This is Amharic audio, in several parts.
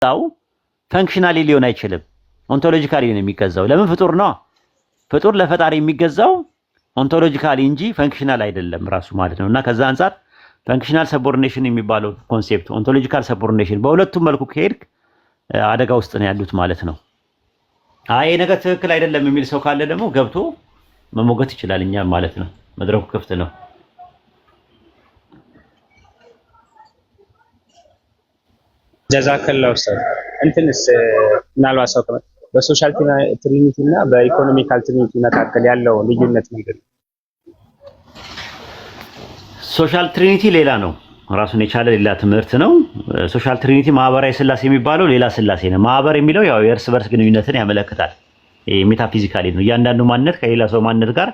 ታው ፈንክሽናሊ ሊሆን አይችልም ኦንቶሎጂካሊ ነው የሚገዛው ለምን ፍጡር ነው ፍጡር ለፈጣሪ የሚገዛው ኦንቶሎጂካሊ እንጂ ፈንክሽናል አይደለም ራሱ ማለት ነውና ከዛ አንፃር ፈንክሽናል ሰቦርዲኔሽን የሚባለው ኮንሴፕት ኦንቶሎጂካል ሰቦርዲኔሽን በሁለቱም መልኩ ከሄድክ አደጋ ውስጥ ነው ያሉት ማለት ነው አይ ነገር ትክክል አይደለም የሚል ሰው ካለ ደግሞ ገብቶ መሞገት ይችላል እኛ ማለት ነው መድረኩ ክፍት ነው ጀዛከላሁ ኡስታዝ እንትንስ ምናልባት ሰው በሶሻል ትሪኒቲ እና በኢኮኖሚካል ትሪኒቲ መካከል ያለው ልዩነት ምንድን ነው? ሶሻል ትሪኒቲ ሌላ ነው ራሱን የቻለ ሌላ ትምህርት ነው ሶሻል ትሪኒቲ ማህበራዊ ስላሴ የሚባለው ሌላ ስላሴ ነው ማህበር የሚለው ያው የእርስ በርስ ግንኙነትን ያመለክታል ሜታፊዚካሊ ነው እያንዳንዱ ማንነት ከሌላ ሰው ማንነት ጋር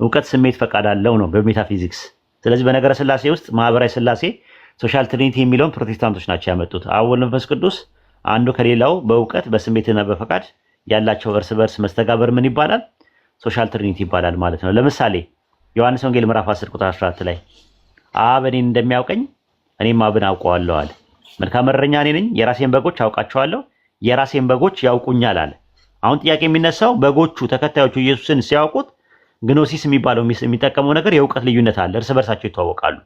ዕውቀት ስሜት ፈቃድ አለው ነው በሜታፊዚክስ ስለዚህ በነገረ ስላሴ ውስጥ ማህበራዊ ስላሴ ሶሻል ትሪኒቲ የሚለውን ፕሮቴስታንቶች ናቸው ያመጡት አብ ወልድ መንፈስ ቅዱስ አንዱ ከሌላው በዕውቀት በስሜትና በፈቃድ ያላቸው እርስ በርስ መስተጋበር ምን ይባላል ሶሻል ትሪኒቲ ይባላል ማለት ነው ለምሳሌ ዮሐንስ ወንጌል ምዕራፍ 10 ቁጥር 14 ላይ አብ እኔን እንደሚያውቀኝ እኔም አብን አውቀዋለሁ አለ መልካም እረኛ እኔ ነኝ የራሴን በጎች አውቃቸዋለሁ የራሴን በጎች ያውቁኛል አለ አሁን ጥያቄ የሚነሳው በጎቹ ተከታዮቹ ኢየሱስን ሲያውቁት ግኖሲስ የሚባለው የሚጠቀመው ነገር የዕውቀት ልዩነት አለ እርስ በርሳቸው ይተዋወቃሉ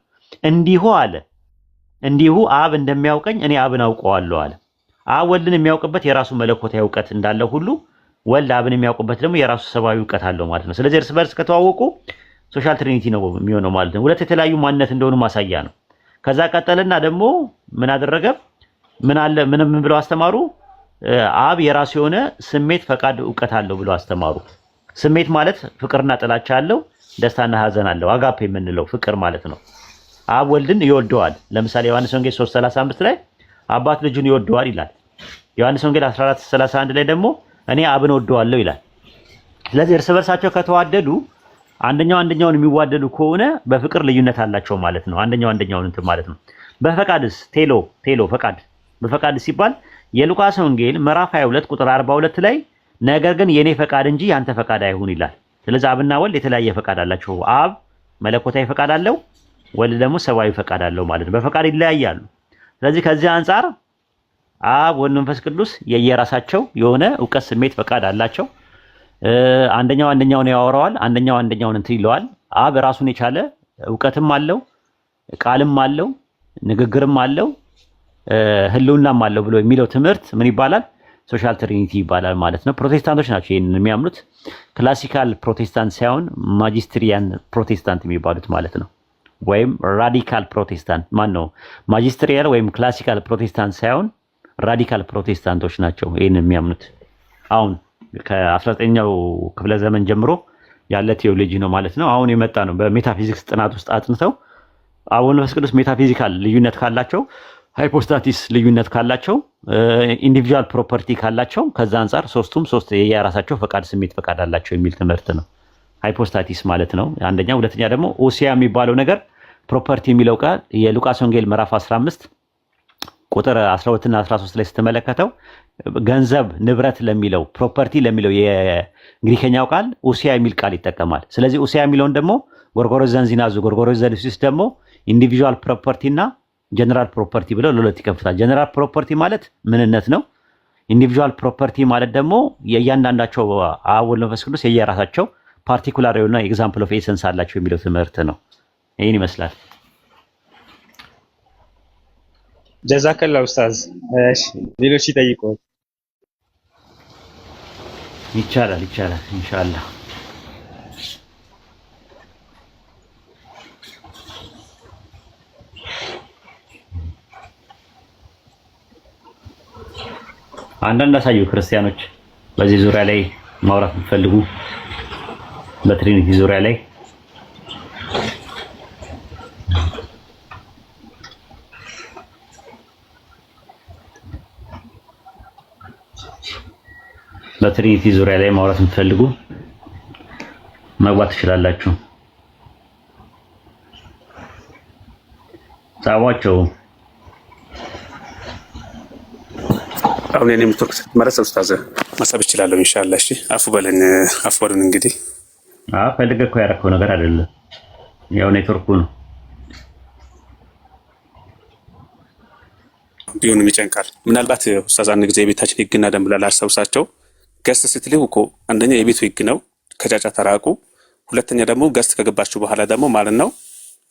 እንዲሁ አብ እንደሚያውቀኝ እኔ አብን አውቀዋለሁ አለ አብ ወልድን የሚያውቅበት የራሱ መለኮታዊ ዕውቀት እንዳለው ሁሉ ወልድ አብን የሚያውቅበት ደግሞ የራሱ ሰብአዊ ዕውቀት አለው ማለት ነው ስለዚህ እርስ በርስ ከተዋወቁ ሶሻል ትሪኒቲ ነው የሚሆነው ማለት ነው ሁለት የተለያዩ ማንነት እንደሆኑ ማሳያ ነው ከዛ ቀጠልና ደግሞ ምን አደረገ ምን ብለው አስተማሩ አብ የራሱ የሆነ ስሜት ፈቃድ ዕውቀት አለው ብለው አስተማሩ ስሜት ማለት ፍቅርና ጥላቻ አለው ደስታና ሐዘን አለው አጋፔ የምንለው ፍቅር ማለት ነው አብ ወልድን ይወደዋል ለምሳሌ ዮሐንስ ወንጌል 3:35 ላይ አባት ልጁን ይወደዋል ይላል ዮሐንስ ወንጌል 14:31 ላይ ደግሞ እኔ አብን ወደዋለሁ ይላል ስለዚህ እርስ በርሳቸው ከተዋደዱ አንደኛውን የሚዋደዱ ከሆነ በፍቅር ልዩነት አላቸው ማለት ነው አንደኛውን እንትን ማለት ነው በፈቃድስ ቴሎ ፈቃድ በፈቃድ ሲባል የሉቃስ ወንጌል ምዕራፍ 22 ቁጥር 42 ላይ ነገር ግን የኔ ፈቃድ እንጂ ያንተ ፈቃድ አይሁን ይላል ስለዚህ አብና ወልድ የተለያየ ፈቃድ አላቸው አብ መለኮታዊ ፈቃድ አለው ወልድ ደግሞ ሰብአዊ ፈቃድ አለው ማለት ነው በፈቃድ ይለያያሉ ስለዚህ ከዚህ አንፃር አብ ወልድ መንፈስ ቅዱስ የየራሳቸው የሆነ ዕውቀት ስሜት ፈቃድ አላቸው አንደኛውን ያወራዋል አንደኛውን እንትን ይለዋል አብ ራሱን የቻለ ዕውቀትም አለው ቃልም አለው ንግግርም አለው ህልውናም አለው ብሎ የሚለው ትምህርት ምን ይባላል ሶሻል ትሪኒቲ ይባላል ማለት ነው ፕሮቴስታንቶች ናቸው ይሄንን የሚያምኑት ክላሲካል ፕሮቴስታንት ሳይሆን ማጂስትሪያን ፕሮቴስታንት የሚባሉት ማለት ነው ወይም ራዲካል ፕሮቴስታንት ነው ማጂስትሪያል ወይም ክላሲካል ፕሮቴስታንት ሳይሆን ራዲካል ፕሮቴስታንቶች ናቸው ይሄንን የሚያምኑት አሁን ከ19ኛው ክፍለ ዘመን ጀምሮ ያለ ቴዎሎጂ ነው ማለት ነው አሁን የመጣ ነው በሜታፊዚክስ ጥናት ውስጥ አጥንተው አብ ወልድ መንፈስ ቅዱስ ሜታፊዚካል ልዩነት ካላቸው ሃይፖስታቲስ ልዩነት ካላቸው ኢንዲቪጁዋል ፕሮፐርቲ ካላቸው ከዛ አንፃር ሶስቱም የራሳቸው ፈቃድ ስሜት ፈቃድ አላቸው የሚል ትምህርት ነው ሃይፖስታቲስ ማለት ነው አንደኛ ሁለተኛ ደግሞ ኦሲያ የሚባለው ነገር ፕሮፐርቲ የሚለው ቃል የሉቃስ ወንጌል ምዕራፍ 15 ቁጥር 12 እና 13 ላይ ስትመለከተው ገንዘብ ንብረት ለሚለው ፕሮፐርቲ ለሚለው የግሪከኛው ቃል ኦሲያ የሚል ቃል ይጠቀማል ስለዚህ ኦሲያ የሚለውን ደግሞ ጎርጎሮስ ዘንዚናዙ ጎርጎሮስ ዘልሲስ ደግሞ ኢንዲቪጁዋል ፕሮፐርቲ እና ጀነራል ፕሮፐርቲ ብለው ለሁለት ይከፍታል ጀነራል ፕሮፐርቲ ማለት ምንነት ነው ኢንዲቪጁዋል ፕሮፐርቲ ማለት ደግሞ የእያንዳንዳቸው አብ ወልድ መንፈስ ቅዱስ የየራሳቸው ፓርቲኩላር የሆነ ኤግዛምፕል ኦፍ ኤሰንስ አላቸው የሚለው ትምህርት ነው ይሄን ይመስላል ጀዛከላሁ ኡስታዝ እሺ ሌሎች ይጠይቁ ይቻላል ኢንሻአላህ አንዳንድ አሳዩ ክርስቲያኖች በዚህ ዙሪያ ላይ ማውራት ፈልጉ በትሪኒቲ ዙሪያ ላይ በትሪኒቲ ዙሪያ ላይ ማውራት ፈልጉ መግባት ትችላላችሁ ጻፏቸው አሁን የኔ ኔትወርክ ስትመረስ ኡስታዝ ማሳብ ይችላል ኢንሻአላህ እሺ አፉ በሉን እንግዲህ ፈልገህ እኮ ያደረከው ነገር አይደለም ያው ኔትወርኩ ነው ቢሆንም ይጨንቃል። ምናልባት ኡስታዝ አንድ ጊዜ የቤታችን ህግና ደንብ ላላስታውሳቸው ገስት ስትልኩ እኮ አንደኛ የቤቱ ህግ ነው ከጫጫታ ተራቁ፣ ሁለተኛ ደግሞ ገስት ከገባችሁ በኋላ ደግሞ ማለት ነው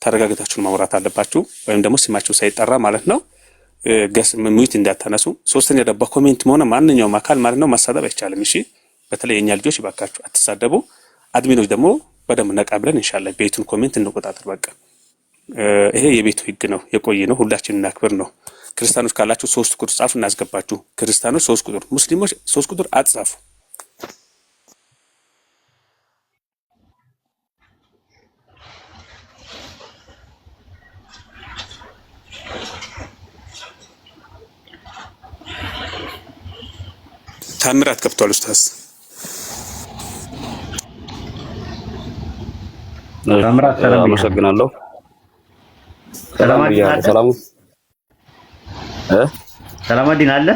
ተረጋግታችሁን ማውራት አለባችሁ፣ ወይም ደግሞ ስማችሁ ሳይጠራ ማለት ነው ገስት ሚዩት እንዳታነሱ። ሶስተኛ ደግሞ በኮሜንት ሆነ ማንኛውም አካል ማለት ነው ማሳደብ አይቻልም። እሺ በተለይ የኛ ልጆች ይባካችሁ አትሳደቡ። አድሚኖች ደግሞ በደንብ ነቃ ብለን ኢንሻአላህ ቤቱን ኮሜንት እንቆጣጠር። በቃ ይሄ የቤቱ ህግ ነው፣ የቆየ ነው፣ ሁላችንን እናክብር ነው። ክርስቲያኖች ካላችሁ 3 ቁጥር ጻፉ እናስገባችሁ። ክርስቲያኖች 3 ቁጥር፣ ሙስሊሞች 3 ቁጥር አትጻፉ። ታምራት ከፍቷል ኡስታዝ። ታምራት ሰላም አመሰግናለሁ። ሰላም ሰላማዲን አለ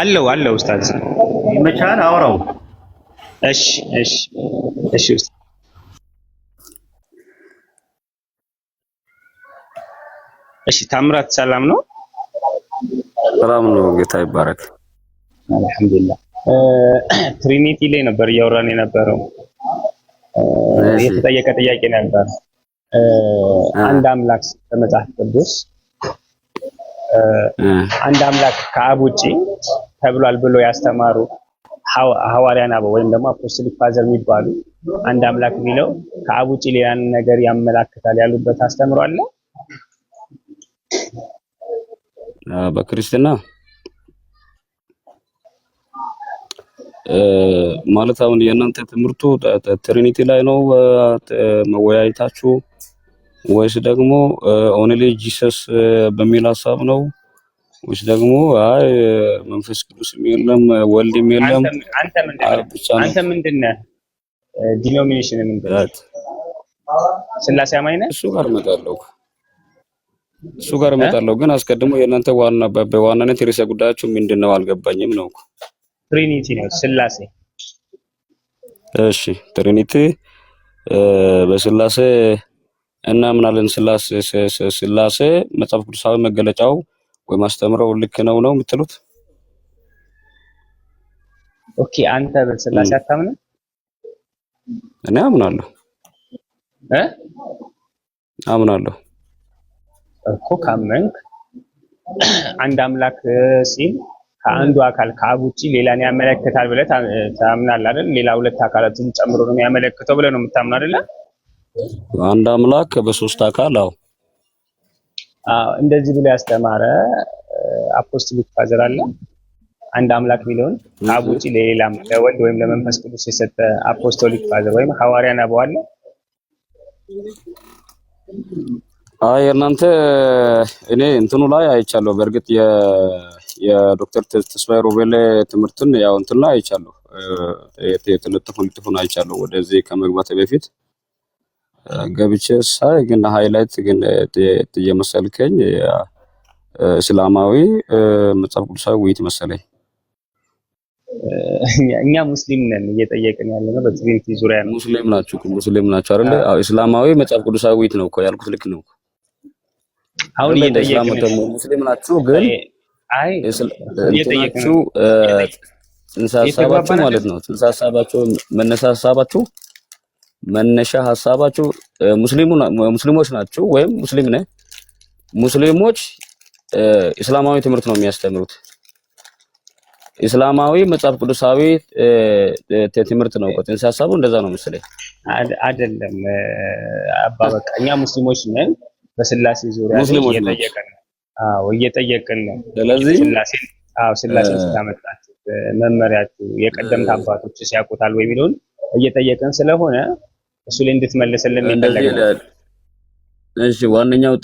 አለው ኡስታዝ ይመቻል አውራው። እሺ ኡስታዝ እሺ ታምራት ሰላም ነው? ሰላም ነው፣ ጌታ ይባረክ። አልሐምዱሊላህ። ትሪኒቲ ላይ ነበር እያወራን የነበረው። የተጠየቀ ጥያቄ ነበር። አንድ አምላክ በመጽሐፍ ቅዱስ አንድ አምላክ ከአብ ውጪ ተብሏል ብሎ ያስተማሩ ሐዋርያን አበው ወይም ደግሞ አፖስቶሊክ ፋዘር የሚባሉ አንድ አምላክ የሚለው ከአብ ውጪ ሌላን ነገር ያመላክታል ያሉበት አስተምሮ አለ? በክርስትና ማለት አሁን የእናንተ ትምህርቱ ትሪኒቲ ላይ ነው መወያየታችሁ ወይስ ደግሞ ኦንሊ ጂሰስ በሚል ሐሳብ ነው ወይስ ደግሞ አይ መንፈስ ቅዱስ የለም ወልድም የለም? አንተ ምንድነህ? ዲኖሚኔሽን ምንድነው? ስላሴ አማኝ ነህ? እሱ ጋር እመጣለሁ ግን አስቀድሞ የእናንተ ዋና በዋናነት ርዕሰ ጉዳያችሁ ምንድነው አልገባኝም ነው። ትሪኒቲ ነው፣ ስላሴ። እሺ ትሪኒቲ በስላሴ እናምናለን። ስላሴ መጽሐፍ ቅዱሳዊ መገለጫው ወይ ማስተምረው ልክ ነው የምትሉት? ኦኬ አንተ በስላሴ አታምንም? እኔ አምናለሁ አምናለሁ እኮ። ካመንክ አንድ አምላክ ሲል ከአንዱ አካል ከአብ ውጪ ሌላን ያመለክታል ብለህ ታምናለህ አይደል? ሌላ ሁለት አካላትን ጨምሮ ነው የሚያመለክተው ብለህ ነው የምታምነው አይደል? አንድ አምላክ በሶስት አካል። አዎ እንደዚህ ብሎ ያስተማረ አፖስቶሊክ ፋዘር አለ። አንድ አምላክ የሚለውን ከአብ ውጪ ለሌላም ለወልድ ወይም ለመንፈስ ቅዱስ የሰጠ አፖስቶሊክ ፋዘር ወይም ሐዋርያን አበው አለ? አይ እናንተ እኔ እንትኑ ላይ አይቻለሁ። በእርግጥ የዶክተር ተስፋዬ ሮቤል ትምህርትን ያው እንትን ላይ አይቻለሁ። የተለጠፉን አይቻለሁ። ወደዚህ ከመግባት በፊት ገብቼ ሳይ ግን ሃይላይት ግን እየመሰልከኝ እስላማዊ መጽሐፍ ቅዱሳዊ ውይይት መሰለኝ። እኛ ሙስሊም ነን እየጠየቅን ያለነው በትሪኒቲ ዙሪያ ነው። ሙስሊም ናችሁ አይደል? አዎ እስላማዊ መጽሐፍ ቅዱሳዊ ውይይት ነው እኮ ያልኩት። ልክ ነው። አሁን እየጠየቅን ሙስሊም ናችሁ ግን አይ እየጠየቅን ጽንሰ ሐሳባችሁ ማለት ነው። ጽንሰ ሐሳባችሁ መነሻ ሐሳባችሁ ሙስሊሞች ናችሁ ወይም ሙስሊም ነህ? ሙስሊሞች እስላማዊ ትምህርት ነው የሚያስተምሩት። እስላማዊ መጽሐፍ ቅዱሳዊ ትምህርት ነው። ጽንሰ ሐሳቡ እንደዛ ነው መሰለኝ። አይደለም አባ በቃ እኛ ሙስሊሞች ነን። በስላሴ ዙሪያ እየጠየቅን ነው። አዎ እየጠየቅን ነው። ስለዚህ ስላሴ ስታመጣችሁ መመሪያችሁ የቀደምት አባቶች ሲያውቁታል ወይ የሚለውን እየጠየቅን ስለሆነ እሱ ላይ እንድትመልስልን ይፈልጋል። እሺ ዋነኛው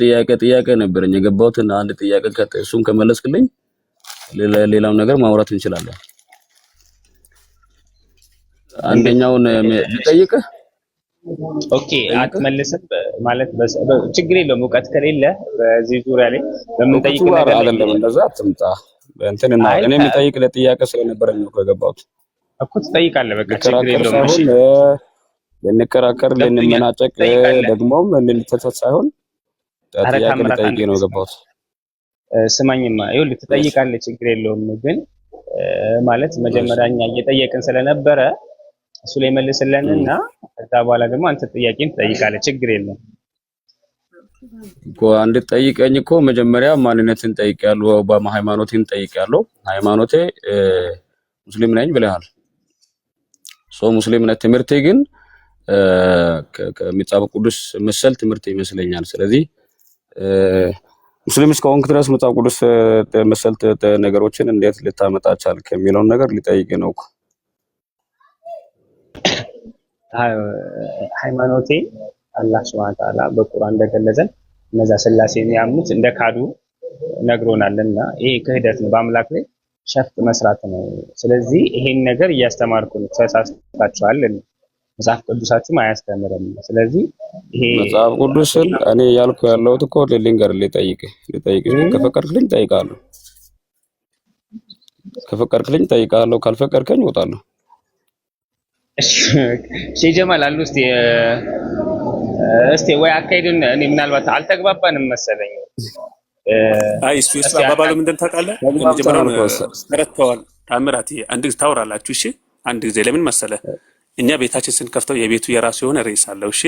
ጥያቄ ነበረኝ የገባሁትን አንድ ጥያቄ እሱን ከመለስክልኝ ሌላው ነገር ማውራት እንችላለን። አንደኛውን ልጠይቅህ። ኦኬ አትመልስም ማለት ችግር የለውም። እውቀት ከሌለ በዚህ ዙሪያ ላይ በምንጠይቅ ነገር አይደለም እንደዛ አትምጣ። እንትን እና እኔ የምጠይቅ ለጥያቄ ስለነበረኝ ነው የገባሁት እኮ። ትጠይቃለህ በቃ ችግር የለውም። እሺ ልንከራከር ልንመናጨቅ ደግሞም ልንተሳት ሳይሆን ጥያቄ ልጠይቅ ነው የገባሁት። ስማኝማ ይኸውልህ ትጠይቃለህ፣ ችግር የለውም ግን ማለት መጀመሪያኛ እየጠየቅን ስለነበረ እሱ ላይ መልስልንና ከዛ በኋላ ደግሞ አንተ ጥያቄን ትጠይቃለህ፣ ችግር የለውም እኮ አንድ ጠይቀኝ እኮ መጀመሪያ ማንነትን ጠይቄያለሁ፣ በሃይማኖቴን ጠይቄያለሁ። ሃይማኖቴ ሙስሊም ነኝ ብለሃል። ሙስሊም ነህ። ትምህርቴ ግን ከመጽሐፍ ቅዱስ መሰል ትምህርት ይመስለኛል። ስለዚህ ሙስሊም እስከሆንክ ድረስ መጽሐፍ ቅዱስ መሰል ነገሮችን እንዴት ልታመጣ ቻልክ የሚለውን ነገር ሊጠይቅ ነው እኮ። ሃይማኖቴ አላህ ሱብሃነሁ ወተዓላ በቁርአን እንደገለጸን እነዛ ስላሴ የሚያምኑት እንደ ካዱ ነግሮናልና ይሄ ክህደት ነው፣ በአምላክ ላይ ሸፍጥ መስራት ነው። ስለዚህ ይሄን ነገር እያስተማርኩ ነው። ተሳስታችኋል፣ መጽሐፍ ቅዱሳችሁም አያስተምርም። ስለዚህ ይሄ መጽሐፍ ቅዱስን እኔ ያልኩ ያለሁት እኮ ልንገር፣ ልጠይቅ ከፈቀድክልኝ እጠይቃለሁ፣ ከፈቀድክልኝ እጠይቃለሁ፣ ካልፈቀድከኝ እወጣለሁ። እሺ ጀማል አሉ እስቲ ወይ አካሄዱን እኔ ምናልባት አልተግባባንም መሰለኝ። አይ እሱ አባባሉ ምንድን ታውቃለህ? የመጀመሪያው ተረድተዋል። ታምራት አንድ ጊዜ ታወራላችሁ። እሺ አንድ ጊዜ ለምን መሰለህ? እኛ ቤታችን ስንከፍተው የቤቱ የራሱ የሆነ ርዕስ አለው። እሺ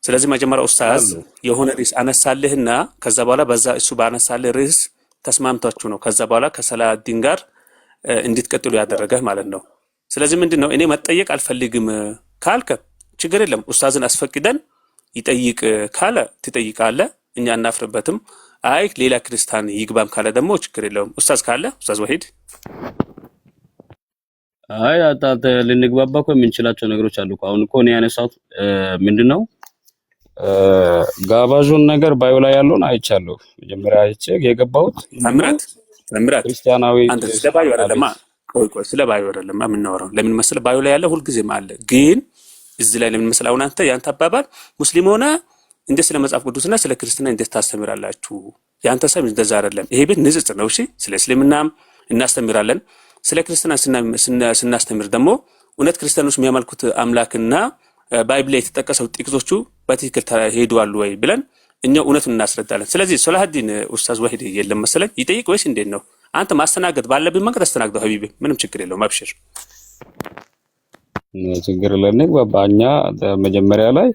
ስለዚህ መጀመሪያ ኡስታዝ የሆነ ርዕስ አነሳልህና ከዛ በኋላ በዛ እሱ ባነሳልህ ርዕስ ተስማምታችሁ ነው ከዛ በኋላ ከሰላዲን ጋር እንድትቀጥሉ ያደረገህ ማለት ነው። ስለዚህ ምንድነው እኔ መጠየቅ አልፈልግም ካልከ ችግር የለም፣ ኡስታዝን አስፈቅደን ይጠይቅ ካለ ትጠይቃለህ፣ እኛ እናፍርበትም። አይ ሌላ ክርስቲያን ይግባም ካለ ደግሞ ችግር የለውም። ኡስታዝ ካለ ኡስታዝ ወሂድ። አይ አጣጥ ልንግባባ እኮ የምንችላቸው ነገሮች አሉ እኮ። አሁን እኮ እኔ ያነሳሁት ምንድነው ጋባዡን ነገር ባዩ ላይ ያለውን አይቻለሁ። መጀመሪያ አይቼ የገባሁት ታምራት ክርስቲያናዊ አንተ ስለባዩ አይደለም። ቆይ ስለባዩ አይደለም የምናወራው። ለምን መሰለህ ባዩ ላይ ያለ ሁልጊዜም አለ፣ ግን እዚህ ላይ ለምን መሰለህ አሁን አንተ ያንተ አባባል ሙስሊም ሆነ እንደ ስለ መጽሐፍ ቅዱስና ስለ ክርስትና እንዴት ታስተምራላችሁ? ያንተ ሰብ እንደዛ አይደለም። ይሄ ቤት ንጽጽር ነው። እሺ ስለ እስልምናም እናስተምራለን። ስለ ክርስትና ስናስተምር ደግሞ እውነት ክርስቲያኖች የሚያመልኩት አምላክና ባይብል ላይ የተጠቀሰው ጥቅሶቹ በትክክል ሄደዋል ወይ ብለን እኛ እውነቱን እናስረዳለን። ስለዚህ ሶላህዲን ኡስታዝ ወሂድ የለም መሰለኝ ይጠይቅ ወይስ እንዴት ነው? አንተ ማስተናገድ ባለብን መንገድ አስተናግደው ሀቢቢ፣ ምንም ችግር የለውም። አብሽር ችግር ለንግባባ። እኛ መጀመሪያ ላይ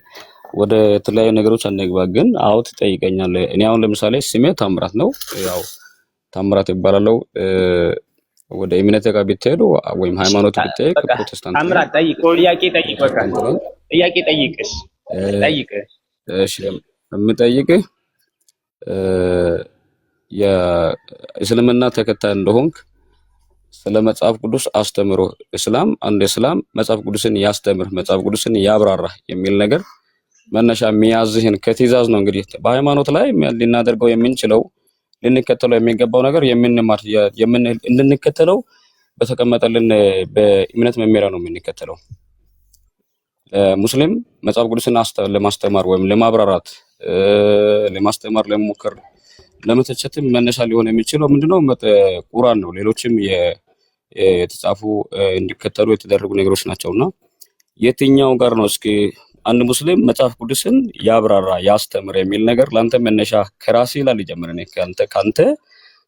ወደ ተለያዩ ነገሮች አንግባ፣ ግን አዎ ትጠይቀኛለህ። እኔ አሁን ለምሳሌ ስሜ ታምራት ነው፣ ያው ታምራት ይባላል። ወደ እምነት ጋር ብትሄዱ ወይም ሃይማኖት ብትጠይቅ ፕሮቴስታንት ታምራት ጠይቅ፣ ጥያቄ ጠይቅ፣ በቃ ጥያቄ ጠይቅሽ ጠይቅ። እሺ የምጠይቅህ የእስልምና ተከታይ እንደሆንክ ስለ መጽሐፍ ቅዱስ አስተምሮ እስላም መጽሐፍ ቅዱስን ያስተምር መጽሐፍ ቅዱስን ያብራራ የሚል ነገር መነሻ የሚያዝህን ከትእዛዝ ነው። እንግዲህ በሃይማኖት ላይ ልናደርገው የምንችለው ልንከተለው የሚገባው ነገር እንድንከተለው በተቀመጠልን በእምነት መመሪያ ነው የምንከተለው። ሙስሊም መጽሐፍ ቅዱስን ለማስተማር ወይም ለማብራራት ለማስተማር ለመሞከር ለመተቸትም መነሻ ሊሆን የሚችለው ምንድነው? ቁርአን ነው። ሌሎችም የተጻፉ እንዲከተሉ የተደረጉ ነገሮች ናቸውና የትኛው ጋር ነው እስኪ አንድ ሙስሊም መጽሐፍ ቅዱስን ያብራራ ያስተምር የሚል ነገር ላንተ መነሻ ከራሴ ላይ ሊጀምር ነው። ካንተ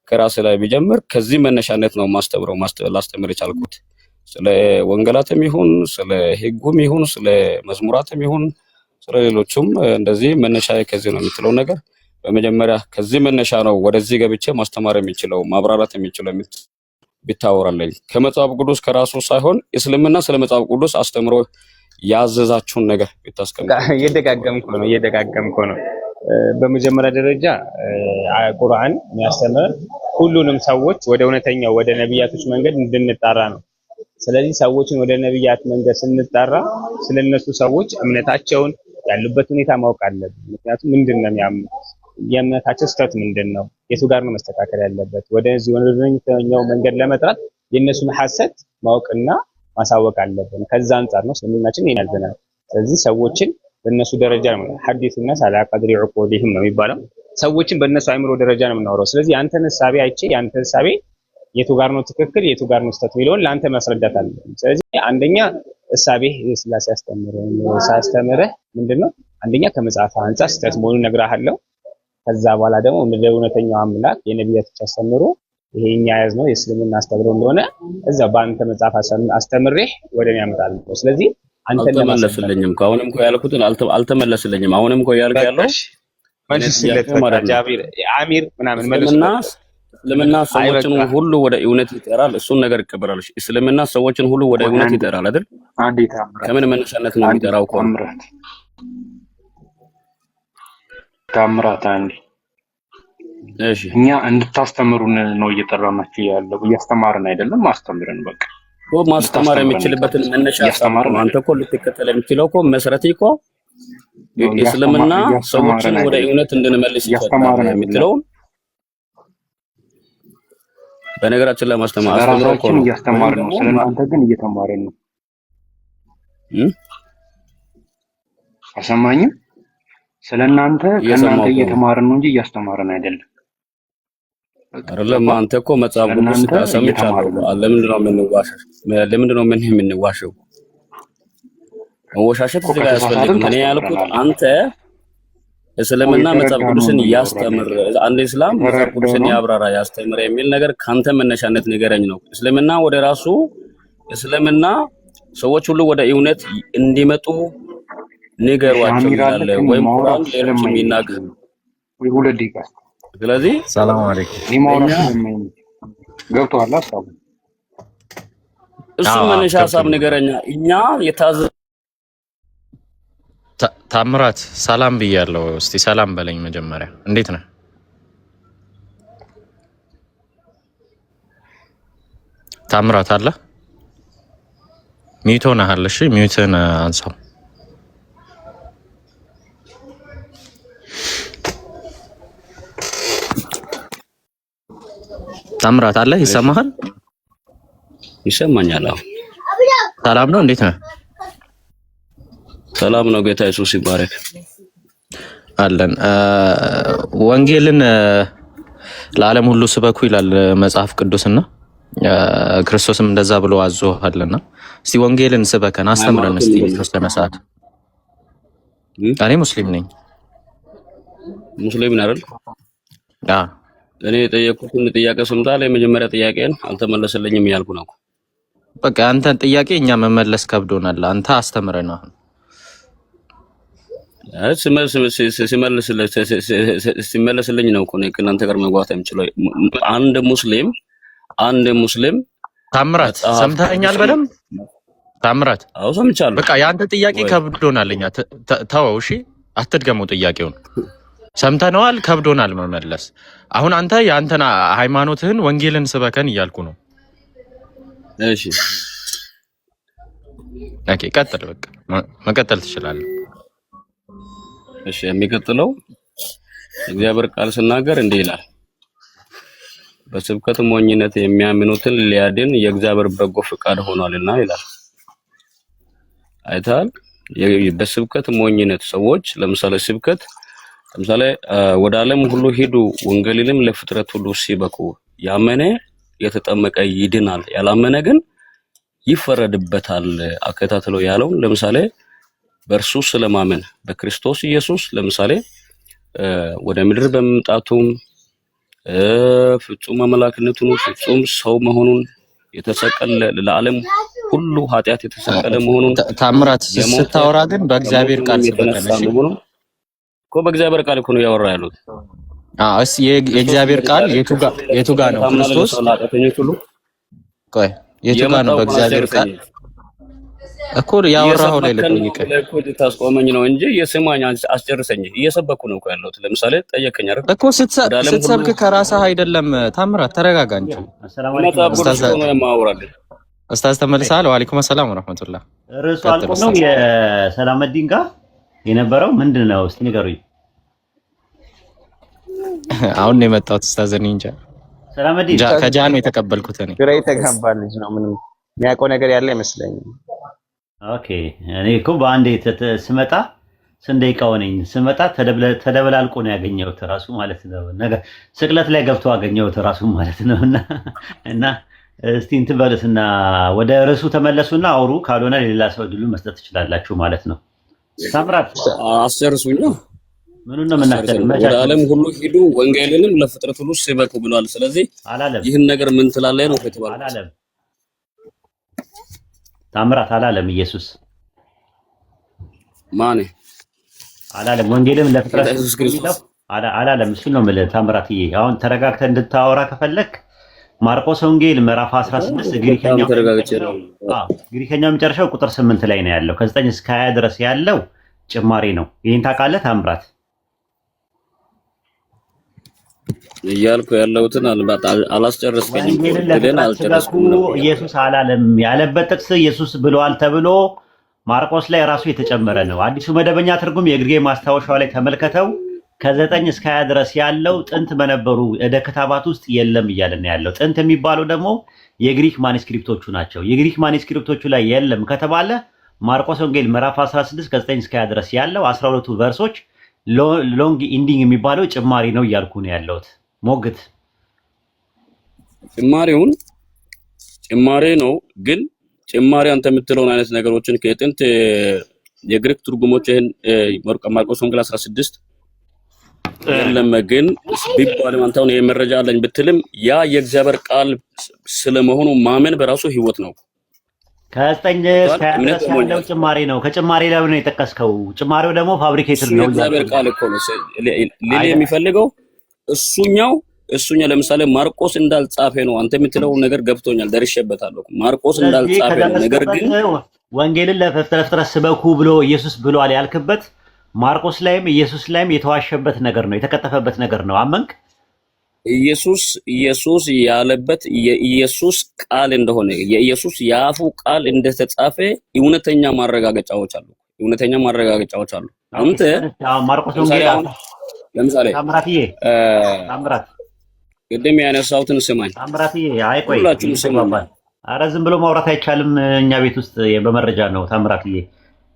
ከራሴ ላይ ቢጀምር ከዚህ መነሻነት ነው ላስተምር የቻልኩት። ስለ ወንጌላትም ይሁን ስለ ሕጉም ይሁን ስለ መዝሙራትም ይሁን ስለ ሌሎችም እንደዚህ መነሻ ከዚህ ነው የምትለው ነገር በመጀመሪያ ከዚህ መነሻ ነው ወደዚህ ገብቼ ማስተማር የሚችለው ማብራራት የሚችለው ቢታወራለኝ ከመጽሐፍ ቅዱስ ከራሱ ሳይሆን እስልምና ስለ መጽሐፍ ቅዱስ አስተምሮ ያዘዛችሁን ነገር ቢታስቀምጡ። እየደጋገምኩ ነው። በመጀመሪያ ደረጃ ቁርአን የሚያስተምር ሁሉንም ሰዎች ወደ እውነተኛው ወደ ነብያቶች መንገድ እንድንጣራ ነው። ስለዚህ ሰዎችን ወደ ነብያት መንገድ ስንጣራ ስለነሱ ሰዎች እምነታቸውን ያሉበት ሁኔታ ማወቅ አለብን። ምክንያቱም ምንድነው የሚያምኑት? የእምነታቸው ስህተት ምንድነው? የቱ ጋር ነው መስተካከል ያለበት? ወደዚህ ወደኛው መንገድ ለመጥራት የእነሱን ሐሰት ማወቅና ማሳወቅ አለብን። ከዛ አንፃር ነው እስልምናችን ይናዘናል። ስለዚህ ሰዎችን በእነሱ ደረጃ ነው ሐዲስና ሳላ ቀድሪ ዑቁዲህም ነው የሚባለው። ሰዎችን በእነሱ አይምሮ ደረጃ ነው የምናወራው። ስለዚህ ያንተን ሐሳቤ አይቼ ያንተን ሐሳቤ የቱ ጋር ነው ትክክል የቱ ጋር ነው ስህተት የሚለውን ለአንተ ማስረዳት አለብን። ስለዚህ አንደኛ ሐሳቤ ስላሴ ያስተምርህ ምንድነው? አንደኛ ከመጽሐፍ አንፃር ስህተት መሆኑን እነግርሃለሁ። ከዛ በኋላ ደግሞ እንደ እውነተኛው አምላክ የነቢያቶች አስተምሮ ይሄኛ ያዝነው የእስልምና አስተምሮ እንደሆነ እዛ በአንተ መጽሐፍ አስተምሬህ ወደኔ ያመጣልህ። ስለዚህ አንተ አልተመለስልኝም። አሁንም እኮ ያልኩትን አልተመለስልኝም። አሁንም እኮ ያልኩ ያለው ጃቢር አሚር ምናምን መልስና እስልምና ሰዎችን ሁሉ ወደ እውነት ይጠራል። እሱን ነገር ይቀበላል። እስልምና ሰዎችን ሁሉ ወደ እውነት ይጠራል አይደል? ከምን መነሻነት ነው የሚጠራው? ታምራት አንዴ እሺ፣ እኛ እንድታስተምሩን ነው እየጠራናችሁ ያለው። እያስተማርን አይደለም፣ ማስተምርን በቃ ማስተማር የሚችልበትን መነሻ አስተማርን። አንተ እኮ ልትከተል የሚችለው እኮ መሰረቴ እኮ እስልምና ሰዎችን ወደ እውነት እንድንመልስ ይፈቅዳል የምትለው በነገራችን ላይ ማስተማር አስተምሮ እኮ ነው። እያስተማርን ነው። ስለናንተ ግን እየተማርን ነው። አሰማኝም ስለናንተ ከናንተ እየተማርን ነው እንጂ እያስተማርን አይደለም። አይደለም አንተ እኮ መጽሐፍ ቅዱስ ሰምቻለሁ። ለምንድን ነው የምንዋሸው? መወሻሸት እዚህ ጋር ያስፈልግም። እኔ ያልኩት አንተ እስልምና መጽሐፍ ቅዱስን ያስተምር፣ አንድ እስላም መጽሐፍ ቅዱስን ያብራራ ያስተምር የሚል ነገር ካንተ መነሻነት ንገረኝ ነው። እስልምና ወደ ራሱ እስልምና ሰዎች ሁሉ ወደ እውነት እንዲመጡ ንገሯቸው ይላል ወይም ቁርአን ሌሎች የሚናገር ወይ ሁለት ደቂቃ። ስለዚህ ሰላም አለይኩም ገብቶሃል ሀሳቡ? እሱ መነሻ ሀሳብ ንገረኛ። እኛ የታዘ ታምራት ሰላም ብያለሁ። እስቲ ሰላም በለኝ መጀመሪያ። እንዴት ነህ? ታምራት አለ? ሚውት ሆነሃል። እሺ ሚውትን አንሳው። ታምራት አለ? ይሰማሃል? ይሰማኛል። ሰላም ነው? እንዴት ነህ? ሰላም ነው። ጌታ ኢየሱስ ይባረክ። አለን። ወንጌልን ለዓለም ሁሉ ስበኩ ይላል መጽሐፍ ቅዱስና ክርስቶስም እንደዛ ብሎ አዞሃልና እስቲ ወንጌልን ስበከን አስተምረን እስቲ ተወሰነ ሰዓት። እኔ ሙስሊም ነኝ። ሙስሊም ነህ አይደል? አዎ። እኔ የጠየቁትን ጥያቄ ሰምተሃል? የመጀመሪያ ጥያቄን አልተመለሰልኝም እያልኩ ነው። በቃ አንተን ጥያቄ እኛ መመለስ ከብዶናል። አንተ አስተምረን። አሁን ሲመለስልኝ ነው እኮ ከእናንተ ጋር መግባት የምችለው። አንድ ሙስሊም ታምራት ሰምተኸኛል? በደምብ ታምራት። አዎ ሰምቻለሁ። በቃ የአንተ ጥያቄ ከብዶናል። እኛ ተወው። እሺ አትድገመው ጥያቄውን። ሰምተነዋል፣ ከብዶናል መመለስ። አሁን አንተ የአንተን ሃይማኖትህን ወንጌልን ስበከን እያልኩ ነው። እሺ ኦኬ፣ ቀጥል። በቃ መቀጠል ትችላለህ። እሺ የሚቀጥለው እግዚአብሔር ቃል ሲናገር እንዲህ ይላል፣ በስብከት ሞኝነት የሚያምኑትን ሊያድን የእግዚአብሔር በጎ ፈቃድ ሆኗልና ይላል። አይታል። በስብከት ሞኝነት ሰዎች ለምሳሌ ወደ ዓለም ሁሉ ሂዱ ወንጌልንም ለፍጥረት ሁሉ ሲበኩ ያመነ የተጠመቀ ይድናል፣ ያላመነ ግን ይፈረድበታል አከታትሎ ያለውን ለምሳሌ በእርሱ ስለማመን በክርስቶስ ኢየሱስ ለምሳሌ ወደ ምድር በመምጣቱም ፍጹም አምላክነቱን ፍጹም ሰው መሆኑን የተሰቀለ ለዓለም ሁሉ ኃጢአት የተሰቀለ መሆኑን ታምራት ስታወራ ግን በእግዚአብሔር ቃል ስለተነሽ እኮ በእግዚአብሔር ቃል እኮ ነው ያወራ ያሉት። እሺ የእግዚአብሔር ቃል የቱ ጋር ነው? ክርስቶስ ቆይ የቱ ጋር ነው? በእግዚአብሔር ቃል እኮ ያወራው ላይ ለቆይቀ እኮ ታስቆመኝ ነው እንጂ የሰማኝ አስጨርሰኝ። እየሰበኩ ነው እኮ ያለሁት። ለምሳሌ ጠየቀኝ አይደል እኮ ስትሰብክ ከራስህ አይደለም። ታምራት ተረጋጋ እንጂ። ኡስታዝ ተመልሰሃል? ወአለይኩም ሰላም ወራህመቱላህ። ርዕሱ አልቆ ነው የሰላመዲን ጋር የነበረው ምንድን ነው? እስቲ ንገሩኝ። አሁን ነው የመጣሁት ኡስታዝ። እኔ እንጃ ሰላመዲን ከጃን ነው የተቀበልኩት። እኔ ግራ የተጋባ ልጅ ነው። ምንም የሚያውቀው ነገር ያለ አይመስለኝም። ኦኬ እኔ እኮ በአንዴ ስመጣ ስንደቂቃው ነኝ ስመጣ ተደበላልቆ ነው ያገኘሁት ራሱ ማለት ነው። ነገር ስቅለት ላይ ገብቶ አገኘሁት ራሱ ማለት ነው። እና እስቲ እንትን በለስና ወደ ርዕሱ ተመለሱና አውሩ። ካልሆነ ሌላ ሰው ድሉ መስጠት ትችላላችሁ ማለት ነው። ታምራት አስጨርሱኝ። ምኑን ነው የምናስተምረው? ወደ ዓለም ሁሉ ሂዱ ወንጌልንም ለፍጥረት ሁሉ ስበኩ ብሏል። ስለዚህ አላለም። ይህን ነገር ምን ትላለህ ነው ከተባለ አላለም። ታምራት አላለም። ኢየሱስ ማን አላለም። ወንጌልም ለፍጥረት ኢየሱስ ክርስቶስ አላለም። እሱ ነው የምልህ ታምራትዬ። አሁን ተረጋግተህ እንድታወራ ከፈለክ ማርቆስ ወንጌል ምዕራፍ 16 ግሪከኛው መጨረሻው ቁጥር 8 ላይ ነው ያለው። ከ9 እስከ 20 ድረስ ያለው ጭማሪ ነው። ይሄን ታውቃለህ ታምራት? እያልኩ ያለሁትን አላስጨረስከኝም። ኢየሱስ አላለም ያለበት ጥቅስ ኢየሱስ ብሏል ተብሎ ማርቆስ ላይ ራሱ የተጨመረ ነው። አዲሱ መደበኛ ትርጉም የግርጌ ማስታወሻው ላይ ተመልከተው። ከ9 እስከ 20 ድረስ ያለው ጥንት በነበሩ ዕደ ክታባት ውስጥ የለም እያለን ያለው። ጥንት የሚባለው ደግሞ የግሪክ ማኒስክሪፕቶቹ ናቸው። የግሪክ ማኒስክሪፕቶቹ ላይ የለም ከተባለ ማርቆስ ወንጌል ምዕራፍ 16 ከ9 እስከ 20 ድረስ ያለው 12ቱ ቨርሶች ሎንግ ኢንዲንግ የሚባለው ጭማሪ ነው እያልኩ ነው ያለሁት። ሞግት ጭማሪ ነው፣ ግን ጭማሪ አንተ የምትለውን አይነት ነገሮችን ከጥንት የግሪክ ትርጉሞች ይሄን ማርቆስ ወንጌል 16 የለም ግን ቢባልም አንተ አሁን የመረጃ አለኝ ብትልም ያ የእግዚአብሔር ቃል ስለመሆኑ ማመን በራሱ ህይወት ነው። ከ9 እስከ 20 ድረስ ያለው ጭማሪ ነው። ከጭማሪ ላይ ነው የጠቀስከው። ጭማሪው ደግሞ ፋብሪኬተር ነው። የእግዚአብሔር ቃል እኮ ነው ሊል የሚፈልገው እሱኛው ለምሳሌ ማርቆስ እንዳልጻፈ ነው። አንተ የምትለው ነገር ገብቶኛል፣ ደርሼበታለሁ። ማርቆስ እንዳልጻፈ ነው። ነገር ግን ወንጌልን ለፍጥረት ስበኩ ብሎ ኢየሱስ ብሏል ያልክበት ማርቆስ ላይም ኢየሱስ ላይም የተዋሸበት ነገር ነው፣ የተቀጠፈበት ነገር ነው። አመንክ? ኢየሱስ ያለበት የኢየሱስ ቃል እንደሆነ የኢየሱስ የአፉ ቃል እንደተጻፈ እውነተኛ ማረጋገጫዎች አሉ። አንተ ማርቆስ ወንጌል ለምሳሌ ታምራት ቅድም ያነሳሁትን ስማኝ ታምራትዬ። አይ ቆይ ኧረ ዝም ብሎ ማውራት አይቻልም። እኛ ቤት ውስጥ በመረጃ ነው ታምራትዬ።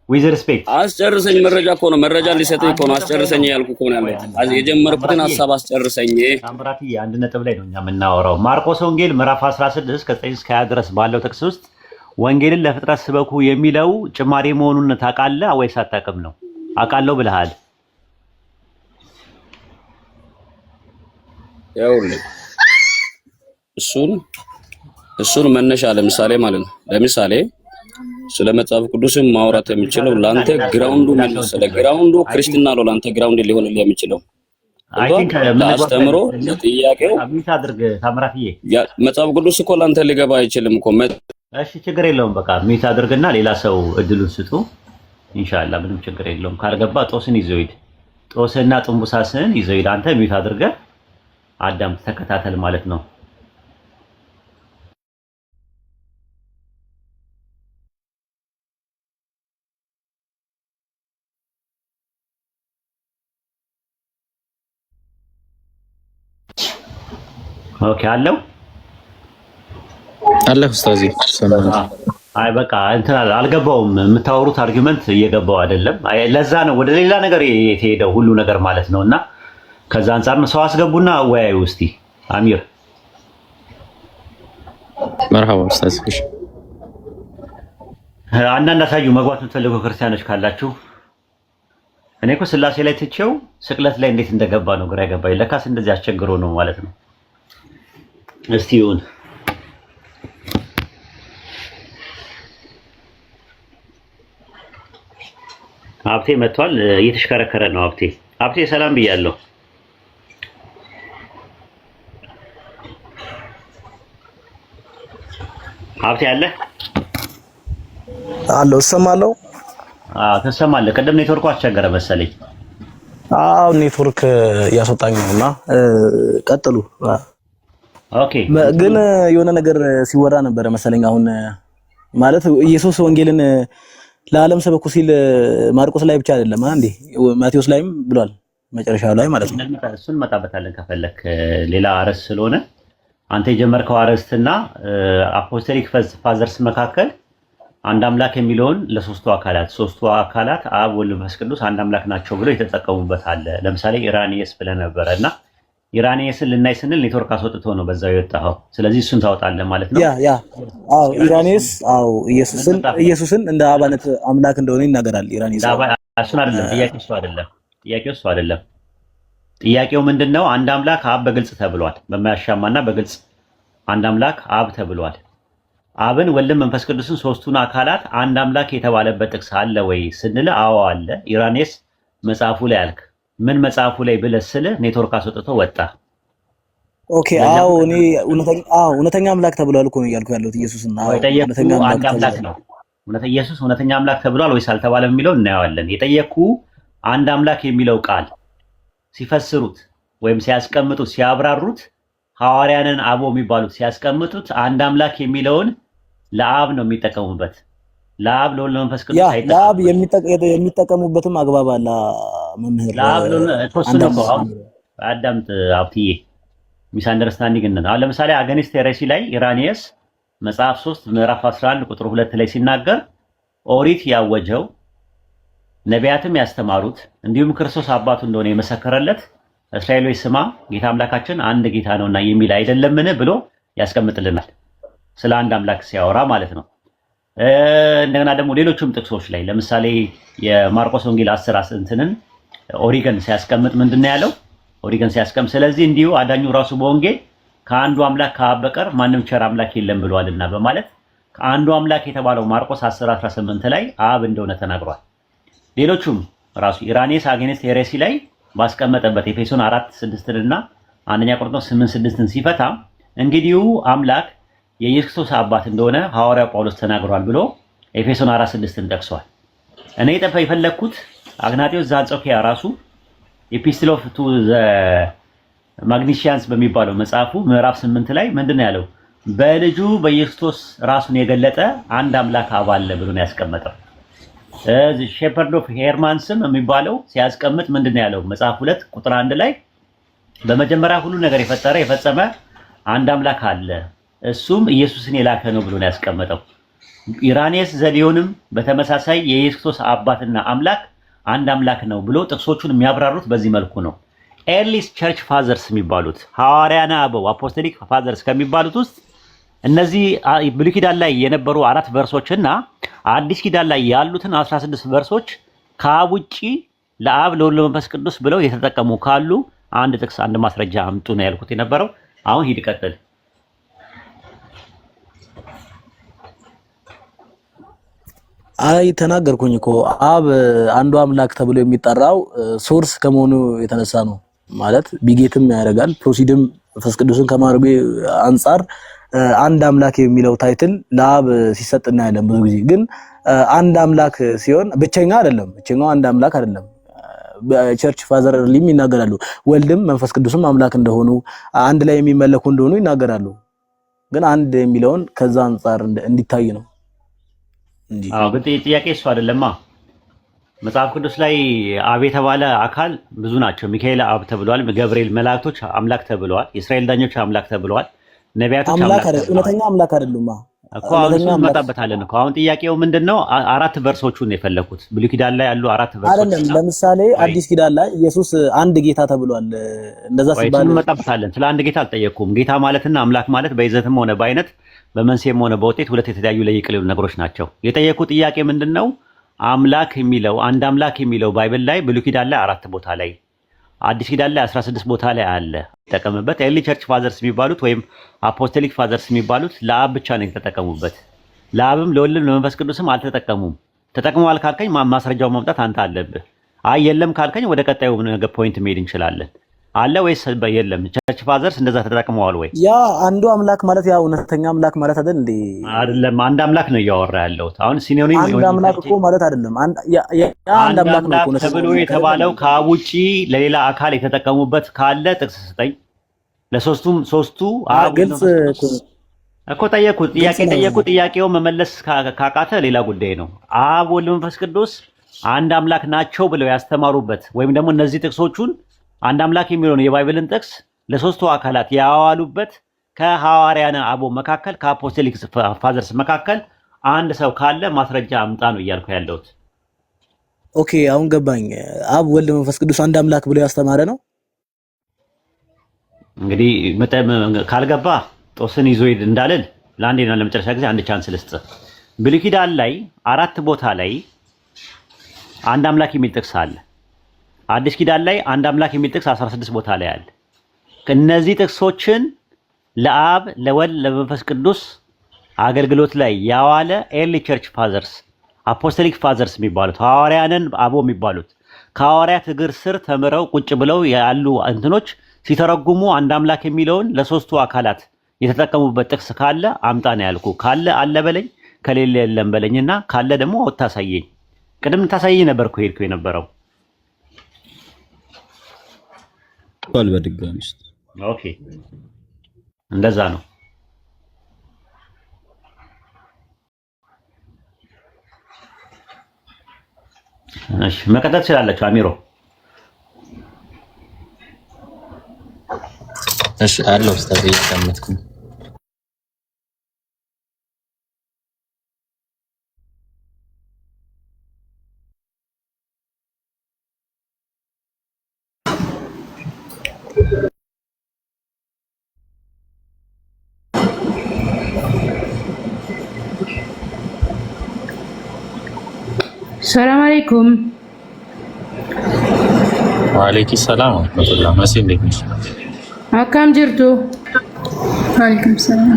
ዊዝ ሪስፔክት አስጨርሰኝ። መረጃ እኮ ነው፣ መረጃ ሊሰጠኝ እኮ ነው። አስጨርሰኝ ያልኩ እኮ ነው ያለው። የጀመርኩትን ሐሳብ አስጨርሰኝ። ታምራትዬ አንድ ነጥብ ላይ ነው እኛ የምናወራው። ማርቆስ ወንጌል ምዕራፍ 16 ከ9 እስከ 20 ድረስ ባለው ጥቅስ ውስጥ ወንጌልን ለፍጥረት ስበኩ የሚለው ጭማሪ መሆኑን ታውቃለህ ወይስ አታውቅም ነው? አውቃለሁ ብለሃል። ያውልህ እሱን መነሻ ለምሳሌ ማለት ነው። ለምሳሌ ስለ መጽሐፍ ቅዱስም ማውራት የሚችለው ላንተ ግራውንዱ ምን መሰለህ? ግራውንዱ ክርስትና ነው። ላንተ ግራውንድ ሊሆን የሚችለው አስተምሮ ጥያቄው አብይት አድርግ ታምራትዬ። መጽሐፍ ቅዱስ እኮ ላንተ ሊገባ አይችልም እኮ። እሺ ችግር የለውም። በቃ ሚት አድርግና ሌላ ሰው እድሉን ስጡ። ኢንሻአላህ ምንም ችግር የለውም። ካልገባ ጦስን ይዘው ሂድ። ጦስና ጥንቡሳስን ይዘው ሂድ። አንተ ሚት አድርገህ አዳም ተከታተል ማለት ነው። ኦኬ አለው ኡስታዚ ሰማን። አይ በቃ እንትን አልገባውም። የምታወሩት አርጊመንት እየገባው አይደለም። ለዛ ነው ወደ ሌላ ነገር የተሄደው ሁሉ ነገር ማለት ነውና ከዛ አንፃር ነው። ሰው አስገቡና ወያዩ እስቲ። አሚር መርሐባ ኡስታዝ። አንዳንድ አሳዩ መግባት የምትፈልጉ ክርስቲያኖች ካላችሁ። እኔ እኮ ስላሴ ላይ ትቼው ስቅለት ላይ እንዴት እንደገባ ነው ግራ ያገባኝ። ለካስ እንደዚህ አስቸግሮ ነው ማለት ነው። እስቲ ይሁን ሀብቴ መጥቷል። እየተሽከረከረ ነው ሀብቴ ሰላም ብያለሁ። ሀብቴ አለ አለው እሰማለሁ። ትሰማለህ? ቅድም ኔትወርኩ አስቸገረ መሰለኝ። ኔትወርክ እያስወጣኝ ነውና ቀጥሉ። ኦኬ ግን የሆነ ነገር ሲወራ ነበረ መሰለኝ። አሁን ማለት ኢየሱስ ወንጌልን ለዓለም ሰበኩ ሲል ማርቆስ ላይ ብቻ አይደለም እንዴ? ማቴዎስ ላይም ብሏል መጨረሻው ላይ ማለት ነው። እሱን መጣበታለን ከፈለክ ሌላ አርዕስት ስለሆነ አንተ የጀመርከው አርዕስትና አፖስቶሊክ ፋዘርስ መካከል አንድ አምላክ የሚለውን ለሶስቱ አካላት አብ ወልድ መንፈስ ቅዱስ አንድ አምላክ ናቸው ብለው የተጠቀሙበት አለ። ለምሳሌ ኢራኒየስ ብለህ ነበረና ኢራኒየስን ልናይ ስንል ኔትወርክ አስወጥቶ ነው በዛው የወጣው። ስለዚህ እሱን ታወጣለህ ማለት ነው። ኢራኒየስ ኢየሱስን እንደ አባነት አምላክ እንደሆነ ይናገራል። ኢራኒየስ እሱን አይደለም ጥያቄ፣ እሱ አይደለም ጥያቄው እሱ አይደለም። ጥያቄው ምንድነው? አንድ አምላክ አብ በግልጽ ተብሏል። በማያሻማና በግልጽ አንድ አምላክ አብ ተብሏል። አብን ወልድን መንፈስ ቅዱስን ሶስቱን አካላት አንድ አምላክ የተባለበት ጥቅስ አለ ወይ ስንል አዎ አለ። ኢራኔስ መጽሐፉ ላይ አልክ። ምን መጽሐፉ ላይ ብለህ ስልህ ኔትወርክ አስወጥቶ ወጣ። ኦኬ አዎ እኔ እውነተኛ አምላክ ተብሏል እኮ ነው እያልኩ ያለሁት። ኢየሱስና እውነተኛ አምላክ ነው። ኢየሱስ እውነተኛ አምላክ ተብሏል ወይስ አልተባለም የሚለው እናየዋለን። የጠየኩ አንድ አምላክ የሚለው ቃል ሲፈስሩት ወይም ሲያስቀምጡት ሲያብራሩት ሐዋርያንን አቦ የሚባሉት ሲያስቀምጡት አንድ አምላክ የሚለውን ለአብ ነው የሚጠቀሙበት። ለአብ ለወልድ መንፈስ ቅዱስ አይጠቀሙም። ለአብ የሚጠቀሙበትም አግባብ አለ መምህር። ለአብ ተወሰነ ነው። አዳምጥ አብትዬ ሚስ አንደርስታንዲንግ እንደ አሁን ለምሳሌ አገኒስት ሄሬሲ ላይ ኢራኒየስ መጽሐፍ 3 ምዕራፍ 11 ቁጥር 2 ላይ ሲናገር ኦሪት ያወጀው ነቢያትም ያስተማሩት እንዲሁም ክርስቶስ አባቱ እንደሆነ የመሰከረለት እስራኤሎች ስማ ጌታ አምላካችን አንድ ጌታ ነውና የሚል አይደለምን ብሎ ያስቀምጥልናል። ስለ አንድ አምላክ ሲያወራ ማለት ነው። እንደገና ደግሞ ሌሎችም ጥቅሶች ላይ ለምሳሌ የማርቆስ ወንጌል 10 እንትንን ኦሪገን ሲያስቀምጥ ምንድነው ያለው? ኦሪገን ሲያስቀምጥ ስለዚህ እንዲሁ አዳኙ ራሱ በወንጌል ከአንዱ አምላክ ከአብ በቀር ማንም ቸር አምላክ የለም ብሏልና በማለት ከአንዱ አምላክ የተባለው ማርቆስ 10:18 ላይ አብ እንደሆነ ተናግሯል። ሌሎቹም ራሱ ኢራኔስ አጌንስት ሄሬሲ ላይ ባስቀመጠበት ኤፌሶን 4:6 እና አንደኛ ቆሮንቶስ 8:6ን ሲፈታ እንግዲህ አምላክ የኢየሱስ ክርስቶስ አባት እንደሆነ ሐዋርያው ጳውሎስ ተናግሯል ብሎ ኤፌሶን 4:6ን ጠቅሷል። እኔ የፈለኩት አግናጢዮስ ዘአንጾኪያ ራሱ ኤፒስትል ኦፍ ቱ ዘ ማግኒሺያንስ በሚባለው መጽሐፉ ምዕራፍ 8 ላይ ምንድነው ያለው? በልጁ በኢየሱስ ራሱን የገለጠ አንድ አምላክ አብ አለ ብሎ ነው ያስቀመጠው። ሼፐርድ ኦፍ ሄርማንስም የሚባለው ሲያስቀምጥ ምንድነው ያለው? መጽሐፍ 2 ቁጥር 1 ላይ በመጀመሪያ ሁሉ ነገር የፈጠረ የፈጸመ አንድ አምላክ አለ እሱም ኢየሱስን የላከ ነው ብሎ ነው ያስቀመጠው። ኢራኔስ ዘሊዮንም በተመሳሳይ የኢየሱስ ክርስቶስ አባትና አምላክ አንድ አምላክ ነው ብሎ ጥቅሶቹን የሚያብራሩት በዚህ መልኩ ነው። ኤርሊስ ቸርች ፋዘርስ የሚባሉት ሐዋርያና አበው አፖስቶሊክ ፋዘርስ ከሚባሉት ውስጥ እነዚህ ብሉይ ኪዳን ላይ የነበሩ 4 ቨርሶችና አዲስ ኪዳን ላይ ያሉትን 16 ቨርሶች ከአብ ውጪ ለአብ ለወልድ ለመንፈስ ቅዱስ ብለው የተጠቀሙ ካሉ አንድ ጥቅስ አንድ ማስረጃ አምጡ ነው ያልኩት የነበረው። አሁን ሂድ ቀጥል። አይ ተናገርኩኝ እኮ አብ አንዱ አምላክ ተብሎ የሚጠራው ሶርስ ከመሆኑ የተነሳ ነው። ማለት ቢጌትም ያደርጋል ፕሮሲድም መንፈስ ቅዱስን ከማድረጉ አንፃር አንድ አምላክ የሚለው ታይትል ለአብ ሲሰጥ እናያለን። ብዙ ጊዜ ግን አንድ አምላክ ሲሆን ብቸኛ አይደለም። ብቸኛው አንድ አምላክ አይደለም። በቸርች ፋዘር ሊም ይናገራሉ። ወልድም መንፈስ ቅዱስም አምላክ እንደሆኑ አንድ ላይ የሚመለኩ እንደሆኑ ይናገራሉ። ግን አንድ የሚለውን ከዛ አንፃር እንዲታይ ነው እንጂ ግን ጥያቄ እሱ አይደለማ። መጽሐፍ ቅዱስ ላይ አብ የተባለ አካል ብዙ ናቸው። ሚካኤል አብ ተብሏል። ገብርኤል መላእክቶች አምላክ ተብለዋል። የእስራኤል ዳኞች አምላክ ተብለዋል። ነቢያቶች አምላክ ተብለዋል። እውነተኛ አምላክ አይደሉም እኮ አሁን እንመጣበታለን እኮ። አሁን ጥያቄው ምንድነው? 4 ቨርሶቹን ነው የፈለኩት። ብሉይ ኪዳን ላይ ያሉ 4 ቨርሶች አይደለም። ለምሳሌ አዲስ ኪዳን ላይ ኢየሱስ አንድ ጌታ ተብሏል። እንደዛ ሲባል እንመጣበታለን። ስለ አንድ ጌታ አልጠየቅኩም። ጌታ ማለትና አምላክ ማለት በይዘትም ሆነ በአይነት በመንስኤም ሆነ በውጤት ሁለት የተለያዩ ለይቅል ነገሮች ናቸው። የጠየቁ ጥያቄ ምንድነው? አምላክ የሚለው አንድ አምላክ የሚለው ባይብል ላይ ብሉይ ኪዳን ላይ 4 ቦታ ላይ አዲስ ኪዳን ላይ 16 ቦታ ላይ አለ። ተጠቀምበት። ኤርሊ ቸርች ፋዘርስ የሚባሉት ወይም አፖስቶሊክ ፋዘርስ የሚባሉት ለአብ ብቻ ነው የተጠቀሙበት። ለአብም ለወልድም ለመንፈስ ቅዱስም አልተጠቀሙም። ተጠቅመዋል ካልከኝ ማስረጃው ማምጣት አንተ አለብህ። አይ የለም ካልከኝ ወደ ቀጣዩ ፖይንት መሄድ እንችላለን። አለ ወይስ የለም? ቸርች ፋዘርስ እንደዛ ተጠቅመዋል ወይ? ያ አንዱ አምላክ ማለት ያ እውነተኛ አምላክ ማለት አይደል እንዴ? አይደለም። አንድ አምላክ ነው እያወራ ያለሁት አሁን። ሲኖኒም አንድ አምላክ እኮ ማለት አይደለም። አንድ አምላክ ነው ተብሎ የተባለው ከአብ ውጪ ለሌላ አካል የተጠቀሙበት ካለ ጥቅስ ስጠኝ። ለሶስቱም ሶስቱ ግልጽ እኮ ጠየቁ። ጥያቄው መመለስ ካቃተ ሌላ ጉዳይ ነው። አብ ወልድ መንፈስ ቅዱስ አንድ አምላክ ናቸው ብለው ያስተማሩበት ወይም ደግሞ እነዚህ ጥቅሶቹን አንድ አምላክ የሚለውን የባይብልን ጥቅስ ለሶስቱ አካላት ያዋሉበት ከሐዋርያነ አበው መካከል ከአፖስቶሊክ ፋዘርስ መካከል አንድ ሰው ካለ ማስረጃ አምጣ ነው እያልኩ ያለሁት። ኦኬ አሁን ገባኝ። አብ ወልድ መንፈስ ቅዱስ አንድ አምላክ ብሎ ያስተማረ ነው። እንግዲህ ካልገባ ጦስን ይዞ ሄድ እንዳልል ለአንዴና ለመጨረሻ ጊዜ አንድ ቻንስ ልስጥ። ብሉይ ኪዳን ላይ 4 ቦታ ላይ አንድ አምላክ የሚል ጥቅስ አለ። አዲስ ኪዳን ላይ አንድ አምላክ የሚል ጥቅስ 16 ቦታ ላይ አለ። ከነዚህ ጥቅሶችን ለአብ ለወልድ ለመንፈስ ቅዱስ አገልግሎት ላይ ያዋለ ኤርሊ ቸርች ፋዘርስ አፖስቶሊክ ፋዘርስ የሚባሉት ሐዋርያንን አቦ የሚባሉት ከሐዋርያት እግር ስር ተምረው ቁጭ ብለው ያሉ እንትኖች ሲተረጉሙ አንድ አምላክ የሚለውን ለሶስቱ አካላት የተጠቀሙበት ጥቅስ ካለ አምጣ ነው ያልኩ። ካለ አለ በለኝ፣ ከሌለ የለም በለኝና ካለ ደግሞ ታሳየኝ። ቅድም ታሳየኝ ነበር እኮ ሄድኩ የነበረው። ቃል በድጋሚ ኦኬ፣ እንደዛ ነው። እሺ መቀጠል ትችላላችሁ አሚሮ። እሺ አለው ኡስታዝ እያዳመጥኩ ነው። ሰላም አለይኩም። ወአለይኩም ሰላም ወራህመቱላህ። መሲ እንዴት ነሽ? አካም ጅርቱ። ወአለይኩም ሰላም።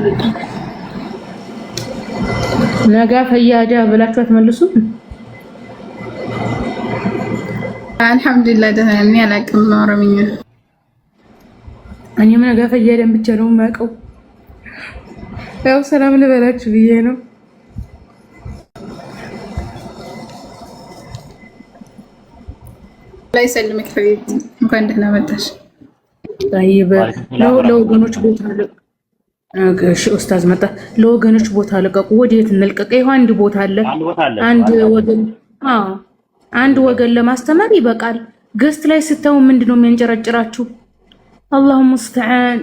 ነጋ ፈያዳ ብላችሁ አትመልሱም? አልሐምዱሊላህ ደህና ነኝ። አላውቅም ኦሮምኛ። እኔም ነጋ ፈያዳን ብቻ ነው የማውቀው። ያው ሰላም ልበላችሁ ብዬ ነው። ላይ ሰልምክ ሐቢብቲ እንኳን ደህና መጣሽ። طيب ለወገኖች ቦታ እሺ ኡስታዝ መጣ። ለወገኖች ቦታ ለቀቁ። ወዴት እንልቀቅ? ይሄው አንድ ቦታ አለ። አንድ ወገን ለማስተማር ይበቃል። ገስት ላይ ስታው ምንድነው የሚያንጨረጭራችሁ? አላሁ ሙስተዓን።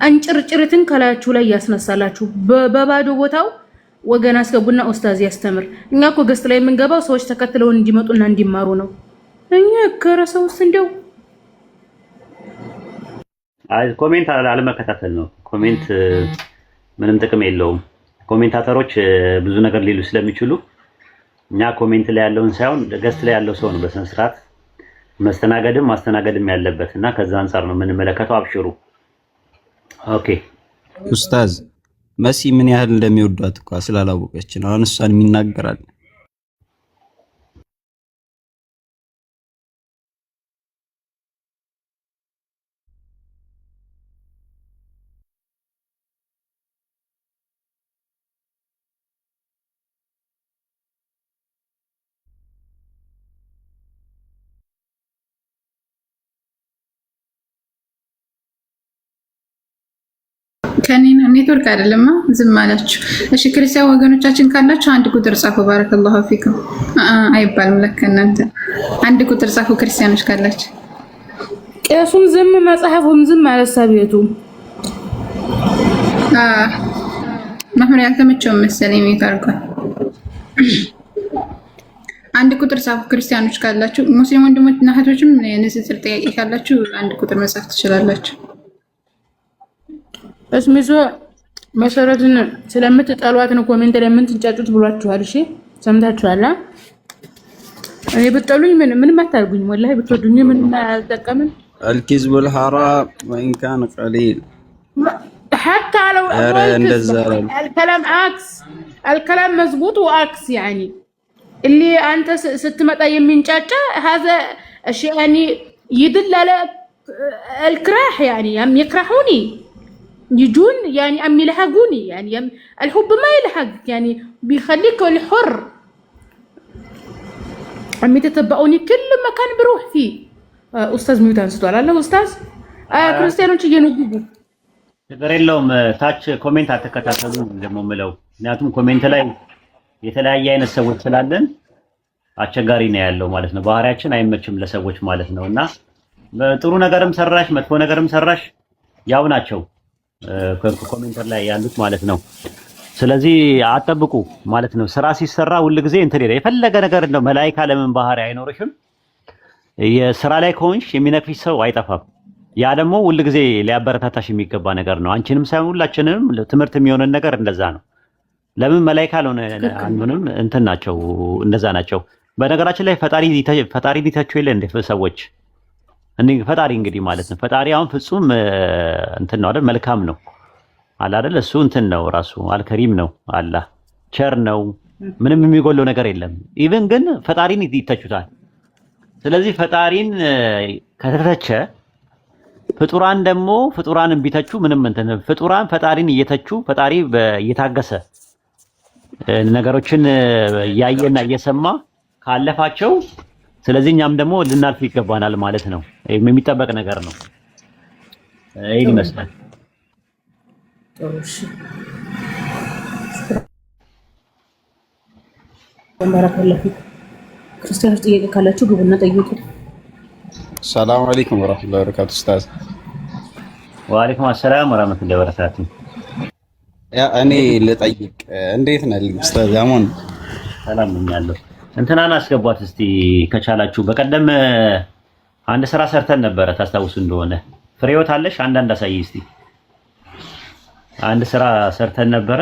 አንጭርጭርትን ከላያችሁ ላይ ያስነሳላችሁ። በባዶ ቦታው ወገን አስገቡና ኡስታዝ ያስተምር። እኛ እኮ ገስት ላይ የምንገባው ሰዎች ተከትለው እንዲመጡና እንዲማሩ ነው። እኛ ከረሰውስ እንደው ኮሜንት አለመከታተል ነው። ኮሜንት ምንም ጥቅም የለውም። ኮሜንታተሮች ብዙ ነገር ሊሉ ስለሚችሉ እኛ ኮሜንት ላይ ያለውን ሳይሆን ገስት ላይ ያለው ሰው ነው በስነ ስርዓት ማስተናገድም ያለበት እና ከዛ አንፃር ነው የምንመለከተው። አብሽሩ። ኦኬ ኡስታዝ መሲ ምን ያህል እንደሚወዷት እኮ ስላላወቀች ነው አሁን እሷን የሚናገራል። ከኔና ኔትወርክ አይደለም ዝም አላችሁ። እሺ ክርስቲያን ወገኖቻችን ካላችሁ አንድ ቁጥር ጻፉ። ባረከላሁ ፊኩም። አይባልም ለካ እናንተ አንድ ቁጥር ጻፉ ክርስቲያኖች ካላችሁ። ቄሱም ዝም መጽሐፉም ዝም አለሳቤቱ መምህር ያልተመቸውም መሰለኝ የሚታርቀው። አንድ ቁጥር ጻፉ ክርስቲያኖች ካላችሁ። ሙስሊም ወንድሞችና እህቶችም የንጽጽር ጥያቄ ካላችሁ አንድ ቁጥር መጻፍ ትችላላችሁ። እስሚዞ መሰረትን ስለምትጠሏት ነው ኮሜንት ላይ ምን ትንጫጩት ብሏችኋል። እሺ ሰምታችኋል። እኔ ብትጠሉኝ ምንም አታርጉኝ። ወላሂ ብትወዱኝ ምንም አልጠቀምም። الكذب الحرام وإن كان قليل حتى لو الكلام عكس الكلام مزبوط وعكس يعني اللي أنت ستمتى يمينጫጫ هذا الشيء يعني يدل على الكراح يعني هم يكرهوني يجون يعني أم يلحقوني يعني الحب ما يلحق يعني بيخليك الحر أم يتتبعوني كل مكان بروح فيه. أستاذ ميوتان ستوال الله أستاذ ክርስቲያኖች እየነጉ ነገር የለውም። ታች ኮሜንት አትከታተሉ እንደምለው ምክንያቱም ኮሜንት ላይ የተለያየ አይነት ሰዎች ስላለን አስቸጋሪ ነው ያለው ማለት ነው። ባህሪያችን አይመችም ለሰዎች ማለት ነውና ጥሩ ነገርም ሰራሽ መጥፎ ነገርም ሰራሽ ያው ናቸው ኮሜንተር ላይ ያሉት ማለት ነው። ስለዚህ አጠብቁ ማለት ነው። ስራ ሲሰራ ሁሉ ጊዜ እንትን ይላል። የፈለገ ነገር እንደው መላእክት ለምን ባህሪ አይኖርሽም? የስራ ላይ ከሆንሽ የሚነክፍሽ ሰው አይጠፋም። ያ ደግሞ ሁሉ ጊዜ ሊያበረታታሽ የሚገባ ነገር ነው። አንቺንም ሳይሆን ሁላችንም ትምህርት የሚሆነን ነገር እንደዛ ነው። ለምን መላእክት አልሆንም እንትን ናቸው እንደዛ ናቸው። በነገራችን ላይ ፈጣሪ ሊተቹ የለ እንደ ሰዎች ፈጣሪ እንግዲህ ማለት ነው። ፈጣሪ አሁን ፍጹም እንትን ነው አይደል? መልካም ነው አለ አይደል? እሱ እንትን ነው ራሱ አልከሪም ነው። አላህ ቸር ነው። ምንም የሚጎለው ነገር የለም። ኢቭን ግን ፈጣሪን ይተቹታል። ስለዚህ ፈጣሪን ከተተቸ ፍጡራን ደግሞ ፍጡራንን ቢተቹ ምንም እንትን ፍጡራን ፈጣሪን እየተቹ ፈጣሪ እየታገሰ ነገሮችን እያየና እየሰማ ካለፋቸው ስለዚህ እኛም ደግሞ ልናልፍ ይገባናል ማለት ነው። የሚጠበቅ ነገር ነው። ይሄን ይመስላል። እሺ ወንበራከለፊ ክርስቲያኖች ጥያቄ ካላችሁ ግቡና ጠይቁ። ሰላም አለይኩም ወራህመቱላሂ ወበረካቱ። ኡስታዝ ወአለይኩም ሰላም ወራህመቱላሂ ወበረካቱ። ያ እኔ ልጠይቅ እንዴት ነህ ኡስታዝ? አሞን ሰላም ነኛለሁ። እንትናን አስገቧት እስቲ ከቻላችሁ። በቀደም አንድ ስራ ሰርተን ነበረ ታስታውሱ እንደሆነ። ፍሬዎት አለሽ? አንዳንድ አሳይ እስቲ። አንድ ስራ ሰርተን ነበረ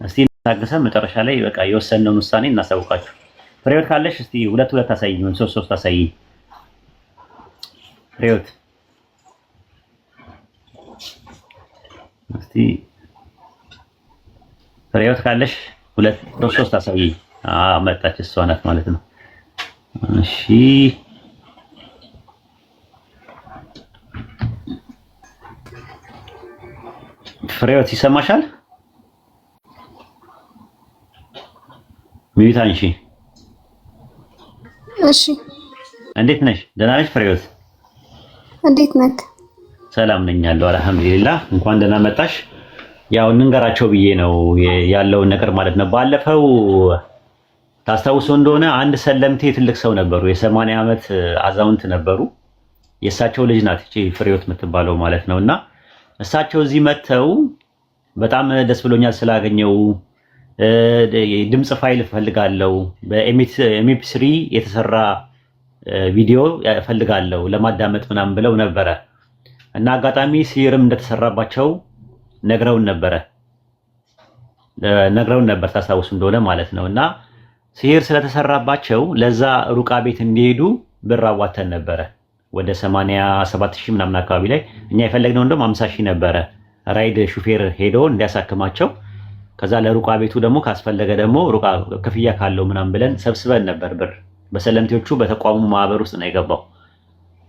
እስቲ ታገሰን መጨረሻ ላይ በቃ የወሰነውን ውሳኔ እናሳውቃችሁ። ፍሬዎት ካለሽ እስቲ ሁለት አሳይ፣ ምን ሶስት አሳይ። ፍሬዎት እስቲ ፍሬዎት ካለሽ ሁለት ሶስት አሳይ። መጣች፣ እሷ ናት ማለት ነው። እሺ ፍሬዎት ይሰማሻል? ሚዩት አንሺ። እሺ እንዴት ነሽ? ደህና ነሽ ፍሬዎት? እንዴት ነህ? ሰላም ነኝ አለሁ አልሐምዱሊላህ። እንኳን ደህና መጣሽ። ያው እንንገራቸው ብዬ ነው ያለውን ነገር ማለት ነው። ባለፈው ታስታውሱ እንደሆነ አንድ ሰለምቴ ትልቅ ሰው ነበሩ፣ የ80 ዓመት አዛውንት ነበሩ። የእሳቸው ልጅ ናት እቺ ፍሬዎት የምትባለው ማለት ነው። እና እሳቸው እዚህ መጥተው በጣም ደስ ብሎኛል ስላገኘው ድምጽ ፋይል እፈልጋለሁ፣ በኤምፒ3 የተሰራ ቪዲዮ እፈልጋለሁ ለማዳመጥ ምናምን ብለው ነበረ። እና አጋጣሚ ሲርም እንደተሰራባቸው ነግረውን ነበር ታስታውሱ እንደሆነ ማለት ነው። እና ሲህር ስለተሰራባቸው ለዛ ሩቃ ቤት እንዲሄዱ ብር አዋተን ነበረ ወደ 87,000 ምናምን አካባቢ ላይ። እኛ የፈለግነው እንደውም 50,000 ነበረ። ራይድ ሹፌር ሄዶ እንዲያሳክማቸው፣ ከዛ ለሩቃ ቤቱ ደግሞ ካስፈለገ ደግሞ ሩቃ ክፍያ ካለው ምናምን ብለን ሰብስበን ነበር ብር። በሰለምቴዎቹ በተቋሙ ማህበር ውስጥ ነው የገባው።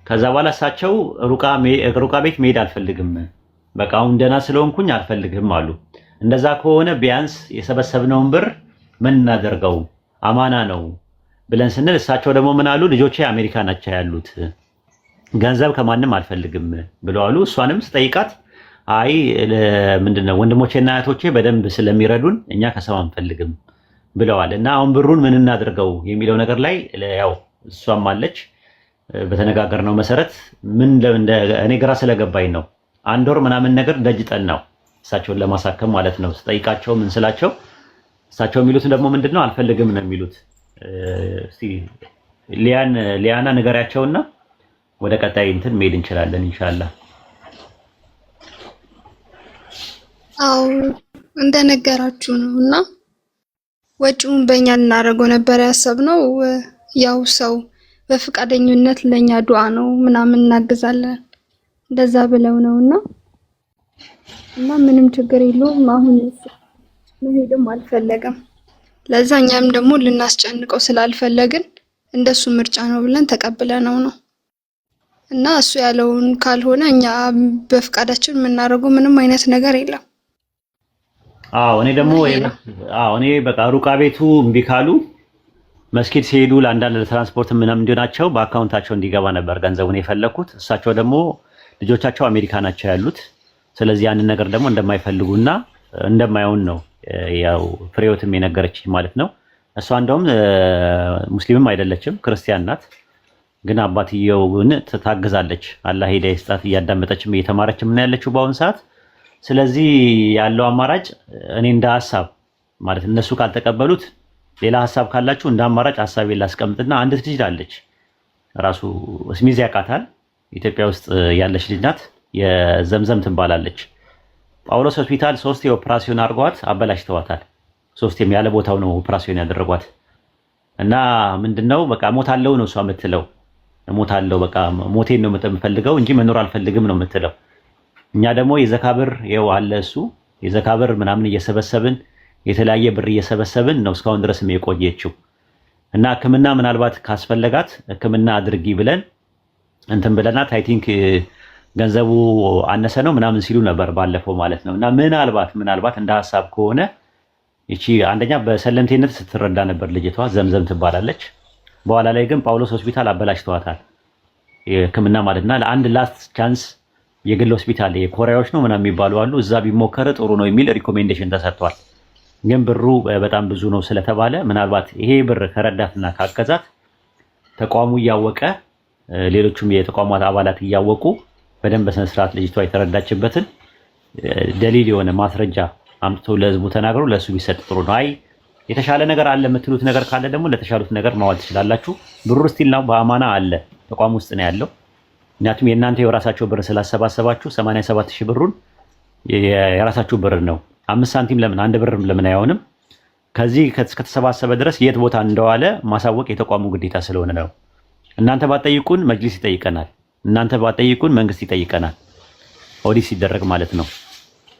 ከዛ በኋላ እሳቸው ሩቃ ቤት መሄድ አልፈልግም፣ በቃ አሁን ደህና ስለሆንኩኝ አልፈልግም አሉ። እንደዛ ከሆነ ቢያንስ የሰበሰብነውን ብር ምን እናደርገው አማና ነው ብለን ስንል እሳቸው ደግሞ ምን አሉ? ልጆቼ አሜሪካ ናቸው ያሉት፣ ገንዘብ ከማንም አልፈልግም ብለው አሉ። እሷንም ስጠይቃት አይ ምንድነው ወንድሞቼና አያቶቼ በደንብ ስለሚረዱን እኛ ከሰው አንፈልግም ብለዋል። እና አሁን ብሩን ምን እናደርገው የሚለው ነገር ላይ ያው እሷም አለች። በተነጋገርነው መሰረት እኔ ግራ ስለገባኝ ነው 1 ወር ምናምን ነገር ደጅ ጠናው እሳቸውን ለማሳከም ማለት ነው። ስጠይቃቸው ምን ስላቸው እሳቸው የሚሉት ደግሞ ምንድነው አልፈልግም ነው የሚሉት። እስቲ ሊያና ንገሪያቸውና ወደ ቀጣይ እንትን መሄድ እንችላለን ኢንሻአላህ። አው እንደነገራችሁ ነው። እና ወጪውን በእኛ ልናደርገው ነበር ያሰብነው። ያው ሰው በፍቃደኝነት ለኛ ዱዓ ነው ምናምን እናግዛለን እንደዛ ብለው ነውና ምንም ችግር የለውም። አሁን መሄድም አልፈለገም። ለዛኛም ደግሞ ልናስጨንቀው ስላልፈለግን እንደሱ ምርጫ ነው ብለን ተቀብለነው ነው። እና እሱ ያለውን ካልሆነ እኛ በፍቃዳችን የምናደርገው ምንም አይነት ነገር የለም። እኔ በቃ ሩቃ ቤቱ እምቢ ካሉ መስጊድ ሲሄዱ ለአንዳንድ ለትራንስፖርት ምናምን እንዲሆናቸው በአካውንታቸው እንዲገባ ነበር ገንዘቡን የፈለኩት። እሳቸው ደግሞ ልጆቻቸው አሜሪካ ናቸው ያሉት። ስለዚህ ያንን ነገር ደግሞ እንደማይፈልጉና እንደማይሆን ነው ያው ፍሬዎትም የነገረችኝ ማለት ነው። እሷ እንደውም ሙስሊምም አይደለችም ክርስቲያን ናት። ግን አባትየውን ታግዛለች። አላህ ሂዳ ይስጣት። እያዳመጠችም እየተማረችም ነው ያለችው በአሁን ሰዓት። ስለዚህ ያለው አማራጭ እኔ እንደ ሀሳብ ማለት እነሱ ካልተቀበሉት ሌላ ሀሳብ ካላችሁ እንደ አማራጭ ሀሳቤን ላስቀምጥና አንድ ልጅ አለች ራሱ እስሚዝ ያውቃታል። ኢትዮጵያ ውስጥ ያለች ልጅ ናት። የዘምዘም ትባላለች። ጳውሎስ ሆስፒታል 3 የኦፕራሲዮን አድርገዋት አበላሽተዋታል። ሶስቴም ያለ ቦታው ነው ኦፕራሲዮን ያደረጓት እና ምንድነው በቃ ሞታለው ነው እሷ የምትለው ሞታለው በቃ ሞቴን ነው የምፈልገው እንጂ መኖር አልፈልግም ነው የምትለው። እኛ ደግሞ የዘካብር ይኸው አለ እሱ የዘካብር ምናምን እየሰበሰብን የተለያየ ብር እየሰበሰብን ነው እስካሁን ድረስ የቆየችው እና ህክምና ምናልባት ካስፈለጋት ህክምና አድርጊ ብለን እንትን ብለናት አይ ቲንክ ገንዘቡ አነሰ ነው ምናምን ሲሉ ነበር ባለፈው ማለት ነው። እና ምናልባት እንደ ሐሳብ ከሆነ እቺ አንደኛ በሰለምቴነት ስትረዳ ነበር ልጅቷ ዘምዘም ትባላለች። በኋላ ላይ ግን ጳውሎስ ሆስፒታል አበላሽተዋታል የህክምና ማለትና ለአንድ ላስት ቻንስ የግል ሆስፒታል የኮሪያዎች ነው ምናምን የሚባሉ አሉ እዛ ቢሞከር ጥሩ ነው የሚል ሪኮሜንዴሽን ተሰጥቷል። ግን ብሩ በጣም ብዙ ነው ስለተባለ ምናልባት ይሄ ብር ከረዳትና ካገዛት ተቋሙ እያወቀ ሌሎችም የተቋማት አባላት እያወቁ በደንብ በስነ ስርዓት ልጅቷ የተረዳችበትን ደሊል የሆነ ማስረጃ አምጥቶ ለህዝቡ ተናግሮ ለሱ ቢሰጥ ጥሩ ነው። አይ የተሻለ ነገር አለ የምትሉት ነገር ካለ ደግሞ ለተሻሉት ነገር ማዋል ትችላላችሁ። ብሩ ስቲል ነው በአማና አለ ተቋም ውስጥ ነው ያለው። ምክንያቱም የእናንተ የራሳችሁ ብር ስላሰባሰባችሁ 87000 ብሩን የራሳችሁ ብር ነው። 5 ሳንቲም ለምን 1 ብርም ለምን አይሆንም? ከዚህ ከተሰባሰበ ድረስ የት ቦታ እንደዋለ ማሳወቅ የተቋሙ ግዴታ ስለሆነ ነው። እናንተ ባጠይቁን መጅሊስ ይጠይቀናል። እናንተ ባጠይቁን መንግስት ይጠይቀናል። ኦዲት ሲደረግ ማለት ነው።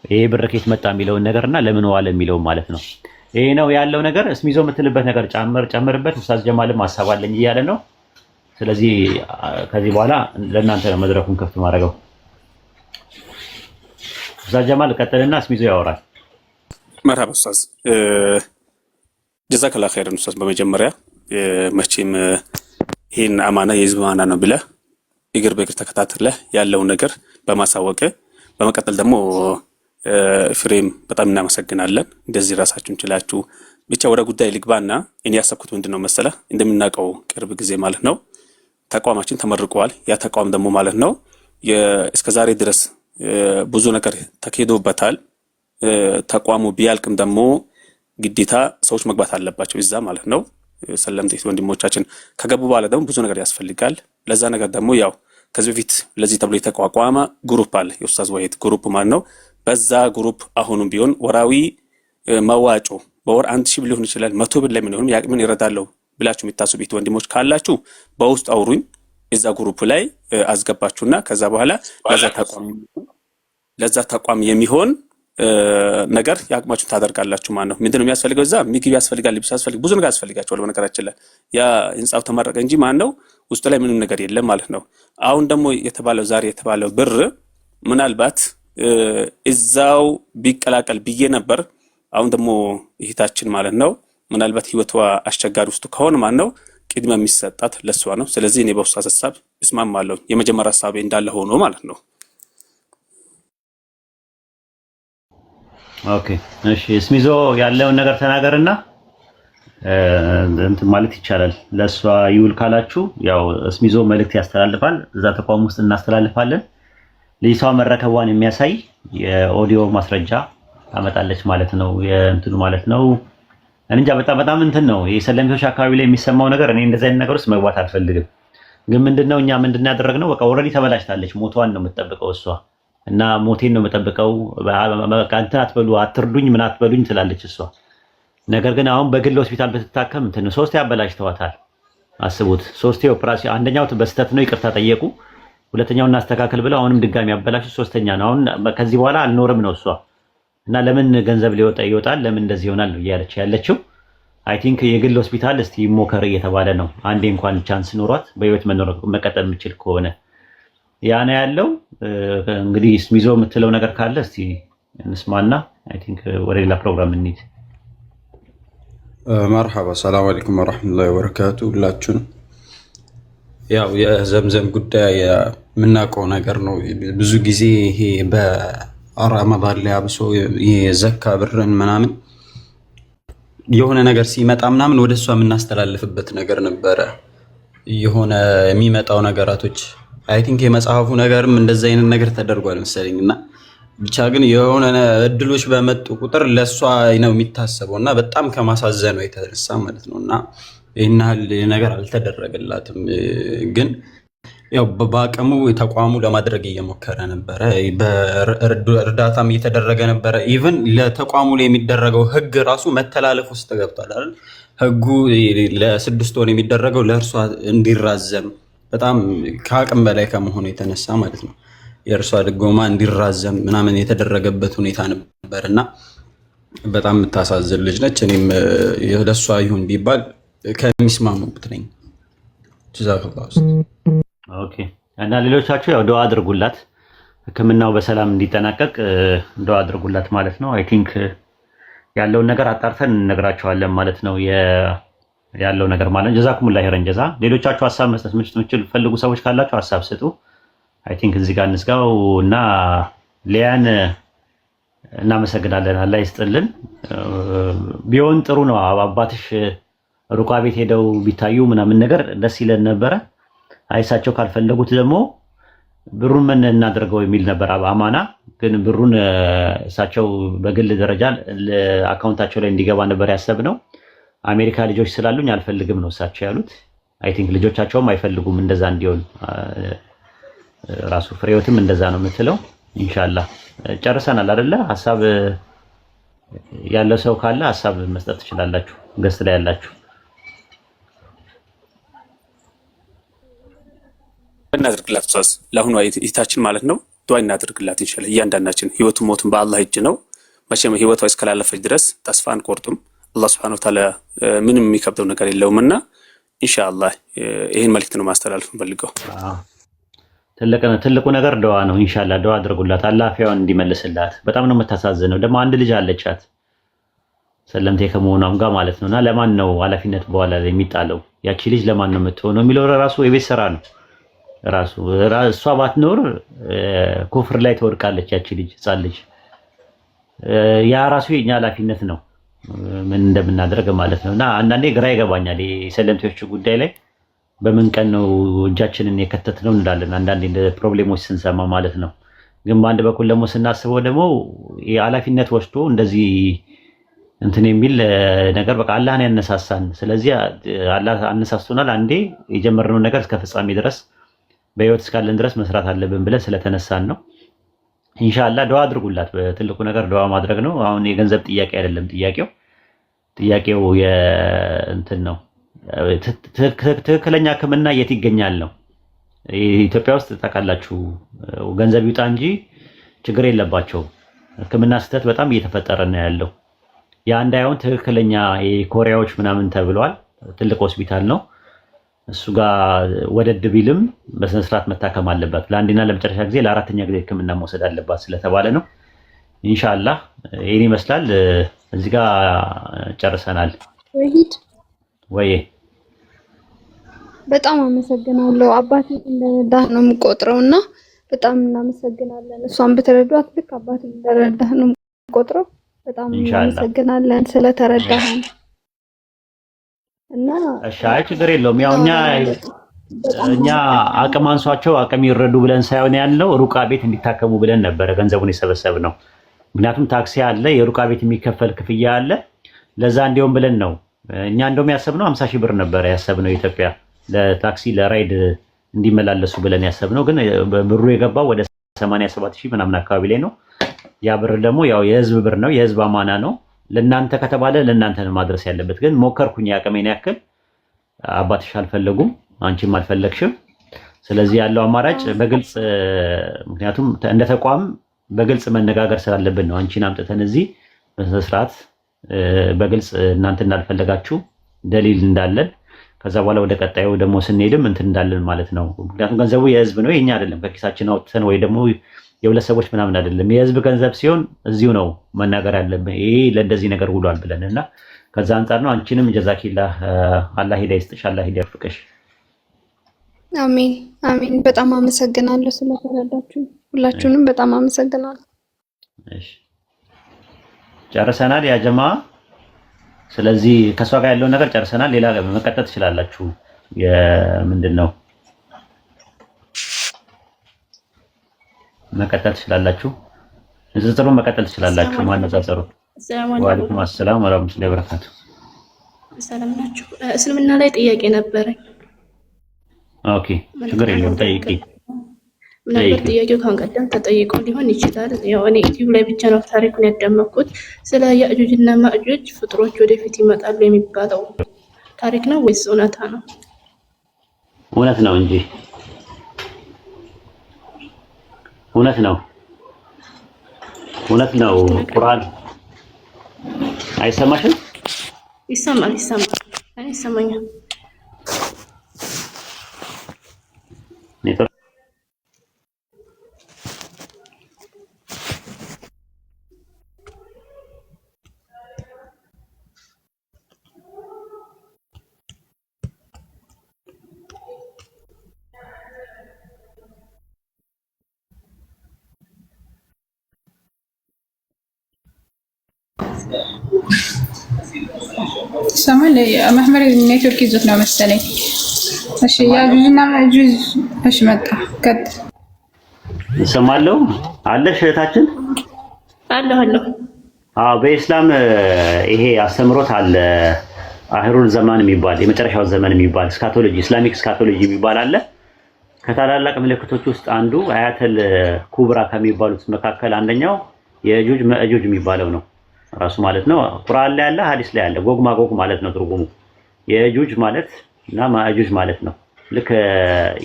ይሄ ብር ከየት መጣ የሚለውን ነገርና ለምን ዋለ የሚለው ማለት ነው። ይሄ ነው ያለው ነገር። እስሚዞ የምትልበት ነገር ጨምርበት። ኡስታዝ ጀማልም ሐሳብ አለኝ እያለ ነው። ስለዚህ ከዚህ በኋላ ለእናንተ ነው መድረኩን ከፍት ማድረገው። ኡስታዝ ጀማል ቀጥልና እስሚዞ ያወራል። መርሐባ ኡስታዝ ጀዛከላህ ኸይረን ኡስታዝ። በመጀመሪያ መቼም ይሄን አማና የህዝብ አማና ነው ብለህ እግር በእግር ተከታትለህ ያለውን ነገር በማሳወቅ በመቀጠል ደግሞ ፍሬም በጣም እናመሰግናለን። እንደዚህ ራሳችሁን ችላችሁ ብቻ ወደ ጉዳይ ልግባና እኔ ያሰብኩት ምንድነው መሰለህ እንደምናውቀው ቅርብ ጊዜ ማለት ነው ተቋማችን ተመርቀዋል። ያ ተቋም ደግሞ ማለት ነው እስከዛሬ ድረስ ብዙ ነገር ተካሂዶበታል። ተቋሙ ቢያልቅም ደግሞ ግዴታ ሰዎች መግባት አለባቸው እዛ ማለት ነው። ሰለምቴ ወንድሞቻችን ከገቡ በኋላ ደግሞ ብዙ ነገር ያስፈልጋል። ለዛ ነገር ደግሞ ያው ከዚህ በፊት ለዚህ ተብሎ የተቋቋመ ግሩፕ አለ የኡስታዝ ወሂድ ግሩፕ ማለት ነው። በዛ ግሩፕ አሁንም ቢሆን ወራዊ መዋጮ በወር 1000 ሊሆን ይችላል 100 ብር ላይ ምን ይሆን ያቅምን ይረዳለው ብላችሁ የምታስቡት ወንድሞች ካላችሁ በውስጥ አውሩኝ። እዛ ግሩፕ ላይ አስገባችሁና ከዛ በኋላ ለዛ ተቋም የሚሆን ነገር ያቅማችሁን ታደርጋላችሁ ማለት ነው። ምንድነው የሚያስፈልገው? እዛ ምግብ ያስፈልጋል፣ ልብስ ያስፈልጋል፣ ብዙ ነገር ያስፈልጋቸዋል። በነገራችን ላይ ያ ህንጻው ተመረቀ እንጂ ማለት ነው ውስጥ ላይ ምንም ነገር የለም ማለት ነው። አሁን ደግሞ የተባለው ዛሬ የተባለው ብር ምናልባት እዛው ቢቀላቀል ብዬ ነበር። አሁን ደግሞ እህታችን ማለት ነው ምናልባት ህይወቷ አስቸጋሪ ውስጥ ከሆነ ማለት ነው ቅድሚያ የሚሰጣት ለሷ ነው። ስለዚህ እኔ በኡስታዝ ሐሳብ እስማማለሁ። የመጀመሪያ ሐሳቤ እንዳለ ሆኖ ማለት ነው። ኦኬ እሺ፣ እስሚዞ ያለውን ነገር ተናገርና እንትን ማለት ይቻላል። ለሷ ይውል ካላችሁ ያው እስሚዞ መልእክት ያስተላልፋል። እዛ ተቋም ውስጥ እናስተላልፋለን። ልጅቷ መረከቧን የሚያሳይ የኦዲዮ ማስረጃ ታመጣለች ማለት ነው። የእንትኑ ማለት ነው እንጃ በጣም እንትን ነው የሰለምቴዎች አካባቢ ላይ የሚሰማው ነገር። እኔ እንደዛ አይነት ነገር ውስጥ መግባት አልፈልግም። ግን ምንድነው እኛ ምንድነው ያደረግነው? በቃ ኦልሬዲ ተበላሽታለች። ሞቷን ነው የምትጠብቀው እሷ እና ሞቴን ነው የምጠብቀው። በቃ እንትን አትበሉ አትርዱኝ ምን አትበሉኝ ትላለች እሷ። ነገር ግን አሁን በግል ሆስፒታል ብትታከም እንትን 3 ያበላሽተዋታል። አስቡት 3 ኦፕራሲዮን። አንደኛው በስተት ነው ይቅርታ ጠየቁ። ሁለተኛው እናስተካክል ብለው አሁንም ድጋሚ ያበላሹ። ሶስተኛ ነው አሁን ከዚህ በኋላ አልኖርም ነው እሷ። እና ለምን ገንዘብ ይወጣል ለምን እንደዚህ ይሆናል ነው እያለች ያለችው። አይ ቲንክ የግል ሆስፒታል እስቲ ሞከር እየተባለ ነው። አንዴ እንኳን ቻንስ ኖሯት በህይወት መቀጠል የምችል ከሆነ ያ ነው ያለው። እንግዲህ እስሚዞ የምትለው ነገር ካለ እስቲ እንስማና አይ ቲንክ ወደ ሌላ ፕሮግራም እንሂድ። መርሐባ ሰላም አለይኩም ወራህመቱላሂ ወበረካቱ። ሁላችሁንም ያው የዘምዘም ጉዳይ የምናውቀው ነገር ነው። ብዙ ጊዜ ይሄ በረመዳን ላይ አብሶ የዘካ ብርን ምናምን የሆነ ነገር ሲመጣ ምናምን ወደሷ የምናስተላልፍበት ነገር ነበረ። የሆነ የሚመጣው ነገራቶች አይ ቲንክ የመጽሐፉ ነገርም እንደዛ አይነት ነገር ተደርጓል መሰለኝና ብቻ ግን የሆነ እድሎች በመጡ ቁጥር ለሷ ነው የሚታሰበውና በጣም ከማሳዘኑ የተነሳ ማለት ነውና ይሄን ያህል ነገር አልተደረገላትም። ግን ያው በአቅሙ ተቋሙ ለማድረግ እየሞከረ ነበረ። በእርዳታም እየተደረገ ነበረ። ኢቭን ለተቋሙ ላይ የሚደረገው ህግ ራሱ መተላለፍ ውስጥ ገብቷል አይደል? ህጉ ለ6 ወር የሚደረገው ለእርሷ እንዲራዘም በጣም ከአቅም በላይ ከመሆኑ የተነሳ ማለት ነው የእርሷ ድጎማ እንዲራዘም ምናምን የተደረገበት ሁኔታ ነበር እና በጣም የምታሳዝን ልጅ ነች። እኔም ለእሷ ይሁን ቢባል ከሚስማሙበት ነኝ። ጀዛከላሁ። ኦኬ። እና ሌሎቻችሁ ያው ዱዓ አድርጉላት፣ ህክምናው በሰላም እንዲጠናቀቅ ዱዓ አድርጉላት ማለት ነው። አይ ቲንክ ያለውን ነገር አጣርተን እንነግራቸዋለን ማለት ነው። ያለው ነገር ማለት ነው። ጀዛኩሙላህ ኸይረን ጀዛ። ሌሎቻችሁ ሀሳብ መስጠት የምትፈልጉ ሰዎች ካላችሁ ሀሳብ ስጡ። አይ ቲንክ እዚህ ጋር እንስጋው እና ሊያን እናመሰግናለን። አላህ ይስጥልን። ቢሆን ጥሩ ነው። አባትሽ ሩቃ ቤት ሄደው ቢታዩ ምናምን ነገር ደስ ይለን ነበረ። አይሳቸው ካልፈለጉት ደግሞ ብሩን ምን እናደርገው የሚል ነበር አማና። ግን ብሩን እሳቸው በግል ደረጃ አካውንታቸው ላይ እንዲገባ ነበር ያሰብነው። አሜሪካ ልጆች ስላሉኝ አልፈልግም ነው እሳቸው ያሉት። አይ ቲንክ ልጆቻቸውም አይፈልጉም እንደዛ እንዲሆን። ራሱ ፍሬዎትም እንደዛ ነው የምትለው። ኢንሻአላህ ጨርሰናል አይደለ? ሀሳብ ያለው ሰው ካለ ሀሳብ መስጠት ትችላላችሁ። ገስት ላይ ያላችሁ እናድርግላት ኡስታዝ፣ ለአሁኑ እህታችን ማለት ነው ዱዓ እናድርግላት ኢንሻአላህ። እያንዳንዳችን ህይወቱም ሞቱም በአላህ እጅ ነው። መቼም ህይወቷ እስካላለፈች ድረስ ተስፋ አንቆርጥም። አላህ Subhanahu Wa Ta'ala ምንም የሚከብደው ነገር የለውምና ኢንሻአላህ ይሄን መልእክት ነው ማስተላለፍ ፈልገው። ትልቁ ነገር ዱዓ ነው። ኢንሻአላህ ዱዓ አድርጉላት፣ አላህ አፊያውን እንዲመልስላት። በጣም ነው የምታሳዝነው። ደግሞ አንድ ልጅ አለቻት ሰለምቴ ከመሆኗም ጋር ማለት ነውና ለማን ነው ኃላፊነት በኋላ የሚጣለው? ያቺ ልጅ ለማን ነው የምትሆነው የሚለው ራሱ የቤት ስራ ነው። ራሱ እሷ ባትኖር ኩፍር ላይ ትወድቃለች ያቺ ልጅ፣ ህፃን ልጅ። ያ ራሱ የኛ ኃላፊነት ነው ምን እንደምናደርግ ማለት ነውና አንዳንዴ ግራ ይገባኛል የሰለምቴዎቹ ጉዳይ ላይ በምን ቀን ነው እጃችንን የከተትነው እንላለን አንዳንዴ እንደ ፕሮብሌሞች ስንሰማ ማለት ነው። ግን በአንድ በኩል ደግሞ ስናስበው ደግሞ የኃላፊነት ወስዶ እንደዚህ እንትን የሚል ነገር በቃ አላህን ያነሳሳን። ስለዚህ አላህ አነሳስቶናል። አንዴ የጀመርነው ነገር እስከ ፍጻሜ ድረስ በህይወት እስካለን ድረስ መስራት አለብን ብለን ስለተነሳን ነው። ኢንሻአላህ ዱዓ አድርጉላት። በትልቁ ነገር ዱዓ ማድረግ ነው። አሁን የገንዘብ ጥያቄ አይደለም ጥያቄው የእንትን ነው። ትክክለኛ ህክምና የት ይገኛል ነው። ኢትዮጵያ ውስጥ ታውቃላችሁ ገንዘብ ይውጣ እንጂ ችግር የለባቸው። ህክምና ስህተት በጣም እየተፈጠረ ነው ያለው። ያ እንዳይሆን ትክክለኛ የኮሪያዎች ምናምን ተብሏል። ትልቅ ሆስፒታል ነው። እሱ ጋር ወደድ ቢልም በስነ ስርዓት መታከም አለባት። ለአንዴና ለመጨረሻ ጊዜ ለአራተኛ ጊዜ ህክምና መውሰድ አለባት ስለተባለ ነው። ኢንሻአላህ ይሄን ይመስላል። እዚህ ጋር ጨርሰናል። ወሂድ ወይ በጣም አመሰግናለሁ። አባቴ እንደረዳህ ነው የምቆጥረውና በጣም እናመሰግናለን። እሷን በተረዷት ልክ አባቴ እንደረዳህ ነው የምቆጥረው። በጣም እናመሰግናለን ስለተረዳህ እና እሺ፣ ችግር የለውም። ያው እኛ አቅም አንሷቸው አቅም ይረዱ ብለን ሳይሆን ያለው ሩቃ ቤት እንዲታከሙ ብለን ነበረ ገንዘቡን የሰበሰብነው። ምክንያቱም ታክሲ አለ፣ የሩቃ ቤት የሚከፈል ክፍያ አለ። ለዛ እንዲሆን ብለን ነው እኛ እንደውም ያሰብነው 50 ሺህ ብር ነበረ ያሰብነው ኢትዮጵያ ለታክሲ ለራይድ እንዲመላለሱ ብለን ያሰብነው። ግን ብሩ የገባው ወደ 87 ሺህ ምናምን አካባቢ ላይ ነው። ያ ብር ደግሞ ያው የህዝብ ብር ነው፣ የህዝብ አማና ነው። ለእናንተ ከተባለ ለእናንተ ነው ማድረስ ያለበት። ግን ሞከርኩኝ ያቅሜን ያክል። አባትሽ አልፈለጉም፣ አንቺም አልፈለግሽም። ስለዚህ ያለው አማራጭ በግልጽ ምክንያቱም እንደ ተቋም በግልጽ መነጋገር ስላለብን ነው አንቺን አምጥተን እዚህ በስርዓት በግልጽ እናንተ እንዳልፈለጋችሁ ደሊል እንዳለን ከዛ በኋላ ወደ ቀጣዩ ደግሞ ስንሄድም እንትን እንዳለን ማለት ነው። ምክንያቱም ገንዘቡ የህዝብ ነው፣ የኛ አይደለም። ከኪሳችን አውጥተን ወይ ደግሞ የሁለት ሰዎች ምናምን አይደለም። የህዝብ ገንዘብ ሲሆን እዚሁ ነው መናገር ያለብን። ይሄ ለእንደዚህ ነገር ውሏል ብለን እና ከዛ አንጻር ነው። አንቺንም ጀዛኪላህ፣ አላህ ሂዳ ይስጥሽ፣ አላህ ሂዳ ይፍቅሽ። አሜን አሜን። በጣም አመሰግናለሁ ስለተረዳችሁ ሁላችሁንም በጣም አመሰግናለሁ። እሺ ጨርሰናል ያ ጀማ። ስለዚህ ከሷ ጋር ያለውን ነገር ጨርሰናል። ሌላ መቀጠል ትችላላችሁ። ምንድን ነው መቀጠል ትችላላችሁ። ንጽጽሩን መቀጠል ትችላላችሁ። ማነጻጸሩ ወአለይኩም አሰላም ወራህመቱላሂ ወበረካቱ። ሰላም ናችሁ? እስልምና ላይ ጥያቄ ነበረኝ። ኦኬ ችግር የለውም ጠይቂ። ምናልባት ጥያቄው ካሁን ቀደም ተጠይቆ ሊሆን ይችላል። ያው እኔ ዩቲዩብ ላይ ብቻ ነው ታሪኩን ያዳመኩት። ስለ ያእጁጅ እና ማእጁጅ ፍጥሮች ወደፊት ይመጣሉ የሚባለው ታሪክ ነው ወይስ እውነታ ነው? እውነት ነው እንጂ እውነት ነው ቁርአን አይሰማሽም? ይሰማል። እኔ ይሰማኛል። ሰማል መሐመድ ኔትወርክ ይዞት ነው መሰለኝ። እሺ ያጁጅና ማጁጅ እሺ መጣ ከት ይሰማለው አለሽ እህታችን አለሁ። በኢስላም ይሄ አስተምሮት አለ። አህሩል ዘማን የሚባል የመጨረሻው ዘመን የሚባል ስካቶሎጂ ኢስላሚክ ስካቶሎጂ የሚባል አለ። ከታላላቅ ምልክቶች ውስጥ አንዱ አያተል ኩብራ ከሚባሉት መካከል አንደኛው የጁጅ መእጁጅ የሚባለው ነው ራሱ ማለት ነው። ቁርአን ላይ ያለ ሐዲስ ላይ ያለ ጎግ ማጎግ ማለት ነው ትርጉሙ። የጁጅ ማለት እና ማእጁጅ ማለት ነው። ልክ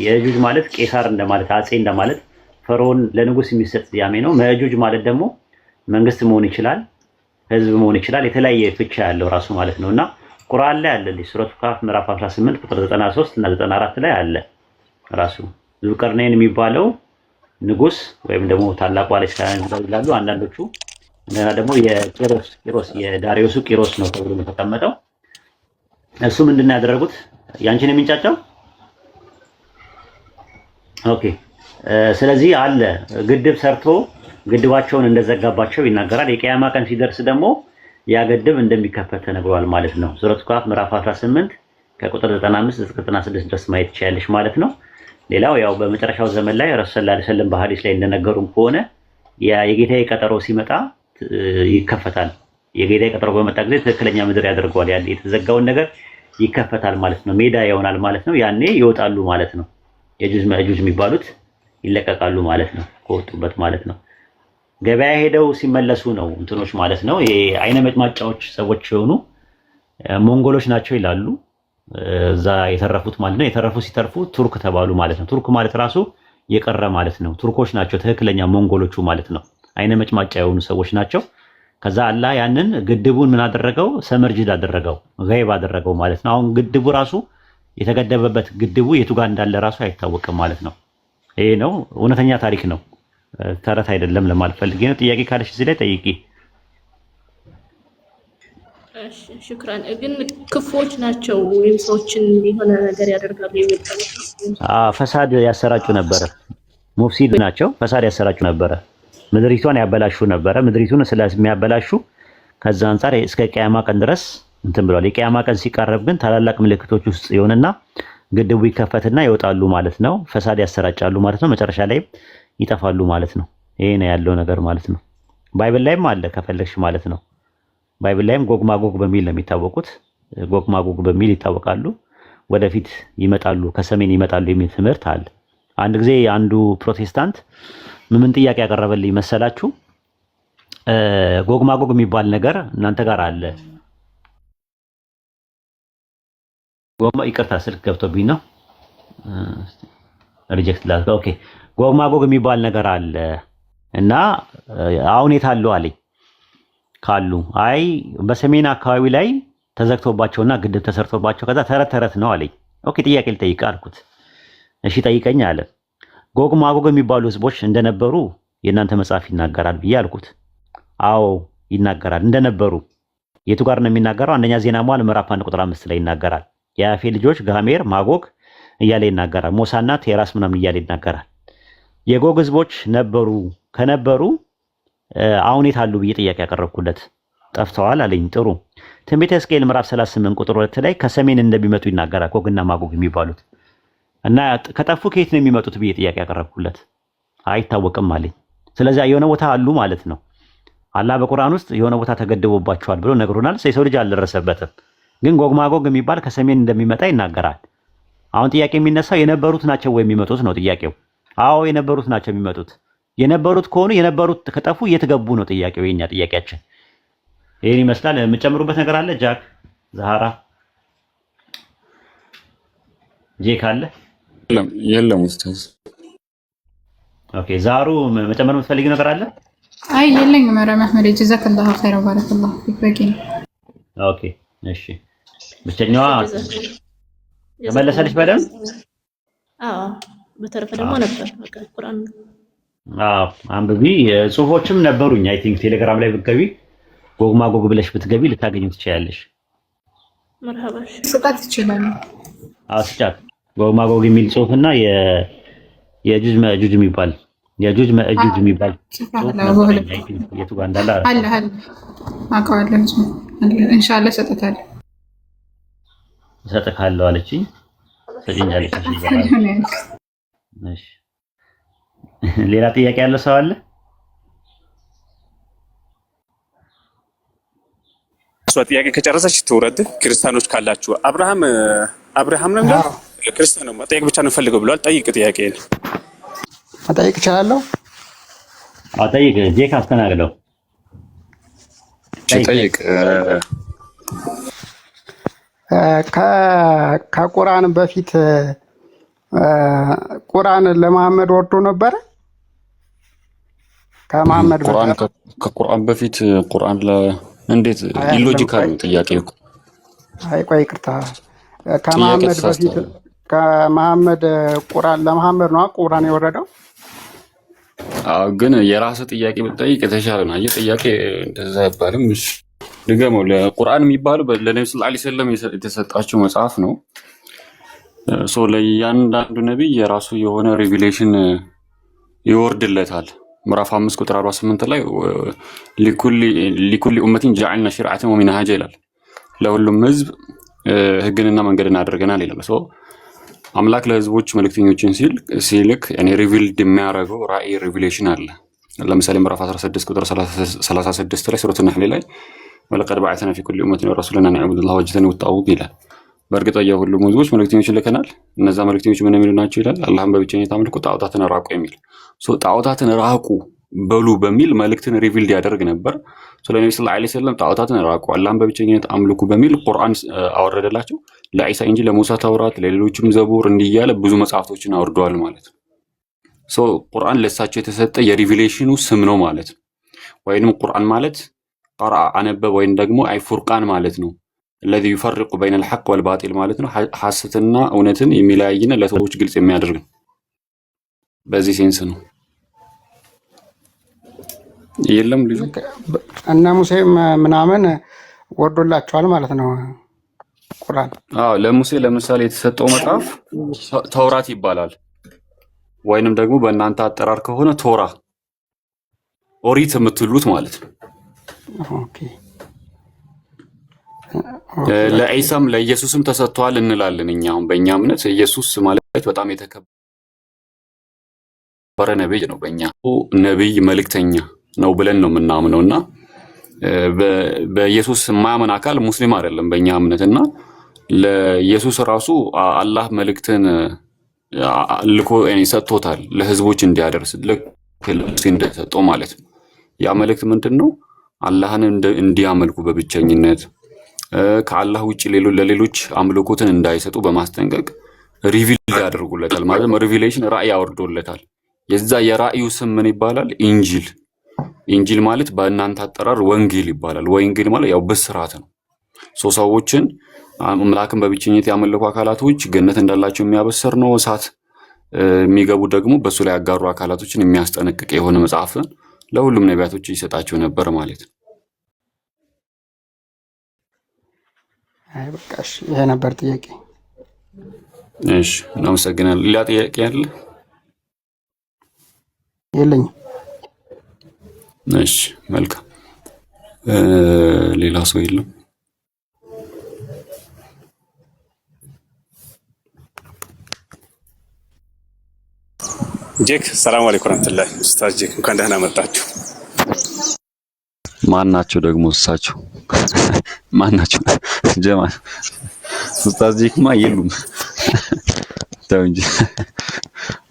የጁጅ ማለት ቄሳር እንደማለት አጼ እንደማለት ፈርዖን ለንጉስ የሚሰጥ ስያሜ ነው። መእጁጅ ማለት ደግሞ መንግስት መሆን ይችላል፣ ህዝብ መሆን ይችላል። የተለያየ ፍቻ ያለው ራሱ ማለት ነውና ቁርአን ላይ አለ። ሱረቱ ካፍ ምዕራፍ 18 ቁጥር 93 እና 94 ላይ አለ። ራሱ ዙልቀርነይን የሚባለው ንጉስ ወይም ደግሞ ታላቁ አሌክሳንደር ይላሉ አንዳንዶቹ። እንደና ደግሞ የቂሮስ የዳሪዮሱ ቂሮስ ነው ተብሎ የተቀመጠው። እሱ ምንድነው ያደረጉት? ያንቺን የሚንጫጫው ኦኬ። ስለዚህ አለ ግድብ ሰርቶ ግድባቸውን እንደዘጋባቸው ይናገራል። የቂያማ ቀን ሲደርስ ደግሞ ያ ግድብ እንደሚከፈት ተነግሯል ማለት ነው። ሱረቱ ካፍ ምዕራፍ 18 ከቁጥር 95 እስከ 96 ድረስ ማየት ትችያለሽ ማለት ነው። ሌላው ያው በመጨረሻው ዘመን ላይ ረሱል ሰለላሁ ዐለይሂ ወሰለም በሐዲስ ላይ እንደነገሩን ከሆነ የጌታዬ ቀጠሮ ሲመጣ ይከፈታል። የጌታዬ ቀጠሮ በመጣ ጊዜ ትክክለኛ ምድር ያደርገዋል። ያለ የተዘጋውን ነገር ይከፈታል ማለት ነው። ሜዳ ይሆናል ማለት ነው። ያኔ ይወጣሉ ማለት ነው። የጁጅ መእጁጅ የሚባሉት ይለቀቃሉ ማለት ነው፣ ከወጡበት ማለት ነው። ገበያ ሄደው ሲመለሱ ነው እንትኖች ማለት ነው። ይሄ አይነ መጭማጫዎች ሰዎች የሆኑ ሞንጎሎች ናቸው ይላሉ። እዛ የተረፉት ማለት ነው። የተረፉ ሲተርፉ ቱርክ ተባሉ ማለት ነው። ቱርክ ማለት ራሱ የቀረ ማለት ነው። ቱርኮች ናቸው ትክክለኛ ሞንጎሎቹ ማለት ነው። አይነ መጭማጫ የሆኑ ሰዎች ናቸው። ከዛ አላህ ያንን ግድቡን ምን አደረገው? ሰመርጅድ አደረገው፣ ገይብ አደረገው ማለት ነው። አሁን ግድቡ ራሱ የተገደበበት ግድቡ የቱ ጋር እንዳለ ራሱ አይታወቅም ማለት ነው። ይሄ ነው እውነተኛ ታሪክ ነው፣ ተረት አይደለም ለማለት ፈልጌ ነው። ጥያቄ ካለሽ እዚህ ላይ ጠይቂ። እሺ ሽክራን። ግን ክፎች ናቸው ወይም ሰዎችን የሆነ ነገር ያደርጋሉ የሚል ፈሳድ ያሰራጩ ነበረ። ሙፍሲድ ናቸው፣ ፈሳድ ያሰራጩ ነበረ። ምድሪቷን ያበላሹ ነበረ። ምድሪቱን ስለሚያበላሹ ከዛ አንፃር እስከ ቂያማ ቀን ድረስ እንትን ብሏል። የቂያማ ቀን ሲቃረብ ግን ታላላቅ ምልክቶች ውስጥ ይሆንና ግድቡ ይከፈትና ይወጣሉ ማለት ነው። ፈሳድ ያሰራጫሉ ማለት ነው። መጨረሻ ላይ ይጠፋሉ ማለት ነው። ይሄ ነው ያለው ነገር ማለት ነው። ባይብል ላይም አለ ከፈለግሽ ማለት ነው። ባይብል ላይም ጎግ ማጎግ በሚል ነው የሚታወቁት። ጎግ ማጎግ በሚል ይታወቃሉ። ወደፊት ይመጣሉ፣ ከሰሜን ይመጣሉ የሚል ትምህርት አለ። አንድ ጊዜ አንዱ ፕሮቴስታንት ምን ጥያቄ ያቀረበልኝ መሰላችሁ? ጎግ ማጎግ የሚባል ነገር እናንተ ጋር አለ። ይቅርታ ስልክ ገብቶብኝ ነው። ሪጀክት ላድርገው። ኦኬ ጎግ ማጎግ የሚባል ነገር አለ እና አሁን የት አሉ አለኝ። ካሉ አይ በሰሜን አካባቢ ላይ ተዘግቶባቸውና ግድብ ተሰርቶባቸው ከዛ ተረት ተረት ነው አለኝ። ኦኬ ጥያቄ ልጠይቅ አልኩት። እሺ ጠይቀኝ አለ። ጎግ ማጎግ የሚባሉ ህዝቦች እንደነበሩ የእናንተ መጽሐፍ ይናገራል ብዬ አልኩት። አዎ ይናገራል እንደነበሩ። የቱ ጋር ነው የሚናገረው? አንደኛ ዜና መዋዕል ምዕራፍ 1 ቁጥር 5 ላይ ይናገራል። የአፌ ልጆች ጋሜር፣ ማጎግ እያለ ይናገራል። ሞሳና ቴራስ ምናምን እያለ ይናገራል። የጎግ ህዝቦች ነበሩ። ከነበሩ አሁን የት አሉ ብዬ ጥያቄ ያቀረብኩለት። ጠፍተዋል አለኝ። ጥሩ ትንቢተ ሕዝቅኤል ምዕራፍ 38 ቁጥር 2 ላይ ከሰሜን እንደሚመጡ ይናገራል ጎግና ማጎግ የሚባሉት እና ከጠፉ ከየት ነው የሚመጡት ብዬ ጥያቄ ያቀረብኩለት። አይታወቅም አለኝ። ስለዚህ የሆነ ቦታ አሉ ማለት ነው። አላህ በቁርአን ውስጥ የሆነ ቦታ ተገድቦባቸዋል ብሎ ነግሮናል። የሰው ልጅ አልደረሰበትም። ግን ጎግ ማጎግ የሚባል ከሰሜን እንደሚመጣ ይናገራል። አሁን ጥያቄ የሚነሳው የነበሩት ናቸው ወይ የሚመጡት ነው ጥያቄው። አዎ የነበሩት ናቸው የሚመጡት። የነበሩት ከሆኑ የነበሩት ከጠፉ የትገቡ ነው ጥያቄው። የኛ ጥያቄያችን ይሄን ይመስላል። የምጨምሩበት ነገር አለ? ጃክ ዛሃራ ጄክ አለ? የለም ኡስታዝ። ኦኬ ዛሩ መጨመር የምትፈልጊው ነገር አለ? አይ የለኝም። መረም አህመድ ጀዛከላሁ ኸይር ወባረከላሁ ፊክ። በቂ ነው። ኦኬ እሺ። ብቸኛዋ ተመለሰልሽ በደንብ? አዎ በተረፈ ደግሞ ነበር በቃ ቁርአን አንብቢ። ጽሁፎችም ነበሩኝ። አይ ቲንክ ቴሌግራም ላይ ብትገቢ ጎግማ ጎግ ብለሽ ብትገቢ ልታገኙ ትችያለሽ። መርሐባሽ ስጣት ይችላል። ስጫት ጎግማ ጎግ የሚል ጽሁፍና የጁጅ መጁጅ የሚባል የጁጅ መጁጅ የሚባል የቱ ጋር እንዳለ አለ አውቀዋለሁ። ኢንሻአላህ ሰጣታለሁ እሰጥካለሁ አለችኝ። ሰጪኛለች። እሺ ሌላ ጥያቄ ያለ ሰው አለ? እሷ ጥያቄ ከጨረሰች ትውረድ። ክርስቲያኖች ካላችሁ አብርሃም ነው እንዴ? ክርስቲያን ነው መጠየቅ ብቻ ነው ፈልገው ብሏል። ጠይቅ ጥያቄ ነው። መጠየቅ እችላለሁ? ጠይቅ። ጄክ አስተናግደው ጠይቅ። ከቁርአን በፊት ቁርአን ለመሐመድ ወርዶ ነበረ? ከመሐመድ ከቁርአን በፊት ቁርአን እንዴት ኢሎጂካል ነው ጥያቄው። አይ ቆይ ይቅርታ። ከመሐመድ በፊት ከመሐመድ ቁርአን ለመሐመድ ነው ቁርአን የወረደው? ግን የራስ ጥያቄ ብትጠይቅ የተሻለ ነው። አየህ ጥያቄ እንደዛ አይባልም። እሺ ድገመው። ለቁርአን የሚባለው ለነብዩ ሰለላሁ ዐለይሂ ወሰለም የተሰጣቸው መጽሐፍ ነው። ለእያንዳንዱ ነቢይ የራሱ የሆነ ሪቪሌሽን ይወርድለታል። ምዕራፍ 5 ቁጥር 48 ላይ ሊኩሊ ኡመቲን ጀዐልና ሽርዐተን ወሚንሃጀ ይላል። ለሁሉም ህዝብ ህግንና መንገድን አድርገናል ይላል። አምላክ ለህዝቦች መልእክተኞችን ሲልክ ሪቪልድ የሚያደርገው ራእይ ሪቪሌሽን አለ። ለምሳሌ ምዕራፍ 16 ቁጥር 36 ላይ ሱረቱ ነህል ላይ ወለቀድ በዐስና ፊ ኩሊ ኡመቲን ረሱላን አን ኢዕቡዱላህ ወጅተኒቡ ጣጉት ይላል። በእርግጥ የሁሉም ህዝቦች መልእክተኞችን ልከናል። እነዛ መልእክተኞች ምን የሚሉ ናቸው ይላል? አላህን በብቸኝነት አምልኩ፣ ጣዖታትን ራቁ የሚል ጣዖታትን ራቁ በሉ በሚል መልእክትን ሪቪልድ ያደርግ ነበር። ነብዩ ሰለላሁ ዐለይሂ ወሰለም ጣዖታትን ራቁ፣ አላህን በብቸኝነት አምልኩ በሚል ቁርአን አወረደላቸው። ለኢሳ እንጂ ለሙሳ ተውራት፣ ለሌሎችም ዘቡር እንዲህ እያለ ብዙ መጽሐፍቶችን አውርደዋል ማለት ነው። ቁርአን ለእሳቸው የተሰጠ የሪቪሌሽኑ ስም ነው ማለት ነው። ወይንም ቁርአን ማለት ቀርአ አነበበ ወይም ደግሞ አይ ፉርቃን ማለት ነው። الذي يفرق بين الحق والباطل ማለት ነው። ሐሰትና እውነትን የሚለያይና ለሰዎች ግልጽ የሚያደርግ ነው። በዚህ ሴንስ ነው። የለም ልጅ እና ሙሴም ምናምን ወርዶላቸዋል ማለት ነው ቁርአን። ለሙሴ ለምሳሌ የተሰጠው መጽሐፍ ተውራት ይባላል። ወይንም ደግሞ በእናንተ አጠራር ከሆነ ቶራ ኦሪት የምትሉት ማለት ነው። ኦኬ ለኢሳም ለኢየሱስም ተሰጥቷል እንላለን እኛ። አሁን በእኛ እምነት ኢየሱስ ማለት በጣም የተከበረ ነብይ ነው። በእኛ ነብይ መልእክተኛ ነው ብለን ነው የምናምነውና በኢየሱስ የማያምን አካል ሙስሊም አይደለም በእኛ እምነትና ለኢየሱስ ራሱ አላህ መልእክትን ልኮ ሰጥቶታል ለህዝቦች እንዲያደርስ ልክ እንደሰጠው ማለት ነው። ያ መልእክት ምንድነው? አላህን እንዲያመልኩ በብቸኝነት ከአላህ ውጪ ለሌሎች አምልኮትን እንዳይሰጡ በማስጠንቀቅ ሪቪል ያደርጉለታል ማለት ነው። ሪቪሌሽን ራእይ ያወርዶለታል። የዛ የራእዩ ስም ምን ይባላል? ኢንጂል። ኢንጂል ማለት በእናንተ አጠራር ወንጌል ይባላል። ወንጌል ማለት ያው ብስራት ነው። ሰዎችን አምላክን በብቸኝነት ያመለኩ አካላቶች ገነት እንዳላቸው የሚያበስር ነው። እሳት የሚገቡ ደግሞ በሱ ላይ ያጋሩ አካላቶችን የሚያስጠነቅቅ የሆነ መጽሐፍን ለሁሉም ነቢያቶች ይሰጣቸው ነበር ማለት ነው። አይ በቃ እሺ፣ ይሄ ነበር ጥያቄ። እሺ እናመሰግናለን። ሌላ ጥያቄ አለ? የለኝም። እሺ መልካም። ሌላ ሰው የለም? ጄክ ሰላም አለይኩም ወራህመቱላሂ። ኡስታዝ ጄክ እንኳን ደህና መጣችሁ። ማን ናቸው ደግሞ እሳቸው? ማን ናቸው? ጀማል ኡስታዝ ጄክማ የሉም። ተው እንጂ።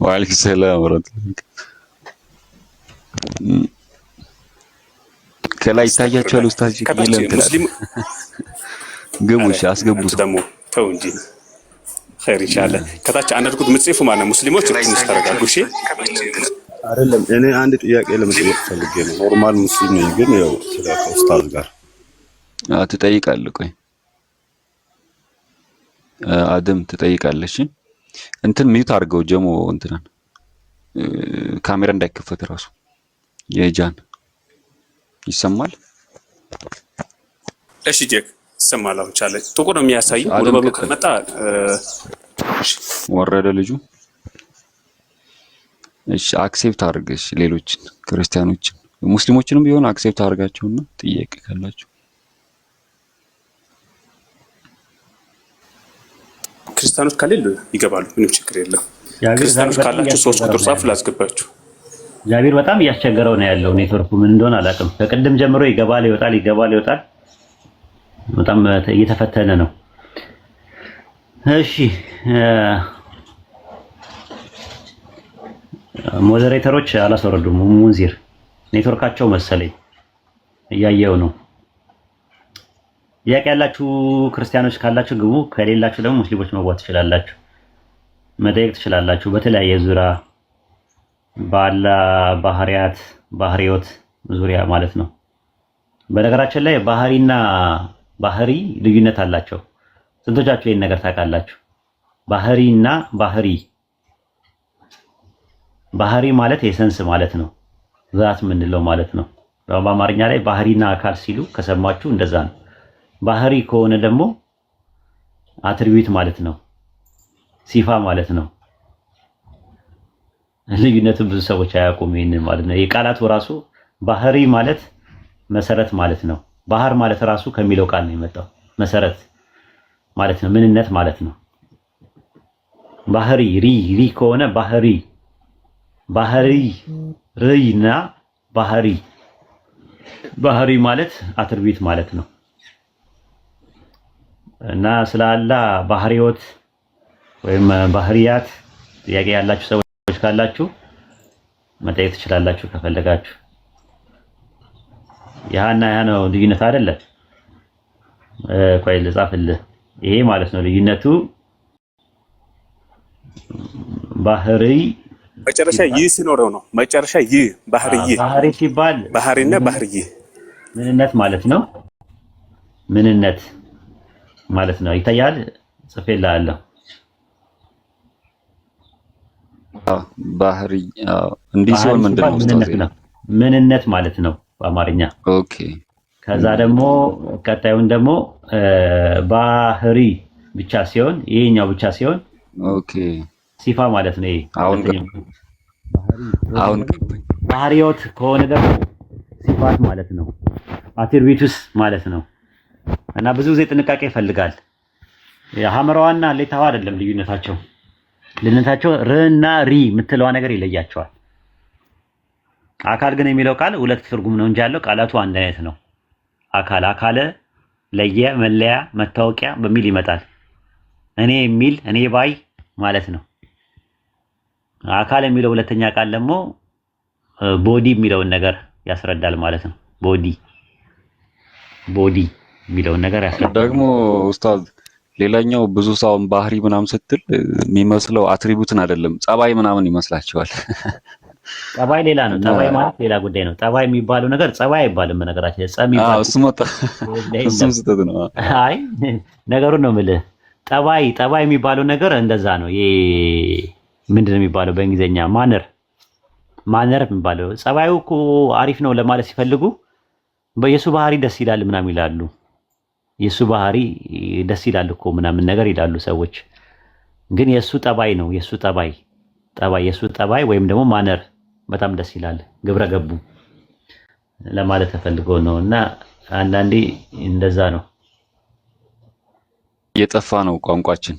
ወአለይኩም ሰላም ወራህመቱላህ። ከላይ ይታያቸዋል ኡስታዝ ይለም ሙስሊም ግቡሽ አስገቡት ደግሞ ተው እንጂ ኸይር ኢንሻአላህ። ከታች አንደርኩት ምጽፉ ማለት ሙስሊሞች ትንሽ ተረጋጉ። እሺ አይደለም እኔ አንድ ጥያቄ ለመጠየቅ ፈልጌ ነው። ኖርማል ሙስሊም ነኝ፣ ግን ያው ስለ ኡስታዝ ጋር ትጠይቃለህ። ቆይ አደም ትጠይቃለሽ። እንትን ሚዩት አድርገው ጀሞ እንትናን ካሜራ እንዳይከፈት ራሱ የጃን ይሰማል። እሺ ጄክ ይሰማል። አሁን ቻለ ጥቁር ነው የሚያሳየው። ሙሉ በሙሉ ከመጣ ወረደ ልጁ። እሺ አክሴፕት አድርገሽ ሌሎችን ክርስቲያኖችን ሙስሊሞችንም ቢሆን አክሴፕት አድርጋቸውና ጥያቄ ካላችሁ ክርስቲያኖች ከሌሉ ይገባሉ፣ ምንም ችግር የለም። ክርስቲያኖች ካላችሁ 3 ቁጥር ጻፍ ላስገባችሁ። እግዚአብሔር በጣም እያስቸገረው ነው ያለው። ኔትወርኩ ምን እንደሆነ አላውቅም። ከቅድም ጀምሮ ይገባል ይወጣል፣ ይገባል ይወጣል። በጣም እየተፈተነ ነው። እሺ ሞዴሬተሮች አላስወረዱም። ሙንዚር ኔትወርካቸው መሰለኝ እያየው ነው። ጥያቄ ያላችሁ ክርስቲያኖች ካላችሁ ግቡ፣ ከሌላችሁ ደግሞ ሙስሊሞች መግባት ትችላላችሁ፣ መጠየቅ ትችላላችሁ። በተለያየ ዙሪያ ባላ ባህሪያት ባህሪዮት ዙሪያ ማለት ነው። በነገራችን ላይ ባህሪና ባህሪ ልዩነት አላቸው። ስንቶቻችሁ ይሄን ነገር ታውቃላችሁ? ባህሪና ባህሪ ባህሪ ማለት የሰንስ ማለት ነው፣ ዛት ምንለው ማለት ነው። በአማርኛ ላይ ባህሪና አካል ሲሉ ከሰማችሁ እንደዛ ነው። ባህሪ ከሆነ ደግሞ አትሪቢዩት ማለት ነው፣ ሲፋ ማለት ነው። ልዩነቱን ብዙ ሰዎች አያውቁም ይሄንን ማለት ነው። የቃላቱ ራሱ ባህሪ ማለት መሰረት ማለት ነው። ባህር ማለት ራሱ ከሚለው ቃል ነው የመጣው። መሰረት ማለት ነው፣ ምንነት ማለት ነው። ባህሪ ሪ ከሆነ ባህሪ ባህሪ ሪና ባህሪ ባህሪ ማለት አትሪቢዩት ማለት ነው። እና ስለ አላህ ባህሪዎት ወይም ባህሪያት ጥያቄ ያላችሁ ሰዎች ካላችሁ መጠየቅ ትችላላችሁ ከፈለጋችሁ። ያና ያ ነው ልዩነት አይደለ? ቆይ ልጻፍልህ። ይሄ ማለት ነው ልዩነቱ። ባህሪ መጨረሻ ይህ ሲኖረው ነው። መጨረሻ ይህ ባህሪ ባህሪ ሲባል ባህሪና ባህሪ ምንነት ማለት ነው። ምንነት ማለት ነው። ይታያል፣ ጽፌልሃለሁ። ባህሪ እንዲህ ሲሆን ምንድነው? ምንነት ማለት ነው በአማርኛ። ኦኬ። ከዛ ደግሞ ቀጣዩን ደግሞ ባህሪ ብቻ ሲሆን ይሄኛው ብቻ ሲሆን ኦኬ ሲፋ ማለት ነው። ይሄ አሁን ባህሪዮት ከሆነ ደግሞ ሲፋት ማለት ነው። አትሪቢዩትስ ማለት ነው። እና ብዙ ጊዜ ጥንቃቄ ይፈልጋል። ሐመራዋና ሌታዋ አይደለም ልዩነታቸው። ልዩነታቸው ርና ሪ የምትለዋ ነገር ይለያቸዋል። አካል ግን የሚለው ቃል ሁለት ትርጉም ነው እንጂ ያለው ቃላቱ አንድ አይነት ነው። አካለ ለየ፣ መለያ፣ መታወቂያ በሚል ይመጣል። እኔ የሚል እኔ ባይ ማለት ነው። አካል የሚለው ሁለተኛ ቃል ደግሞ ቦዲ የሚለውን ነገር ያስረዳል ማለት ነው። ቦዲ የሚለውን ነገር ያስረዳል። ደግሞ ኡስታዝ ሌላኛው ብዙ ሰውን ባህሪ ምናምን ስትል የሚመስለው አትሪቢዩትን አይደለም ጸባይ ምናምን ይመስላቸዋል። ጸባይ ሌላ ነው። ጸባይ ማለት ሌላ ጉዳይ ነው። ጸባይ የሚባለው ነገር ጸባይ አይባልም። በነገራችን ላይ ጸም ይባላል። እሱም ስህተት ነው። አይ ነገሩን ነው የምልህ። ጠባይ የሚባለው ነገር እንደዛ ነው። ይሄ ምንድነው የሚባለው በእንግሊዘኛ? ማነር የሚባለው ጸባዩ እኮ አሪፍ ነው ለማለት ሲፈልጉ በየሱ ባህሪ ደስ ይላል ምናምን ይላሉ። የሱ ባህሪ ደስ ይላል እኮ ምናምን ነገር ይላሉ ሰዎች። ግን የሱ ጠባይ ነው የሱ ጠባይ ወይም ደግሞ ማነር በጣም ደስ ይላል፣ ግብረ ገቡ ለማለት ተፈልገው ነው። እና አንዳንዴ እንደዛ ነው። እየጠፋ ነው ቋንቋችን።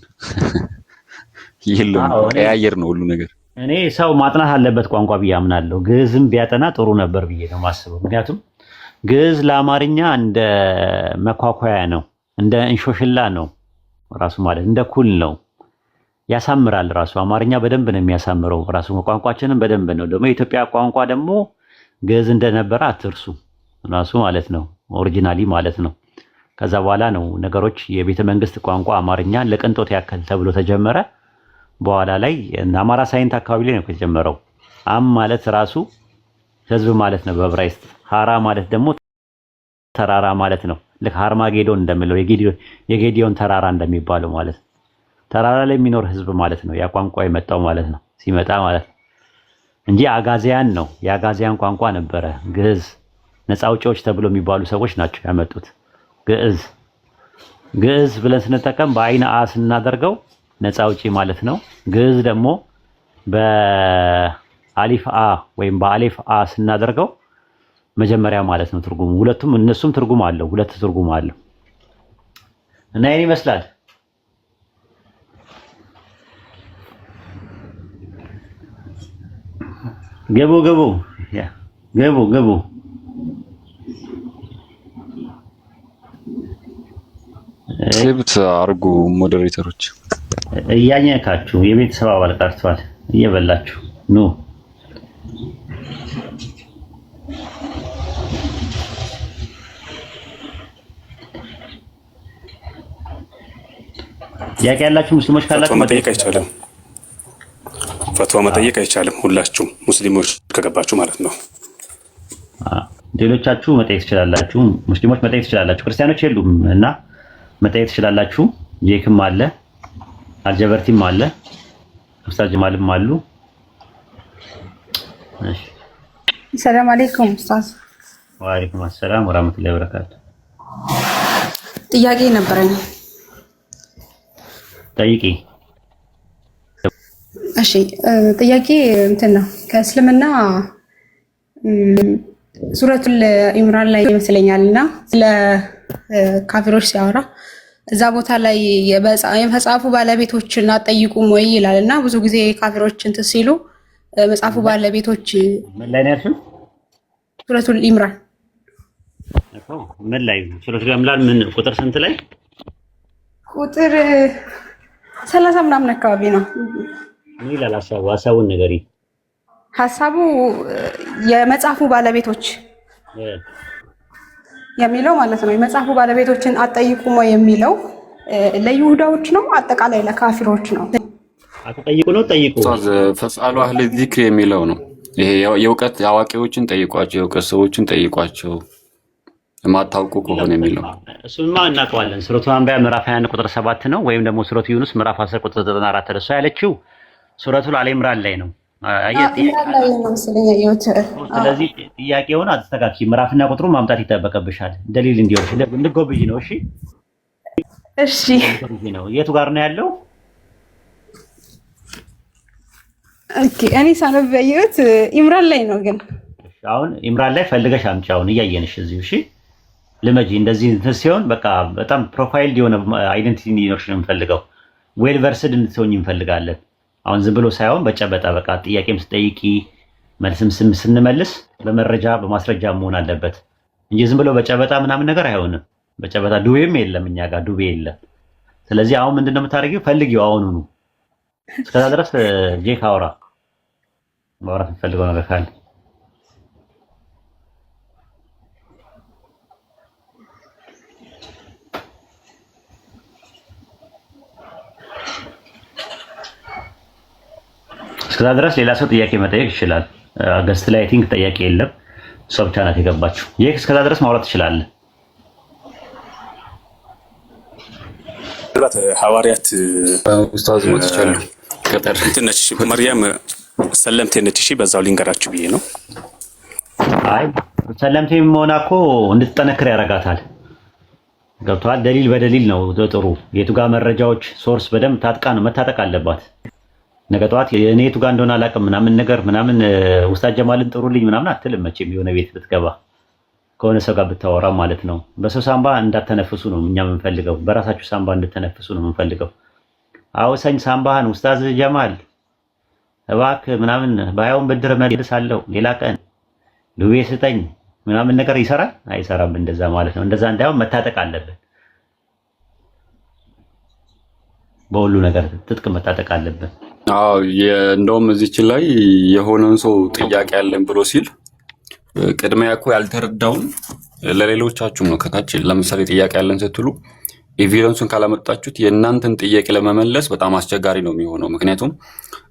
የለም ቀያየር ነው ሁሉ ነገር። እኔ ሰው ማጥናት አለበት ቋንቋ ብዬ አምናለሁ። ግዕዝም ቢያጠና ጥሩ ነበር ብዬ ነው የማስበው። ምክንያቱም ግዕዝ ለአማርኛ እንደ መኳኳያ ነው፣ እንደ እንሾሽላ ነው ራሱ ማለት እንደ ኩል ነው። ያሳምራል። ራሱ አማርኛ በደንብ ነው የሚያሳምረው። ራሱ ቋንቋችንን በደንብ ነው ደግሞ የኢትዮጵያ ቋንቋ ደግሞ ግዕዝ እንደነበረ አትርሱ። ራሱ ማለት ነው ኦሪጂናሊ ማለት ነው። ከዛ በኋላ ነው ነገሮች የቤተ መንግስት ቋንቋ አማርኛ ለቅንጦት ያክል ተብሎ ተጀመረ። በኋላ ላይ አማራ ሳይንት አካባቢ ላይ ነው የተጀመረው። አም ማለት ራሱ ህዝብ ማለት ነው በዕብራይስጥ። ሀራ ማለት ደግሞ ተራራ ማለት ነው። ልክ ሃርማጌዶን እንደሚለው የጌዲዮን ተራራ እንደሚባለው ማለት ነው። ተራራ ላይ የሚኖር ህዝብ ማለት ነው። ያ ቋንቋ የመጣው ማለት ነው ሲመጣ ማለት ነው እንጂ አጋዚያን ነው። የአጋዚያን ቋንቋ ነበረ ግዕዝ። ነፃ አውጪዎች ተብሎ የሚባሉ ሰዎች ናቸው ያመጡት ግዕዝ። ግዕዝ ብለን ስንጠቀም በአይነ አ ስናደርገው ነፃ አውጪ ማለት ነው። ግዕዝ ደግሞ በአሊፍ አ ወይም በአሊፍ አ ስናደርገው መጀመሪያ ማለት ነው ትርጉሙ። ሁለቱም እነሱም ትርጉም አለው፣ ሁለት ትርጉም አለው እና ይሄን ይመስላል። ግቡ ግቡ ግቡ ግቡ። ሴብት አርጉ ሞዴሬተሮች። እያኘካችሁ የቤተሰብ አባል ቀርቷል። እየበላችሁ ኑ። ጥያቄ ያላችሁ ሙስሊሞች ካላችሁ መጠየቅ አይቻልም። ፈትዋ መጠየቅ አይቻልም። ሁላችሁም ሙስሊሞች ከገባችሁ ማለት ነው። ሌሎቻችሁ መጠየቅ ትችላላችሁ። ሙስሊሞች መጠየቅ ትችላላችሁ። ክርስቲያኖች የሉም እና መጠየቅ ትችላላችሁ። ጄክም አለ፣ አልጀበርቲም አለ፣ ኡስታዝ ጀማልም አሉ። እሺ ሰላም አለይኩም ኡስታዝ። ወአለይኩም ሰላም ወራህመቱላሂ ወበረካቱ። ጥያቄ ነበረኝ። ጠይቂ። እሺ ጥያቄ እንትን ነው ከእስልምና ሱረቱል ኢምራን ላይ ይመስለኛልና ስለ ካፊሮች ሲያወራ እዛ ቦታ ላይ የመጽሐፉ ባለቤቶችን አትጠይቁም ወይ ይላልና ብዙ ጊዜ ካፊሮች እንትን ሲሉ መጽሐፉ ባለቤቶች ምን ላይ ነው ያልሽው? ሱረቱል ኢምራን ምን ላይ? ሱረቱል ኢምራን ምን ቁጥር ስንት ላይ? ቁጥር 30 ምናምን አካባቢ ነው። ምን ይላል ሐሳቡ? ሐሳቡን ንገሪ። ሐሳቡ የመጽሐፉ ባለቤቶች የሚለው ማለት ነው። የመጽሐፉ ባለቤቶችን አትጠይቁም ወይ የሚለው ለይሁዳዎች ነው አጠቃላይ ለካፊሮች ነው? አትጠይቁ ነው ጠይቁ። ፈስአሉ አህለ ዚክር የሚለው ነው። ይሄ የእውቀት አዋቂዎችን ጠይቋቸው፣ የእውቀት ሰዎችን ጠይቋቸው የማታውቁ ከሆነ የሚለው እሱማ እናውቀዋለን። ሱረቱ አንቢያ ምዕራፍ 21 ቁጥር 7 ነው። ወይም ደግሞ ሱረቱ ዩኑስ ምዕራፍ 10 ቁጥር 94 ተደርሶ ያለችው ሱረቱል አሊ ኢምራን ላይ ነው። ስለዚህ ጥያቄውን አስተካክሊ። ምዕራፍና ቁጥሩን ማምጣት ይጠበቅብሻል ደሊል እንዲሆንሽ። እንድትጎብዢ ነው። እሺ እሺ። የቱ ጋር ነው ያለው? ኦኬ እኔ ሳነበየሁት ኢምራን ላይ ነው። ግን አሁን ኢምራን ላይ ፈልገሽ አምጪ። አሁን እያየንሽ እዚሁ። እሺ ልመጂ። እንደዚህ እንትን ሲሆን በቃ በጣም ፕሮፋይል የሆነ አይደንቲቲ እንዲኖርሽ ነው የምፈልገው። ዌል ቨርስድ እንድትሆኝ እንፈልጋለን። አሁን ዝም ብሎ ሳይሆን በጨበጣ በቃ ጥያቄም ስጠይቂ መልስም ስንመልስ በመረጃ በማስረጃ መሆን አለበት እንጂ ዝም ብሎ በጨበጣ ምናምን ነገር አይሆንም። በጨበጣ ዱቤም የለም፣ እኛ ጋር ዱቤ የለም። ስለዚህ አሁን ምንድነው የምታደርጊው? ፈልጊው አሁኑኑ። እስከዛ ድረስ ጄክ አውራ ማውራት የምፈልገው ነገር ካለ እስከዛ ድረስ ሌላ ሰው ጥያቄ መጠየቅ ይችላል። ገስት ላይ አይ ቲንክ ጥያቄ የለም። እሷ ብቻ ናት የገባችው። ይህ እስከዛ ድረስ ማውራት ትችላለህ። ሐዋርያት ኡስታዝ ሞት ይችላል ከጠር እንትነች መርያም ሰለምቴ ነች። እሺ በዛው ሊንገራችሁ ብዬ ነው። አይ ሰለምቴ መሆኗ እኮ እንድትጠነክር ያደርጋታል። ገብቶሃል? ደሊል በደሊል ነው ጥሩ። የቱ ጋር መረጃዎች ሶርስ በደንብ ታጥቃ ነው መታጠቅ አለባት። ነገ ጠዋት እኔ የቱ ጋር እንደሆነ አላውቅም ምናምን ነገር ምናምን ኡስታዝ ጀማልን ጥሩልኝ ምናምን አትልም መቼም። የሆነ ቤት ብትገባ ከሆነ ሰው ጋር ብታወራ ማለት ነው። በሰው ሳምባ እንዳተነፍሱ ነው እኛ የምንፈልገው። በራሳችሁ ሳምባ እንድተነፍሱ ነው የምንፈልገው። አውሰኝ ሳምባህን ኡስታዝ ጀማል እባክህ ምናምን ባያውን ብድር መልሳለሁ ሌላ ቀን ዱቤ ስጠኝ ምናምን ነገር ይሰራል አይሰራም? እንደዛ ማለት ነው። እንደዛ እንዳይሆን መታጠቅ አለብን። በሁሉ ነገር ትጥቅ መታጠቅ አለብን። አዎ እንደውም እዚች ላይ የሆነን ሰው ጥያቄ ያለን ብሎ ሲል ቅድሚያ እኮ ያልተረዳውን ለሌሎቻችሁም ነው ከታች ለምሳሌ ጥያቄ ያለን ስትሉ ኤቪደንሱን ካላመጣችሁት የእናንተን ጥያቄ ለመመለስ በጣም አስቸጋሪ ነው የሚሆነው። ምክንያቱም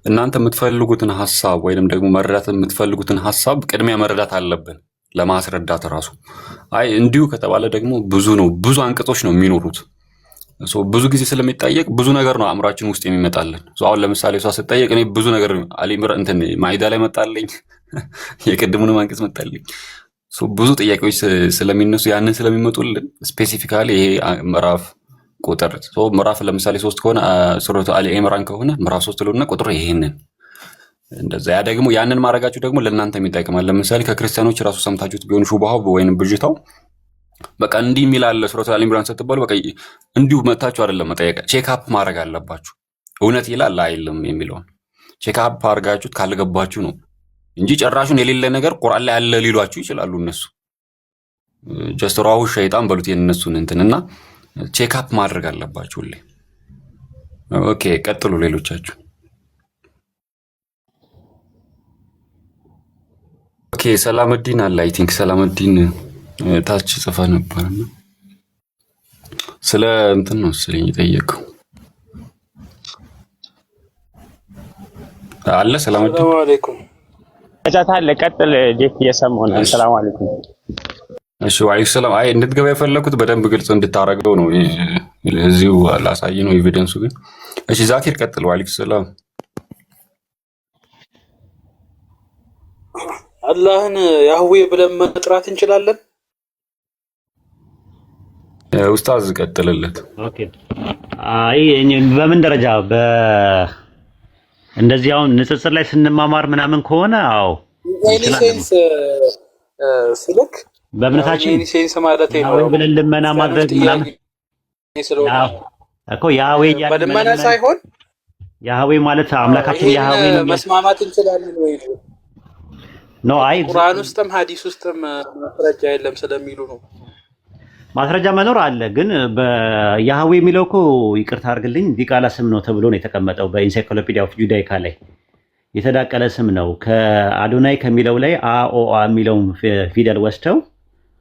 እናንተ የምትፈልጉትን ሐሳብ ወይንም ደግሞ መረዳት የምትፈልጉትን ሐሳብ ቅድሚያ መረዳት አለብን ለማስረዳት ራሱ። አይ እንዲሁ ከተባለ ደግሞ ብዙ አንቀጾች ነው የሚኖሩት። ብዙ ጊዜ ስለሚጠየቅ ብዙ ነገር ነው አእምሯችን ውስጥ የሚመጣልን። አሁን ለምሳሌ እሷ ስትጠየቅ እኔ ብዙ ነገር ማይዳ ላይ መጣልኝ፣ የቅድሙንም አንቀጽ መጣልኝ። ብዙ ጥያቄዎች ስለሚነሱ ያንን ስለሚመጡልን ስፔሲፊካሊ ይሄ ምዕራፍ ቁጥር ምዕራፍ ለምሳሌ 3 ከሆነ ሱረቱ አሊ ኢምራን ከሆነ ምዕራፍ 3 ለሆነ ቁጥሩ ይሄንን እንደዛ ያ ደግሞ ያንን ማድረጋችሁ ደግሞ ለእናንተ ይጠቅማል። ለምሳሌ ከክርስቲያኖች ራሱ ሰምታችሁት ቢሆን ሹብሃው ወይንም ብጅታው በቃ እንዲህ የሚላል ሱረቱ አሊ ኢምራን ስትባሉ በቃ እንዲሁ መታችሁ አይደለም መጠየቅ፣ ቼክ አፕ ማድረግ አለባችሁ። እውነት ይላል አይልም የሚለውን ቼክ አፕ አድርጋችሁት ካልገባችሁ ነው እንጂ ጨራሹን የሌለ ነገር ቁርአን ላይ ያለ ሊሏችሁ ይችላሉ እነሱ። ጀስት ራሁ ሸይጣን በሉት የነሱን እንትንና ቼክ አፕ ማድረግ አለባችሁ ሁሌ። ኦኬ ቀጥሉ ሌሎቻችሁ። ኦኬ ሰላምዲን አለ አይ ቲንክ ሰላምዲን ታች ጽፋ ነበርና ስለ እንትን ነው ስለኝ ጠየቀው አለ ሰላምዲን። ሰላም አለይኩም ጫታ አለ። ቀጥል ጄክ እየሰማሁ ነው። ሰላም አለይኩም። እሺ ወአለይኩም ሰላም። አይ እንድትገባ የፈለኩት በደንብ ግልጽ እንድታረገው ነው። እዚሁ ላሳይ ነው ኤቪደንሱ ግን። እሺ ዛኪር ቀጥል። ወአለይኩም ሰላም። አላህን ያህዌ ብለን መጥራት እንችላለን? ኡስታዝ ቀጥልለት። ኦኬ አይ በምን ደረጃ እንደዚህ አሁን ንጽጽር ላይ ስንማማር ምናምን ከሆነ አዎ ኢኒሴንስ ስልክ በእምነታችን ኢኒሴንስ ማለት ነው ብለን ልመና ማድረግ ምናምን እኮ ያህዌ በልመና ሳይሆን ያህዌ ማለት አምላካችን ያህዌ ነው መስማማት እንችላለን ወይ ነው? አይ ቁርአን ውስጥም ሐዲስ ውስጥም ማስረጃ የለም ስለሚሉ ነው። ማስረጃ መኖር አለ ግን በያህዌ የሚለው እኮ ይቅርታ አድርግልኝ ዲቃላ ስም ነው ተብሎ ነው የተቀመጠው በኢንሳይክሎፒዲያ ኦፍ ጁዳይካ ላይ የተዳቀለ ስም ነው። ከአዶናይ ከሚለው ላይ አኦአ የሚለውን ፊደል ወስደው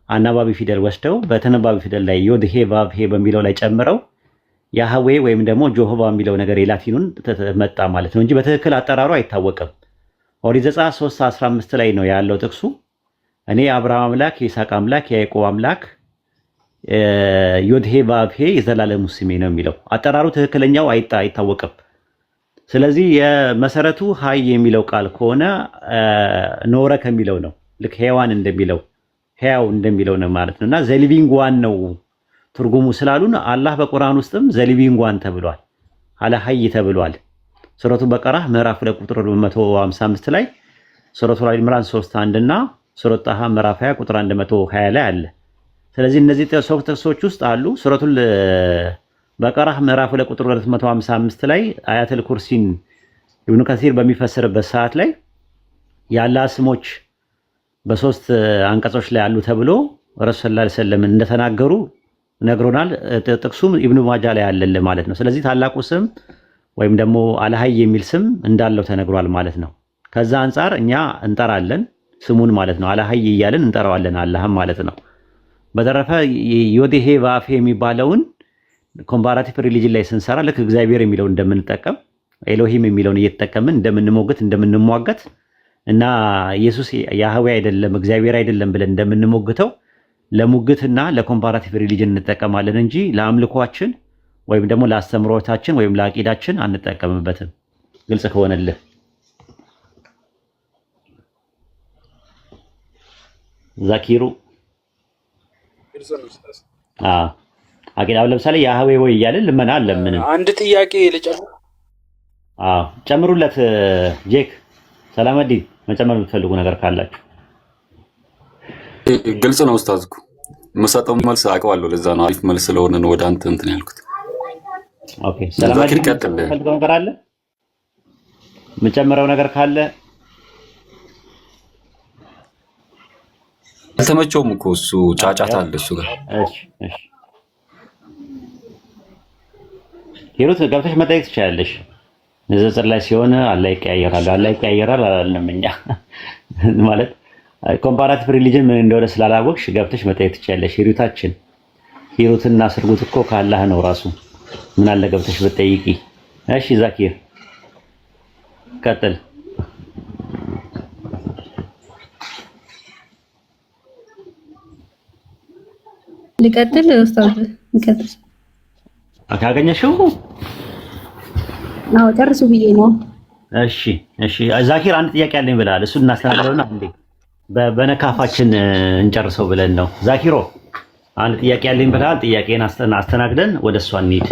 አናባቢ ፊደል ወስደው በተነባቢ ፊደል ላይ ዮድ ሄ ቫቭ ሄ በሚለው ላይ ጨምረው ያህዌ ወይም ደግሞ ጆሆባ የሚለው ነገር የላቲኑን መጣ ማለት ነው እንጂ በትክክል አጠራሩ አይታወቅም። ኦሪት ዘጸአት 3:15 ላይ ነው ያለው ጥቅሱ። እኔ አብርሃም አምላክ የይስሐቅ አምላክ የያዕቆብ አምላክ ዮድ ሄ ቫቭ ሄ የዘላለሙ ስሜ ነው የሚለው። አጠራሩ ትክክለኛው አይታወቅም። ስለዚህ የመሰረቱ ሀይ የሚለው ቃል ከሆነ ኖረ ከሚለው ነው። ልክ ሄዋን እንደሚለው ሄያው እንደሚለው ነው ማለት ነውና ዘሊቪንግ ዋን ነው ትርጉሙ ስላሉን አላህ በቁርአን ውስጥም ዘሊቪንግ ዋን ተብሏል፣ አለ ሀይ ተብሏል። ሱረቱ በቀራ ምዕራፍ 2 ቁጥር 155 ላይ፣ ሱረቱ አሊ ኢምራን 3:1 እና ሱረቱ ጣሃ ምዕራፍ 20 ቁጥር 120 ላይ አለ። ስለዚህ እነዚህ ጥቅሶች ውስጥ አሉ። ሱረቱል በቀራ ምዕራፍ 2 ቁጥር 255 ላይ አያተል ኩርሲን ኢብኑ ከሲር በሚፈስርበት ሰዓት ላይ የአላህ ስሞች በሶስት አንቀጾች ላይ አሉ ተብሎ ረሱል ሰለላሁ ዐለይሂ ወሰለም እንደተናገሩ ነግሮናል። ጥቅሱም ኢብኑ ማጃ ላይ አለለ ማለት ነው። ስለዚህ ታላቁ ስም ወይም ደግሞ አልሀይ የሚል ስም እንዳለው ተነግሯል ማለት ነው። ከዛ አንፃር እኛ እንጠራለን ስሙን ማለት ነው። አልሀይ እያልን እንጠራዋለን አላህም ማለት ነው። በተረፈ ዮዴሄ ቫፌ የሚባለውን ኮምፓራቲቭ ሪሊጅን ላይ ስንሰራ ልክ እግዚአብሔር የሚለውን እንደምንጠቀም ኤሎሂም የሚለውን እየተጠቀምን እንደምንሞግት እንደምንሟገት እና ኢየሱስ ያህዌ አይደለም እግዚአብሔር አይደለም ብለን እንደምንሞግተው ለሙግትና ለኮምፓራቲቭ ሪሊጅን እንጠቀማለን እንጂ ለአምልኳችን ወይም ደግሞ ለአስተምሮታችን ወይም ለአቂዳችን አንጠቀምበትም። ግልጽ ከሆነልህ ዛኪሩ አቂዳው ለምሳሌ ያህዌ ወይ እያልን ልመና አለምንም። አንድ ጥያቄ ልጨምር? ጨምሩለት። ጄክ ሰላመዲ መጨመር የምትፈልጉ ነገር ካላችሁ ግልጽ ነው ኡስታዝ እኮ የምሰጠው መልስ አውቀዋለሁ። ለዛ ነው አሪፍ መልስ ስለሆነ ነው ወደ አንተ እንትን ያልኩት። ኦኬ ሰላመዲ የምትፈልገው ነገር አለ? የምጨምረው ነገር ካለ አልተመቸውም እኮ እሱ ጫጫታ አለ እሱ ጋር። እሺ እሺ ሂሩት ገብተሽ መጠየቅ ትችላለሽ። ንጽጽር ላይ ሲሆን አላህ ይቀያየራል አላልንም እኛ ማለት ኮምፓራቲቭ ሪሊጅን ምን እንደሆነ ስላላወቅሽ ገብተሽ መጠየቅ ትችላለሽ። ሂሩታችን ሂሩትና ስርጉት እኮ ከአላህ ነው ራሱ። ምን አለ ገብተሽ ብትጠይቂ። እሺ ዛኪር ቀጥል። ልቀጥል ኡስታዝ? ልቀጥል ካገኘሽው? አዎ ጨርሱ ብዬ ነው። እሺ ዛኪር አንድ ጥያቄ አለኝ ብለሃል። እሱን እናስተናግደውና እንዴ በነካፋችን እንጨርሰው ብለን ነው። ዛኪሮ አንድ ጥያቄ አለኝ ብለሃል። ጥያቄን አስተናግደን ወደ እሷ እንሂድ።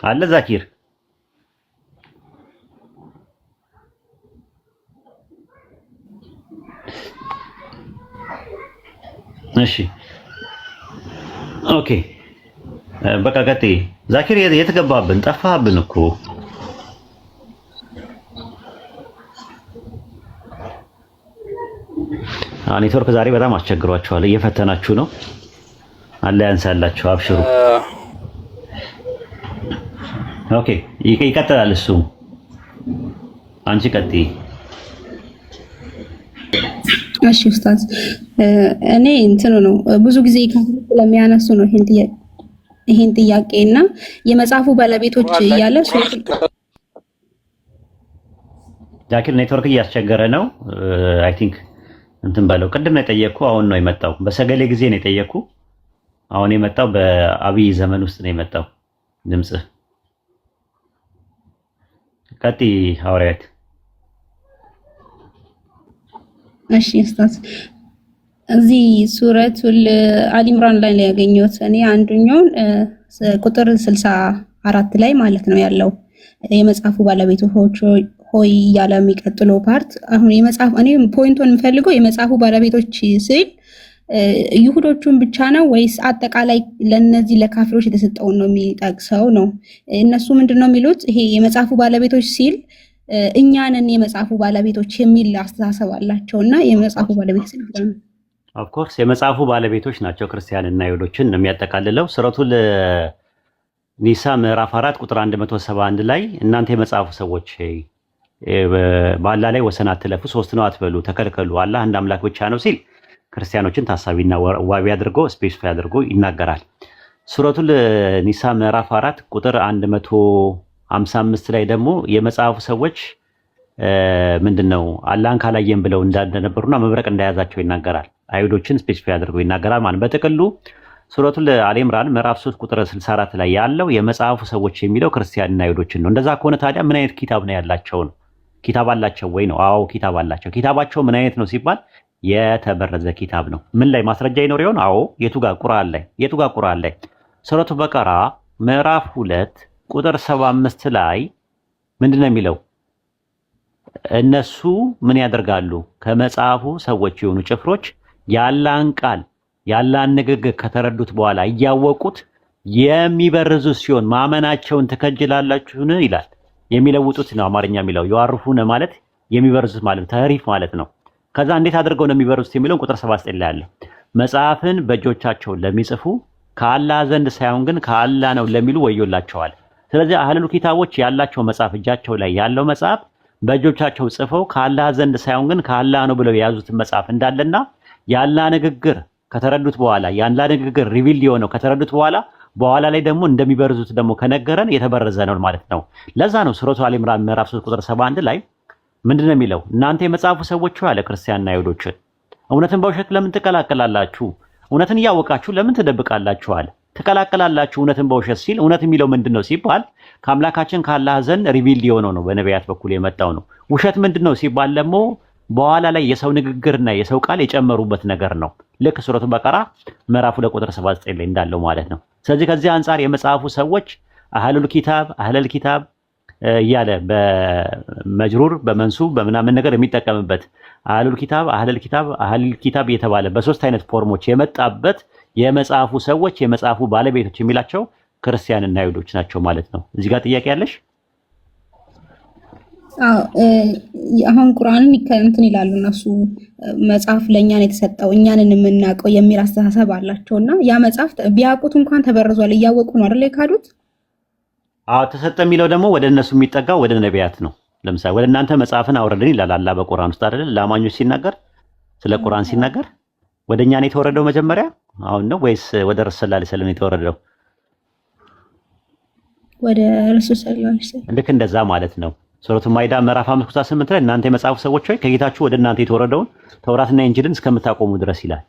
አለ ዛኪር? እሺ ኦኬ በቃ ቀጥይ ዛኪር። የተገባብን ጠፋብን እኮ ኔትወርክ ዛሬ በጣም አስቸግሯቸዋል። እየፈተናችሁ ነው። አላህ ያንሳላችሁ። አብሽሩ። ኦኬ ይቀጥላል እሱ። አንቺ ቀጥይ። እሺ ኡስታዝ እኔ እንትኑ ነው ብዙ ጊዜ ስለሚያነሱ ነው ይሄን ጥያቄና የመጽሐፉ ባለቤቶች እያለ ዛኪር ኔትወርክ እያስቸገረ ነው። አይ ቲንክ እንትን ባለው ቅድም ነው የጠየቅኩ፣ አሁን ነው የመጣው። በሰገሌ ጊዜ ነው የጠየቅኩ፣ አሁን የመጣው በአብይ ዘመን ውስጥ ነው የመጣው ድምጽ። ቀጥይ ሐዋርያት። እሺ ኡስታዝ እዚህ ሱረቱል አሊ ኢምራን ላይ ያገኘሁት እኔ አንዱኛውን ቁጥር 64 ላይ ማለት ነው ያለው የመጽሐፉ ባለቤቶች ሆይ እያለ የሚቀጥለው ፓርት። አሁን የመጽሐፉ እኔ ፖይንቱን የምፈልገው የመጽሐፉ ባለቤቶች ሲል ይሁዶቹን ብቻ ነው ወይስ አጠቃላይ ለነዚህ ለካፍሮች የተሰጠውን ነው የሚጠቅሰው ነው? እነሱ ምንድነው የሚሉት? ይሄ የመጽሐፉ ባለቤቶች ሲል እኛንን የመጽሐፉ ባለቤቶች የሚል አስተሳሰብ አላቸውና የመጽሐፉ ባለቤት ሲል ኦፍ ኮርስ የመጽሐፉ ባለቤቶች ናቸው ክርስቲያንና ይሁዶችን ነው የሚያጠቃልለው። ሱረቱል ኒሳ ምዕራፍ 4 ቁጥር 171 ላይ እናንተ የመጽሐፉ ሰዎች በአላህ ላይ ወሰን አትለፉ፣ ሶስት ነው አትበሉ፣ ተከልከሉ፣ አላህ አንድ አምላክ ብቻ ነው ሲል ክርስቲያኖችን ታሳቢና ዋቢ አድርጎ ስፔሲፋይ አድርጎ ይናገራል። ሱረቱል ኒሳ ምዕራፍ 4 ቁጥር 155 ላይ ደግሞ የመጽሐፉ ሰዎች ምንድነው አላህን ካላየን ብለው እንደነበሩና መብረቅ እንደያዛቸው ይናገራል። አይሁዶችን ስፔሲፋይ አድርጎ ይናገራል ማለት በጥቅሉ ሱረቱል አሊ ኢምራን ምዕራፍ 3 ቁጥር 64 ላይ ያለው የመጽሐፉ ሰዎች የሚለው ክርስቲያንና አይሁዶችን ነው። እንደዛ ከሆነ ታዲያ ምን አይነት ኪታብ ነው ያላቸው ነው? ኪታብ አላቸው ወይ ነው? አዎ ኪታብ አላቸው። ኪታባቸው ምን አይነት ነው ሲባል የተበረዘ ኪታብ ነው። ምን ላይ ማስረጃ ይኖር ይሆን? አዎ የቱ ጋር? ቁርአን ላይ። የቱ ጋር? ቁርአን ላይ ሱረቱ በቀራ ምዕራፍ 2 ቁጥር 75 ላይ ምንድነው የሚለው? እነሱ ምን ያደርጋሉ? ከመጽሐፉ ሰዎች የሆኑ ጭፍሮች ያላን ቃል ያላን ንግግር ከተረዱት በኋላ እያወቁት የሚበርዙ ሲሆን ማመናቸውን ትከጅላላችሁን ይላል። የሚለውጡት ነው አማርኛ የሚለው ይዋርፉነ ማለት የሚበርዙት ማለት ተህሪፍ ማለት ነው። ከዛ እንዴት አድርገው ነው የሚበርዙት የሚለውን ቁጥር 79 ላይ አለ። መጽሐፍን በእጆቻቸው ለሚጽፉ ከአላህ ዘንድ ሳይሆን ግን ከአላህ ነው ለሚሉ ወዮላቸዋል። ስለዚህ አህለሉ ኪታቦች ያላቸው መጽሐፍ እጃቸው ላይ ያለው መጽሐፍ በእጆቻቸው ጽፈው ከአላህ ዘንድ ሳይሆን ግን ከአላህ ነው ብለው የያዙትን መጽሐፍ እንዳለና የአላህ ንግግር ከተረዱት በኋላ የአላህ ንግግር ሪቪል የሆነው ከተረዱት በኋላ ላይ ደግሞ እንደሚበርዙት ደግሞ ከነገረን የተበረዘ ነው ማለት ነው። ለዛ ነው ሱረቱ አሊ ኢምራን ምዕራፍ 3 ቁጥር 71 ላይ ምንድነው የሚለው? እናንተ የመጽሐፉ ሰዎች አለ ክርስቲያንና አይሁዶችን እውነትን በውሸት ለምን ትቀላቀላላችሁ? እውነትን እያወቃችሁ ለምን ትደብቃላችሁ? አለ ትቀላቀላላችሁ እውነትን በውሸት ሲል እውነት የሚለው ምንድነው ሲባል ከአምላካችን ከአላህ ዘንድ ሪቪል የሆነው ነው፣ በነቢያት በኩል የመጣው ነው። ውሸት ምንድነው ሲባል ደግሞ በኋላ ላይ የሰው ንግግርና የሰው ቃል የጨመሩበት ነገር ነው። ልክ ሱረቱ በቀራ ምዕራፍ 2 ቁጥር 79 ላይ እንዳለው ማለት ነው። ስለዚህ ከዚህ አንፃር የመጽሐፉ ሰዎች አህለል ኪታብ እያለ በመጅሩር በመንሱብ በምናምን ነገር የሚጠቀምበት አህለል ኪታብ የተባለ በሶስት አይነት ፎርሞች የመጣበት የመጽሐፉ ሰዎች የመጽሐፉ ባለቤቶች የሚላቸው ክርስቲያንና አይሁዶች ናቸው ማለት ነው። እዚህ ጋር ጥያቄ ያለሽ? አሁን ቁርአንን እንትን ይላሉ እነሱ መጽሐፍ ለኛ ነው የተሰጠው እኛንን የምናውቀው የሚል አስተሳሰብ አላቸውና ያ መጽሐፍ ቢያውቁት እንኳን ተበርዟል እያወቁ ነው አይደል የካዱት? ተሰጠ የሚለው ደግሞ ወደ እነሱ የሚጠጋው ወደ ነቢያት ነው። ለምሳሌ ወደ እናንተ መጽሐፍን አውረድን ይላል አላህ በቁርአን ውስጥ አይደል? ለአማኞች ሲናገር ስለ ቁርአን ሲናገር ወደኛ ነው የተወረደው መጀመሪያ አሁን ነው ወይስ ወደ ረሱል ሰለላሁ ዐለይሂ ወሰለም የተወረደው? ወደ ረሱል ሰለላሁ ዐለይሂ ወሰለም። ልክ እንደዛ ማለት ነው። ሱረቱ ማኢዳ ምዕራፍ 5 ቁጥር 8 ላይ እናንተ የመጽሐፉ ሰዎች ሆይ ከጌታችሁ ወደ እናንተ የተወረደውን ተውራትና ኢንጂልን እስከምታቆሙ ድረስ ይላል።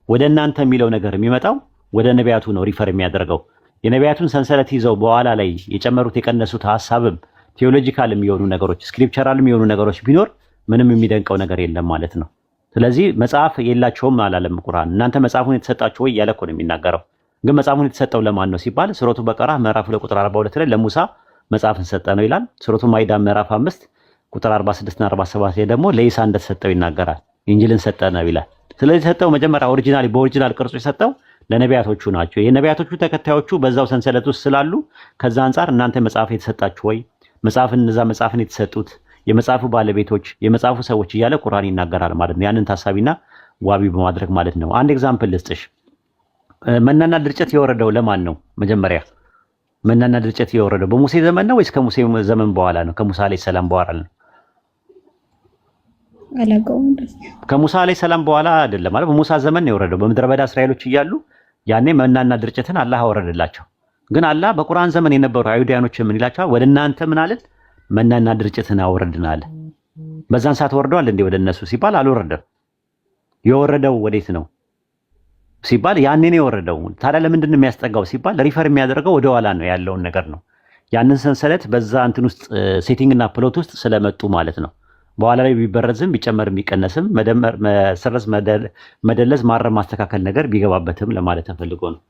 ወደ እናንተ የሚለው ነገር የሚመጣው ወደ ነቢያቱ ነው ሪፈር የሚያደርገው። የነቢያቱን ሰንሰለት ይዘው በኋላ ላይ የጨመሩት የቀነሱት ሐሳብም ቴዎሎጂካል የሚሆኑ ነገሮች ስክሪፕቸራል የሚሆኑ ነገሮች ቢኖር ምንም የሚደንቀው ነገር የለም ማለት ነው። ስለዚህ መጽሐፍ የላቸውም አላለም ቁርአን። እናንተ መጽሐፉን የተሰጣችሁ ወይ እያለ እኮ ነው የሚናገረው። ግን መጽሐፉን የተሰጠው ለማን ነው ሲባል ሱረቱ በቀራ ምዕራፍ 2 ቁጥር 42 ላይ ለሙሳ መጽሐፍን ሰጠ ነው ይላል። ሱረቱ ማኢዳ ምዕራፍ 5 ቁጥር 46 እና 47 ላይ ደግሞ ለኢሳ እንደተሰጠው ይናገራል። ኢንጂልን ሰጠ ነው ይላል። ስለዚህ ሰጠው መጀመሪያ በኦሪጂናል ቅርጹ የሰጠው ለነቢያቶቹ ናቸው። የነቢያቶቹ ተከታዮቹ በዛው ሰንሰለት ውስጥ ስላሉ ከዛ አንፃር እናንተ መጽሐፍ የተሰጣችሁ ወይ መጽሐፍን የተሰጡት የመጽሐፉ ባለቤቶች የመጽሐፉ ሰዎች እያለ ቁርአን ይናገራል ማለት ነው። ያንን ታሳቢና ዋቢ በማድረግ ማለት ነው። አንድ ኤግዛምፕል ልስጥሽ። መናና ድርጨት የወረደው ለማን ነው? መጀመሪያ መናና ድርጨት የወረደው በሙሴ ዘመን ነው ወይስ ከሙሴ ዘመን በኋላ ነው? ከሙሳ አለይሂ ሰላም በኋላ ነው? ከሙሳ አለይሂ ሰላም በኋላ አይደለም ማለት በሙሳ ዘመን ነው የወረደው። በምድረ በዳ እስራኤሎች እያሉ ያኔ መናና ድርጨትን አላህ አወረደላቸው። ግን አላህ በቁርአን ዘመን የነበሩ አይሁዳኖች ምን ይላቸዋል? ወደ እናንተ ምን አለን? መናና ድርጭትን አወረድን አለ። በዛን ሰዓት ወርደዋል እንዴ ወደ እነሱ ሲባል አልወረደም። የወረደው ወዴት ነው ሲባል ያኔ ነው የወረደው። ታዲያ ለምንድን ነው የሚያስጠጋው ሲባል ሪፈር የሚያደርገው ወደ ኋላ ነው ያለውን ነገር ነው። ያንን ሰንሰለት በዛ እንትን ውስጥ ሴቲንግ እና ፕሎት ውስጥ ስለመጡ ማለት ነው። በኋላ ላይ ቢበረዝም ቢጨመርም ቢቀነስም መደመር፣ መሰረዝ፣ መደለዝ፣ ማረም፣ ማስተካከል ነገር ቢገባበትም ለማለት ተፈልጎ ነው።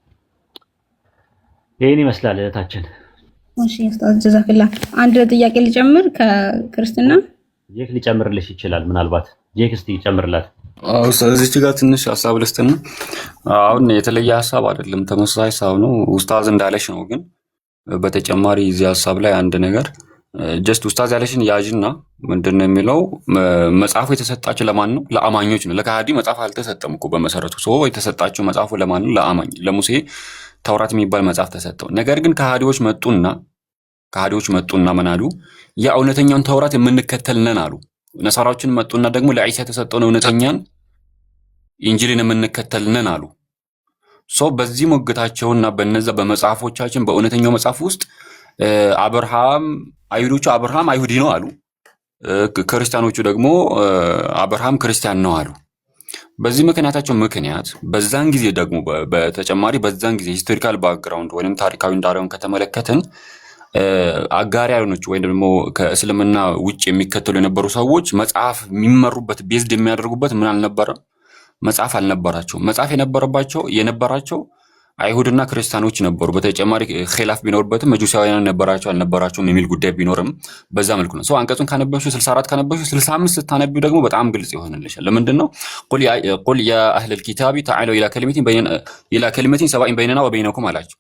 ይሄን ይመስላል እህታችን። እሺ ኡስታዝ ጀዛከላ። አንድ ጥያቄ ልጨምር ከክርስትና ጄክ ሊጨምርልሽ ይችላል። ምናልባት ጄክ እስቲ ይጨምርላት። እዚች ጋር ትንሽ ሀሳብ ልስጥና አሁን የተለየ ሀሳብ አይደለም ተመሳሳይ ሀሳብ ነው ኡስታዝ እንዳለሽ ነው። ግን በተጨማሪ እዚህ ሀሳብ ላይ አንድ ነገር ጀስት ኡስታዝ ያለሽን ያዥና ምንድነው የሚለው መጽሐፉ የተሰጣቸው ለማን ነው? ለአማኞች ነው። ለካሃዲ መጽሐፍ አልተሰጠም እኮ በመሰረቱ ሰው የተሰጣቸው መጽሐፉ ለማን ነው? ለአማኝ። ለሙሴ ተውራት የሚባል መጽሐፍ ተሰጠው። ነገር ግን ከሃዲዎች መጡና ምን አሉ? ያ እውነተኛውን ተውራት የምንከተል ነን አሉ። ነሳራዎችን መጡና ደግሞ ለዒሳ የተሰጠውን እውነተኛን ኢንጂልን የምንከተል ነን አሉ። ሰው በዚህ ሞግታቸውና በነዛ በመጽሐፎቻችን በእውነተኛው መጽሐፍ ውስጥ አይሁዶቹ አብርሃም አይሁዲ ነው አሉ። ክርስቲያኖቹ ደግሞ አብርሃም ክርስቲያን ነው አሉ። በዚህ ምክንያት በዛን ጊዜ ደግሞ በተጨማሪ በዛን ጊዜ ሂስቶሪካል ባክግራውንድ ወይም ታሪካዊ ዳራውን ከተመለከትን አጋሪያኖች ወይም ደግሞ ከእስልምና ውጭ የሚከተሉ የነበሩ ሰዎች መጽሐፍ የሚመሩበት ቤዝድ የሚያደርጉበት ምን አልነበረም? መጽሐፍ አልነበራቸው። መጽሐፍ የነበራቸው አይሁድና ክርስቲያኖች ነበሩ። በተጨማሪ ኺላፍ ቢኖርበትም መጁሳውያን ነበራቸው አልነበራቸውም የሚል ጉዳይ ቢኖርም በዛ መልኩ ነው። አንቀጹን ካነበብሽው 64 ካነበብሽው 65 ስታነቢው ደግሞ በጣም ግልጽ ይሆንልሻል። ለምንድን ነው ቁል ያ አህለል ኪታቢ ተዓለው ኢላ ከሊመቲን ሰዋኢን በይነና ወበይነኩም አላቸው።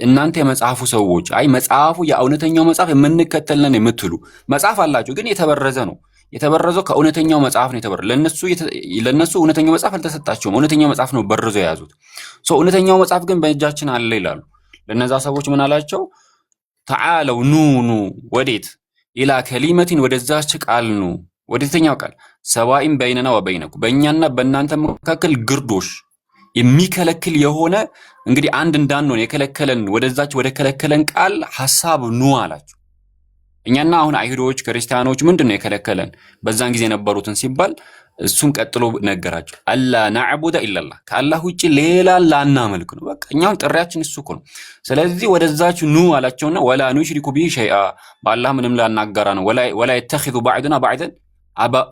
እናንተ የመጽሐፉ ሰዎች መጽሐፉ የእውነተኛው መጽሐፍ የምንከተልነን የምትሉ መጽሐፍ አላቸው፣ ግን የተበረዘ ነው። የተበረዘው ከእውነተኛው መጽሐፍ ነው የተበረዘው። ለነሱ እውነተኛው መጽሐፍ አልተሰጣቸውም። እውነተኛው መጽሐፍ ነው በርዘው የያዙት። እውነተኛው መጽሐፍ ግን በእጃችን አለ ይላሉ። ለነዛ ሰዎች ምን አላቸው? ተዓለው ኑ ወዴት? ኢላ ከሊመቲን ወደዛች ቃል ኑ። ወደተኛው ቃል ሰዋኢን በይነና ወበይነኩም በእኛና በእናንተ መካከል ግርዶሽ የሚከለክል የሆነ እንግዲህ አንድ እንዳንሆን የከለከለን ወደዛች ወደ ከለከለን ቃል ሐሳብ ኑ አላቸው። እኛና አሁን አይሁዶች ክርስቲያኖች ምንድነው የከለከለን በዛን ጊዜ የነበሩትን ሲባል እሱን ቀጥሎ ነገራቸው። አላ ነዕቡደ ኢላላህ ከአላህ ውጪ ሌላ ላናመልክ ነው። በቃ እኛው ጥሪያችን እሱ እኮ ነው። ስለዚህ ወደዛች ኑ አላቸውና ወላ ኑሽሪኩ ቢሂ ሸይአ በአላህ ምንም ላናጋራ ነው። ወላ የተኺዙ ባዕዱና ባዕደን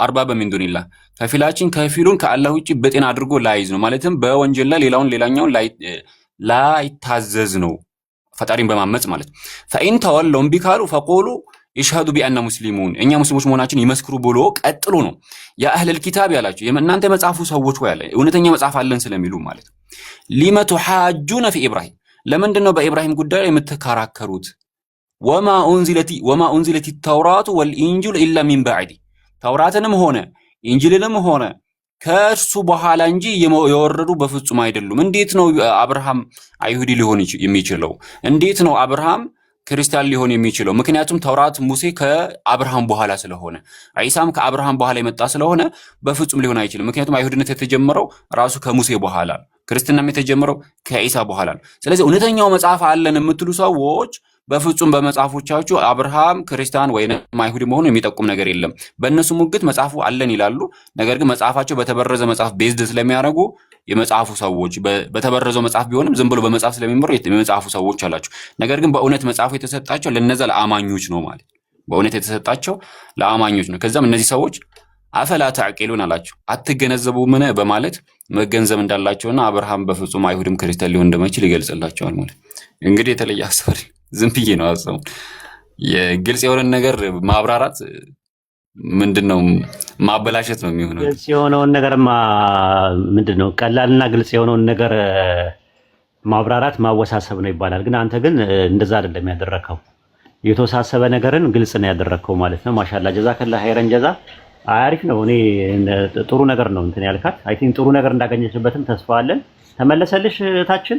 አርባበ ሚን ዱኒላህ ከፊላችን ከፊሉን ከአላህ ውጪ በጤና አድርጎ ላይዝ ነው። ማለትም በወንጀል ላይ ሌላኛውን ላይታዘዝ ነው፣ ፈጣሪን በማመጽ ማለት። ፈኢን ተወለው እምቢ ካሉ ፈቁሉ ይሽሀዱ ቢአንና ሙስሊሙን እኛ ሙስሊሞች መሆናችን ይመስክሩ ብሎ ቀጥሎ ነው ያ አህለል ኪታብ ያላቸው እናንተ መጽሐፉ ሰዎች ወይ ያለ እውነተኛ መጽሐፍ አለን ስለሚሉ ማለት ነው። ሊመ ቱሐጁነ ፊ ኢብራሂም ለምንድን ነው በኢብራሂም ጉዳይ ላይ የምትከራከሩት? ወማ ኡንዚለት ተውራቱ ወልኢንጂሉ ኢላ ሚን ባዕዲ ተውራትንም ሆነ ኢንጂልንም ሆነ ከእርሱ በኋላ እንጂ የወረዱ በፍጹም አይደሉም። እንዴት ነው አብርሃም አይሁዲ ሊሆን የሚችለው? እንዴት ነው አብርሃም ክርስቲያን ሊሆን የሚችለው? ምክንያቱም ተውራት ሙሴ ከአብርሃም በኋላ ስለሆነ ዒሳም ከአብርሃም በኋላ የመጣ ስለሆነ በፍጹም ሊሆን አይችልም። ምክንያቱም አይሁድነት የተጀመረው ራሱ ከሙሴ በኋላ፣ ክርስትናም የተጀመረው ከዒሳ በኋላ ነው። ስለዚህ እውነተኛው መጽሐፍ አለን የምትሉ ሰዎች በፍጹም በመጽሐፎቻችሁ አብርሃም ክርስቲያን ወይም አይሁዲ መሆኑን የሚጠቁም ነገር የለም። በእነሱ ሙግት መጽሐፉ አለን ይላሉ። ነገር ግን መጽሐፋቸው በተበረዘ መጽሐፍ ቤዝድ ስለሚያደርጉ የመጽሐፉ ሰዎች በተበረዘው መጽሐፍ ቢሆንም ዝም ብሎ በመጽሐፍ ስለሚመሩ የመጽሐፉ ሰዎች አላቸው። ነገር ግን በእውነት መጽሐፉ የተሰጣቸው ለነዛ ለአማኞች ነው ማለት በእውነት የተሰጣቸው ለአማኞች ነው። ከዛም እነዚህ ሰዎች አፈላ ተዕቂሉን አላቸው፣ አትገነዘቡምን በማለት መገንዘብ እንዳላቸውና አብርሃም በፍጹም አይሁድም ክርስቲያን ሊሆን እንደማይችል ይገልጽላቸዋል ማለት እንግዲህ የተለየ ሐሳብ ዝም ብዬ ነው አሰሙ የግልጽ የሆነ ነገር ማብራራት ምንድነው ማበላሸት ነው የሚሆነው። ግልጽ የሆነውን ነገር ምንድነው ቀላልና ግልጽ የሆነውን ነገር ማብራራት ማወሳሰብ ነው ይባላል። ግን አንተ ግን እንደዛ አይደለም ያደረከው። የተወሳሰበ ነገርን ግልጽ ነው ያደረከው ማለት ነው። ማሻአላ ጀዛከላ ኸይረን ጀዛ። አሪፍ ነው። እኔ ጥሩ ነገር ነው እንትን ያልካት። አይ ቲንክ ጥሩ ነገር እንዳገኘችበትም ተስፋ አለን። ተመለሰልሽ ታችን?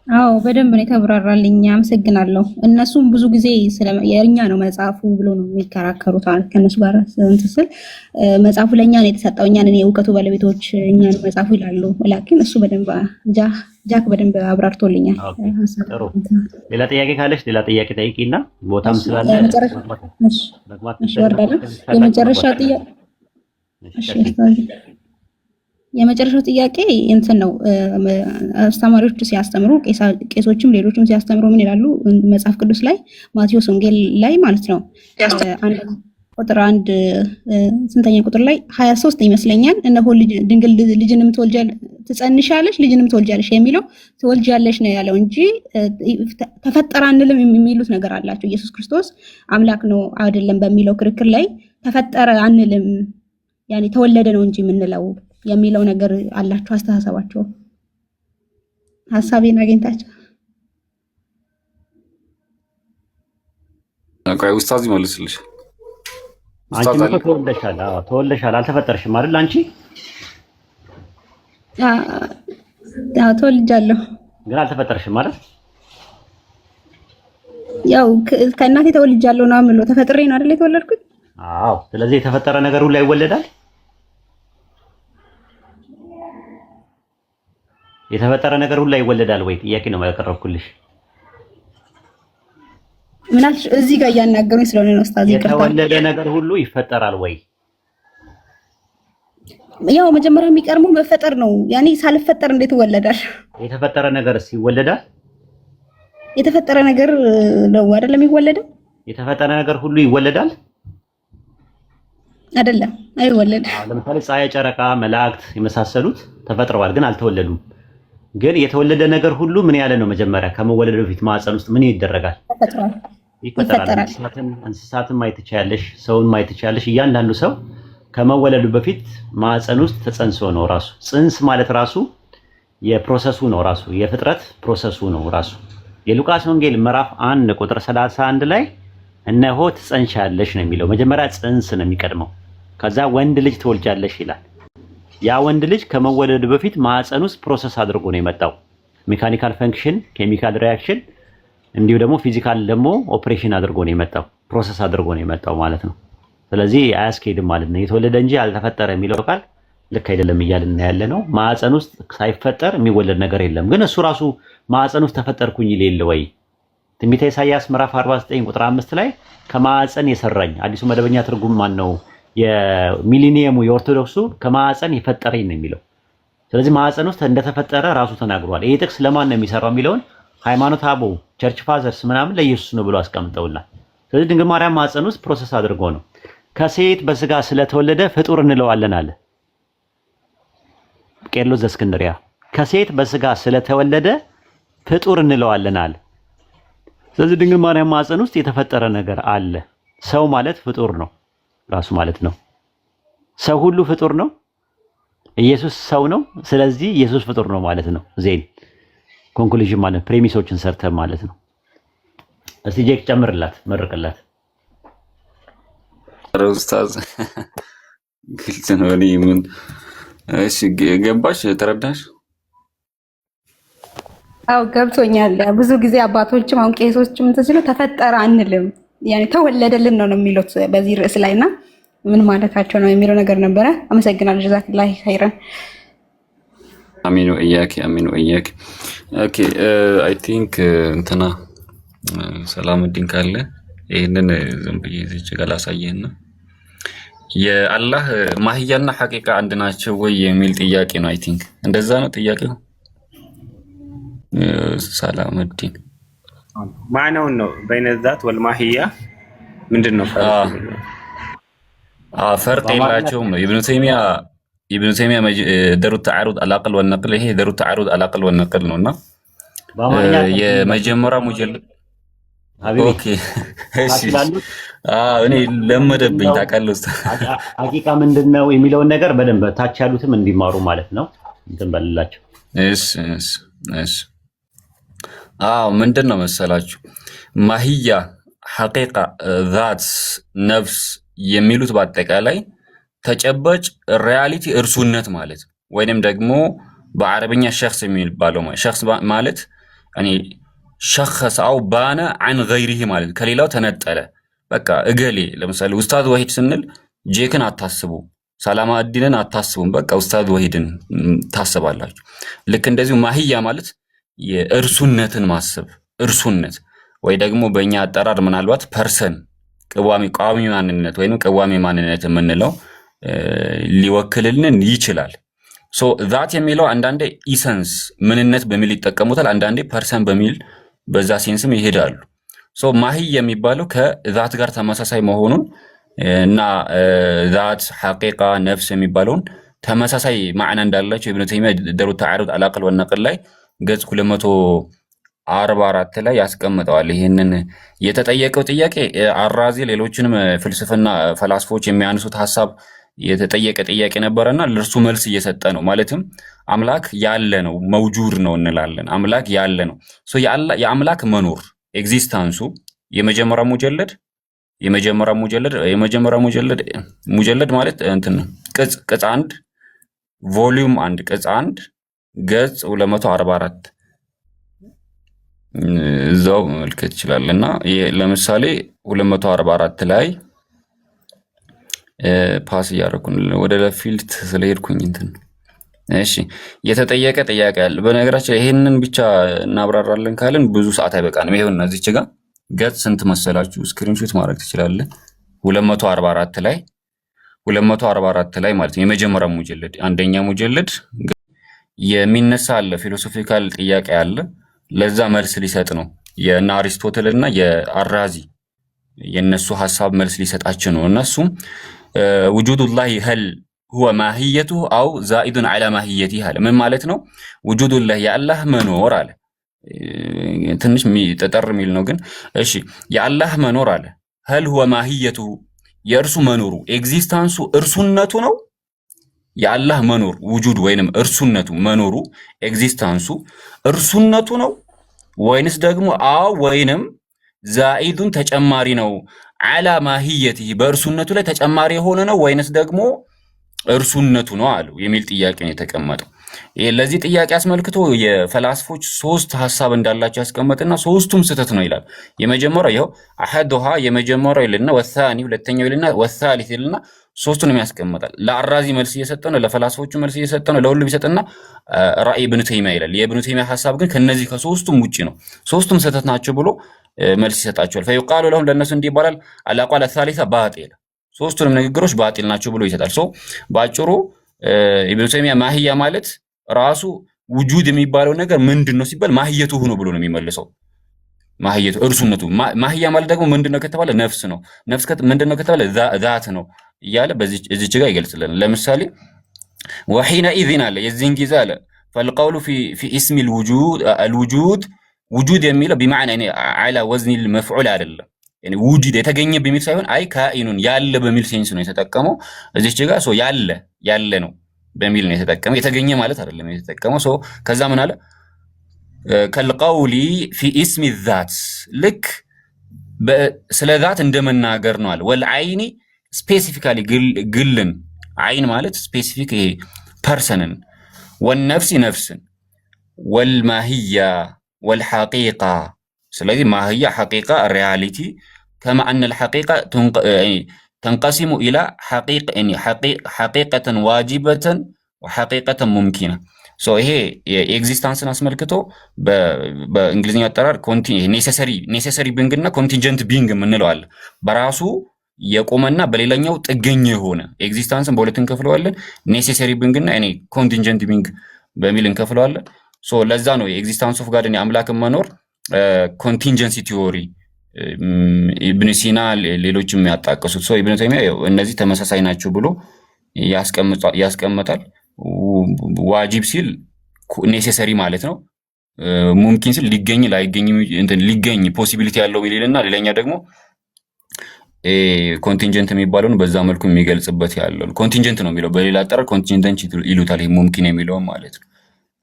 አዎ በደንብ ነው የተብራራልኝ። አመሰግናለሁ። እነሱም ብዙ ጊዜ የኛ ነው መጽሐፉ ብሎ ነው የሚከራከሩት። ከነሱ ጋር እንትን መጽሐፉ ለኛ ነው የተሰጠው፣ እኛ ነን የእውቀቱ ባለቤቶች፣ እኛ ነው መጽሐፉ ይላሉ። ላኪን እሱ በደንብ ጃክ በደንብ አብራርቶልኛል። ጥሩ። ሌላ ጥያቄ ካለሽ ሌላ ጥያቄ ጠይቂና ቦታም ስላለ የመጨረሻው ጥያቄ እንትን ነው። አስተማሪዎች ሲያስተምሩ ቄሶችም ሌሎችም ሲያስተምሩ ምን ይላሉ? መጽሐፍ ቅዱስ ላይ ማቴዎስ ወንጌል ላይ ማለት ነው ቁጥር 1 ስንተኛ ቁጥር ላይ 23 ይመስለኛል። እነሆ ድንግል ልጅንም ትጸንሻለሽ ልጅንም ትወልጃለሽ የሚለው ትወልጃለሽ ነው ያለው እንጂ ተፈጠረ አንልም የሚሉት ነገር አላቸው። ኢየሱስ ክርስቶስ አምላክ ነው አይደለም በሚለው ክርክር ላይ ተፈጠረ አንልም፣ ያኔ ተወለደ ነው እንጂ የምንለው የሚለው ነገር አላቸው አስተሳሰባቸው። ሐሳቤን አግኝታችሁ አቋይ ኡስታዝ ይመልስልሽ። አንቺ እኮ ተወልደሻል። አዎ ተወልደሻል። አልተፈጠርሽም አይደል አንቺ? አዎ ተወልጃለሁ፣ ግን አልተፈጠርሽም ማለት ያው ከእናቴ ተወልጃለሁ ነው የምለው። ተፈጥሬ ነው አይደል የተወለድኩት? አዎ። ስለዚህ የተፈጠረ ነገር ሁሉ ይወለዳል። የተፈጠረ ነገር ሁሉ ይወለዳል ወይ? ጥያቄ ነው ያቀረብኩልሽ። ምናልሽ እዚህ ጋር እያናገሩኝ ስለሆነ ነው ኡስታዝ። የተወለደ ነገር ሁሉ ይፈጠራል ወይ? ያው መጀመሪያ የሚቀርመው መፈጠር ነው። ያኔ ሳልፈጠር እንዴት ይወለዳል? የተፈጠረ ነገርስ ይወለዳል? የተፈጠረ ነገር ነው አይደለም የሚወለደው? የተፈጠረ ነገር ሁሉ ይወለዳል አይደለም? አይወለድም። ለምሳሌ ፀሐይ፣ ጨረቃ፣ መላእክት የመሳሰሉት ተፈጥረዋል ግን አልተወለዱም። ግን የተወለደ ነገር ሁሉ ምን ያለ ነው? መጀመሪያ ከመወለዱ በፊት ማዕፀን ውስጥ ምን ይደረጋል? ይፈጠራል። እንስሳትን ማየት ትችያለሽ፣ ሰውን ማየት ትችያለሽ። እያንዳንዱ ሰው ከመወለዱ በፊት ማዕፀን ውስጥ ተጸንሶ ነው ራሱ። ጽንስ ማለት ራሱ የፕሮሰሱ ነው ራሱ የፍጥረት ፕሮሰሱ ነው ራሱ። የሉቃስ ወንጌል ምዕራፍ 1 ቁጥር 31 ላይ እነሆ ትጸንሻለሽ ነው የሚለው። መጀመሪያ ጽንስ ነው የሚቀድመው፣ ከዛ ወንድ ልጅ ትወልጃለሽ ይላል። ያ ወንድ ልጅ ከመወለዱ በፊት ማዕፀን ውስጥ ፕሮሰስ አድርጎ ነው የመጣው። ሜካኒካል ፈንክሽን፣ ኬሚካል ሪያክሽን እንዲሁ ደግሞ ፊዚካል ደግሞ ኦፕሬሽን አድርጎ ነው የመጣው። ፕሮሰስ አድርጎ ነው የመጣው ማለት ነው። ስለዚህ አያስኬድም ማለት ነው። የተወለደ እንጂ አልተፈጠረ የሚለው ቃል ልክ አይደለም እያልን ያለ ነው። ማዕፀን ውስጥ ሳይፈጠር የሚወለድ ነገር የለም። ግን እሱ ራሱ ማዕፀን ውስጥ ተፈጠርኩኝ ይል የለ ወይ? ትንቢተ ኢሳይያስ ምዕራፍ 49 ቁጥር 5 ላይ ከማዕፀን የሰራኝ፣ አዲሱ መደበኛ ትርጉም ማን ነው? የሚሊኒየሙ የኦርቶዶክሱ ከማዕፀን የፈጠረኝ ነው የሚለው። ስለዚህ ማዕፀን ውስጥ እንደተፈጠረ ራሱ ተናግሯል። ይሄ ጥቅስ ለማን ነው የሚሰራው የሚለውን ሃይማኖት አበው ቸርች ፋዘርስ ምናምን ለኢየሱስ ነው ብሎ አስቀምጠውላል። ስለዚህ ድንግል ማርያም ማዕፀን ውስጥ ፕሮሰስ አድርጎ ነው። ከሴት በስጋ ስለተወለደ ፍጡር እንለዋለን አለ ቄርሎስ ዘእስክንድርያ። ከሴት በስጋ ስለተወለደ ፍጡር እንለዋለን አለ። ስለዚህ ድንግል ማርያም ማዕፀን ውስጥ የተፈጠረ ነገር አለ። ሰው ማለት ፍጡር ነው ራሱ ማለት ነው። ሰው ሁሉ ፍጡር ነው። ኢየሱስ ሰው ነው። ስለዚህ ኢየሱስ ፍጡር ነው ማለት ነው። ዜን ኮንክሉዥን ማለት ፕሬሚሶችን ሰርተ ማለት ነው። እስቲ ጄክ ጨምርላት መርቅላት። ኡስታዝ ግልጽ ነው። እኔ ምን እሺ ገባሽ ተረዳሽ? አው ገብቶኛል። ብዙ ጊዜ አባቶችም አሁን ቄሶችም ተስሎ ተፈጠረ አንልም ያኔ ተወለደልን ነው የሚሉት በዚህ ርዕስ ላይና ምን ማለታቸው ነው የሚለው ነገር ነበረ። አመሰግናለሁ። ጀዛከላህ ኸይረን። አሚኑ እያኪ አሚኑ እያኪ። ኦኬ አይ ቲንክ እንትና ሰላምዲን ካለ ይሄንን ዝም ብዬ እዚህ ጋር ላሳየህና የአላህ ማህያና ሐቂቃ አንድ ናቸው ወይ የሚል ጥያቄ ነው። አይ ቲንክ እንደዛ ነው ጥያቄው። ሰላምዲን ማነው ነው በይነ ዛት ወልማህያ ምንድነው ፈርቅ የላቸውም ነው ኢብኑ ተይሚያ ደሩ ተዓሩድ አልአቅል ወነቅል ይሄ ደሩ ተዓሩድ አልአቅል ወነቅል ነውና የመጀመሪያ ሙጀለድ ኦኬ እሺ እኔ ለመደብኝ ታውቃለህ ኡስታዝ ሐቂቃ ምንድነው የሚለውን ነገር በደንብ ታች ያሉትም እንዲማሩ ማለት ነው እንትን በልላቸው። እሺ ምንድነው መሰላችሁ ማህያ ሐቂቃ ዛት ነፍስ የሚሉት በአጠቃላይ ተጨባጭ ሪያሊቲ እርሱነት ማለት ወይንም ደግሞ በአረብኛ ሸخص የሚባለው ሸخص ማለት እኔ ሸخص አው ባነ عن غيره ማለት ከሌላው ተነጠለ። በቃ እገሌ ለምሳሌ ኡስታዝ ወሂድ ስንል ጄክን አታስቡ፣ ሰላማ አዲንን አታስቡም፣ በቃ ኡስታዝ ወሂድን ታስባላችሁ። ልክ እንደዚሁ ማህያ ማለት የእርሱነትን ማሰብ እርሱነት ወይ ደግሞ በእኛ አጠራር ምናልባት ፐርሰን ቋሚ ማንነት ወይንም ቋሚ ማንነት የምንለው ሊወክልልን ይችላል። ሶ ዛት የሚለው አንዳንዴ ኢሰንስ ምንነት በሚል ይጠቀሙታል፣ አንዳንዴ ፐርሰን በሚል በዛ ሴንስም ይሄዳሉ። ሶ ማህይ የሚባለው ከዛት ጋር ተመሳሳይ መሆኑን እና ዛት ሐቂቃ ነፍስ የሚባለውን ተመሳሳይ ማዕና እንዳላቸው ኢብኑ ተይሚያ ደሩ ተዓሩድ አልአቅል ወነቅል ላይ ገጽ 244 ላይ ያስቀምጠዋል። ይሄንን የተጠየቀው ጥያቄ አራዚ ሌሎችንም ፍልስፍና ፈላስፎች የሚያነሱት ሐሳብ የተጠየቀ ጥያቄ ነበርና ለርሱ መልስ እየሰጠ ነው። ማለትም አምላክ ያለ ነው መውጁድ ነው እንላለን። አምላክ ያለ ነው። ሶ የአምላክ መኖር ኤግዚስተንሱ የመጀመሪያው ሙጀለድ ማለት እንትን ነው ቅጽ 1 ቮሊዩም 1 ቅጽ 1 ገጽ 244 እዛው መልከት ይችላልና ለምሳሌ 244 ላይ ፓስ ያረኩን ወደ ለፊልድ ስለሄድኩኝ እንትን እሺ የተጠየቀ ጥያቄ አለ። በነገራችን ይሄንን ብቻ እናብራራለን ካልን ብዙ ሰዓት አይበቃንም። ይሄውና እዚች ጋር ገጽ ስንት መሰላችሁ? ስክሪንሾት ማድረግ ትችላለህ። 244 ላይ ማለት ነው የመጀመሪያው ሙጀለድ አንደኛ ሙጀለድ የሚነሳ አለ ፊሎሶፊካል ጥያቄ አለ። ለዛ መልስ ሊሰጥ ነው የና አሪስቶትልና የአራዚ የነሱ ሐሳብ መልስ ሊሰጣቸው ነው። እነሱም ውጁዱላህ هل هو ማህየቱ አው ዛኢዱን على ማህየቲ አለ። ምን ማለት ነው? ውጁዱላህ የአላህ መኖር አለ። ትንሽ ተጠር የሚል ነው ግን እሺ የአላህ መኖር አለ هل هو ማህየቱ የእርሱ መኖሩ ኤግዚስተንሱ እርሱነቱ ነው። የአላህ መኖር ውጁድ ወይንም እርሱነቱ መኖሩ ኤግዚስተንሱ እርሱነቱ ነው ወይንስ ደግሞ ወይንም ዛኢዱን ተጨማሪ ነው አላ ማህየቲ በእርሱነቱ ላይ ተጨማሪ የሆነ ነው ወይንስ ደግሞ እርሱነቱ ነው አሉ የሚል ጥያቄ ነው የተቀመጠው። ለዚህ ጥያቄ አስመልክቶ የፈላስፎች ሶስት ሐሳብ እንዳላቸው ያስቀመጥና ሶስቱም ስህተት ነው ይላል። የመጀመሪያው ይሄው አሐዱሃ የመጀመሪያው ይልና ወሳኒ ሁለተኛው ይልና ወሳሊት ይልና ሶስቱንም ያስቀምጣል። ለአራዚ መልስ እየሰጠ ነው፣ ለፈላስፎቹ መልስ እየሰጠ ነው፣ ለሁሉም ይሰጥና ራእይ ኢብኑ ተይሚያ ይላል። የኢብኑ ተይሚያ ሐሳብ ግን ከነዚህ ከሶስቱም ውጪ ነው፣ ሶስቱም ስህተት ናቸው ብሎ መልስ ይሰጣቸዋል። ፈይቃሉ ለሁም ለነሱ እንዲህ ይባላል አልአቋል الثالثه ባጢል ሶስቱንም ንግግሮች ባጢል ናቸው ብሎ ይሰጣል። ባጭሩ ኢብኑ ተይሚያ ማህያ ማለት ራሱ ውጁድ የሚባለው ነገር ምንድነው ሲባል ማህየቱ ሆኖ ብሎ ነው የሚመልሰው። ማህየቱ እርሱነቱ ማህያ ማለት ደግሞ ምንድነው ከተባለ ነፍስ ነው። ነፍስ ምንድነው ከተባለ ዛት ነው እያለ በዚህች ጋር ይገልጽልን። ለምሳሌ ወሒና ኢዝን አለ የዚህን ጊዜ አለ فالقول في اسم الوجود ውጁድ የሚለው بمعنى يعني على وزن المفعول አይደለም يعني ውጁድ የተገኘ በሚል ሳይሆን አይ ካኢኑን ያለ በሚል ሴንስ ነው የተጠቀመው። እዚህች ጋር ያለ ነው በሚል ነው የተጠቀመው። የተገኘ ማለት አይደለም የተጠቀመው። ከዛ ምን አለ ከልቀውሊ في اسم الذات ልክ ስለ ዛት እንደመናገር ነው አለ። ወልዓይኒ ስፔሲፊካሊ ግልን አይን ማለት ስፔሲፊክ ፐርሰንን ወልነፍሲ ነፍስን ወልማህያ ወልሐቂቃ ስለዚህ ማህያ ሐቂቃ ሪያሊቲ كما أن الحقيقة تنقسم إلى حقيقة واجبة وحقيقة ممكنة. So هي existence نسملكتو بإنجليزية يترار necessary being نا contingent being منلو على براسو يقومنا بليلانيو تجنيه هنا existence بولتين كفلو على necessary being نا يعني contingent being بميلين كفلو على so لازانو existence of God يعني أملاك منور contingency theory ኢብኑ ሲና ሌሎችም ያጣቀሱት ሰው ኢብኑ ተይሚያ እነዚህ ተመሳሳይ ናቸው ብሎ ያስቀምጣል። ዋጂብ ሲል ኔሴሰሪ ማለት ነው። ሙምኪን ሲል ሊገኝ ላይገኝ እንትን ሊገኝ ፖሲቢሊቲ ያለው ይልና ሌላኛ ደግሞ ኮንቲንጀንት የሚባለውን በዛ መልኩ የሚገልጽበት ያለው ኮንቲንጀንት ነው የሚለው በሌላ አጠራር ኮንቲንጀንት ይሉታል። ይሄ ሙምኪን የሚለው ማለት ነው።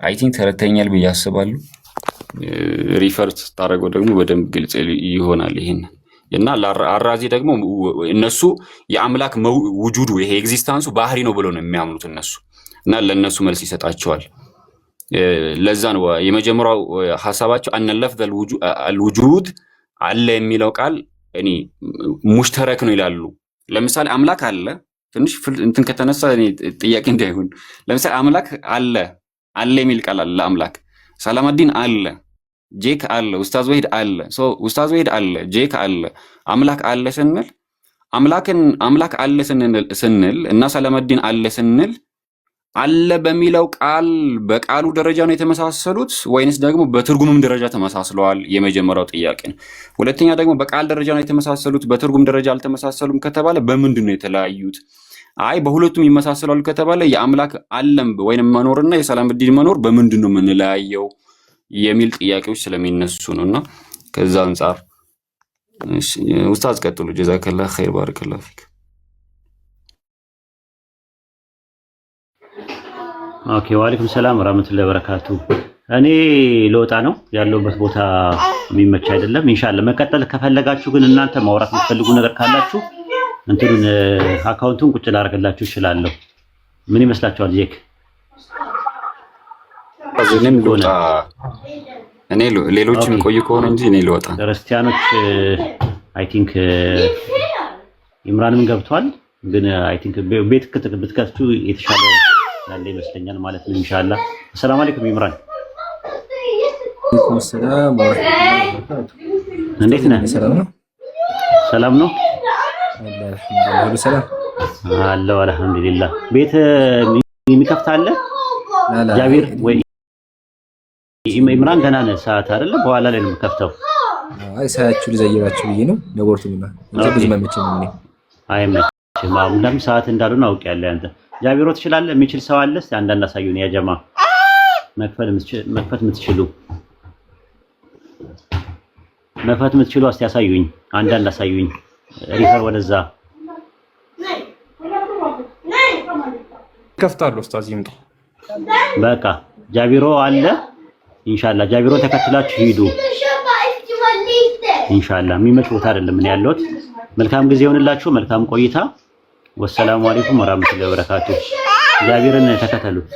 አይ ቲንክ ተረተኛል ብዬ አስባለሁ። ሪፈርስ ታረገው ደግሞ በደንብ ግልጽ ይሆናል ይሄን እና አራዚ ደግሞ እነሱ የአምላክ ውጁዱ ይሄ ኤግዚስተንሱ ባህሪ ነው ብለው ነው የሚያምኑት እነሱ እና ለነሱ መልስ ይሰጣቸዋል። ለዛ ነው የመጀመሪያው ሐሳባቸው አን ለፍዝ الوجود አለ የሚለው ቃል እኔ ሙሽተረክ ነው ይላሉ። ለምሳሌ አምላክ አለ ትንሽ እንትን ከተነሳ ጥያቄ እንዳይሆን ለምሳሌ አምላክ አለ የሚል ቃል አለ አምላክ ሰላማዲን አለ ጄክ አለ ኡስታዝ ወሂድ አለ ኡስታዝ ወሂድ አለ ጄክ አለ አምላክ አለ ስንል አምላክ አለ ስንል እና ሰላማዲን አለ ስንል አለ በሚለው ቃል በቃሉ ደረጃ ነው የተመሳሰሉት ወይንስ ደግሞ በትርጉምም ደረጃ ተመሳስለዋል? የመጀመሪያው ጥያቄ ነው። ሁለተኛ ደግሞ በቃል ደረጃ ነው የተመሳሰሉት በትርጉም ደረጃ አልተመሳሰሉም ከተባለ በምንድን ነው የተለያዩት? አይ በሁለቱም ይመሳሰላሉ ከተባለ የአምላክ አለም ወይንም መኖርና የሰላማዲን መኖር በምንድን ነው የምንለያየው የሚል ጥያቄዎች ስለሚነሱ ነውና ከዛ አንፃር ኡስታዝ ቀጥሉ። ጀዛከላህ ኸይር ባረከላህ ፊክ። ኦኬ ወአለይኩም ሰላም ወራህመቱላሂ ወበረካቱ። እኔ ለወጣ ነው ያለውበት ቦታ የሚመች አይደለም። ኢንሻአላህ መቀጠል ከፈለጋችሁ ግን እናንተ ማውራት የምትፈልጉ ነገር ካላችሁ እንትኑን አካውንቱን ቁጭ ላደርግላችሁ እችላለሁ። ምን ይመስላችኋል? ጄክ አዘንም ልወጣ እኔ ሌሎችም ቆይ ከሆነ እንጂ እኔ ልወጣ። ክርስቲያኖች አይ ቲንክ ኢምራንም ገብቷል ግን አይ ቲንክ ቤት ብትከፍቱ የተሻለ ያለ ይመስለኛል ማለት ነው። ኢንሻአላህ ሰላም አለይኩም ኢምራን። ወአለይኩም ሰላም ወራህመቱላሂ ወበረካቱ። እንዴት ነህ? ሰላም ነው? አልሐምዱሊላህ ሰላም አለው አልሐምዱሊላህ። ቤት የሚከፍት አለ ጃቢር ወይ ኢምራን? ገና ነው ሰዓት አይደለ? በኋላ ላይ ነው የምከፍተው። አይ ሳያችሁ ልዘይራችሁ ብዬ ነው ለቦርቱና ብዙ መመቸኝ ነው። አይመችም አሁን ሰዓት እንዳሉን አውቄያለሁ። አንተ ጃቢሮ ትችላለህ? የሚችል ሰው አለ? እስቲ አንዳንድ አሳዩኝ። ያ ጀማ መክፈት የምትችሉ እስቲ አሳዩኝ። አንዳንድ አሳዩኝ። ሪፈር ወደዛ ከፍታለሁ። ኡስታዝ ይምጡ። በቃ ጃቢሮ አለ። ኢንሻአላህ ጃቢሮ ተከትላችሁ ሂዱ። ኢንሻአላህ የሚመች ቦታ አይደለም እኔ ያለሁት። መልካም ጊዜ ይሆንላችሁ። መልካም ቆይታ። ወሰላሙ አለይኩም ወራህመቱላሂ ወበረካቱ። ጃቢርን ተከተሉት።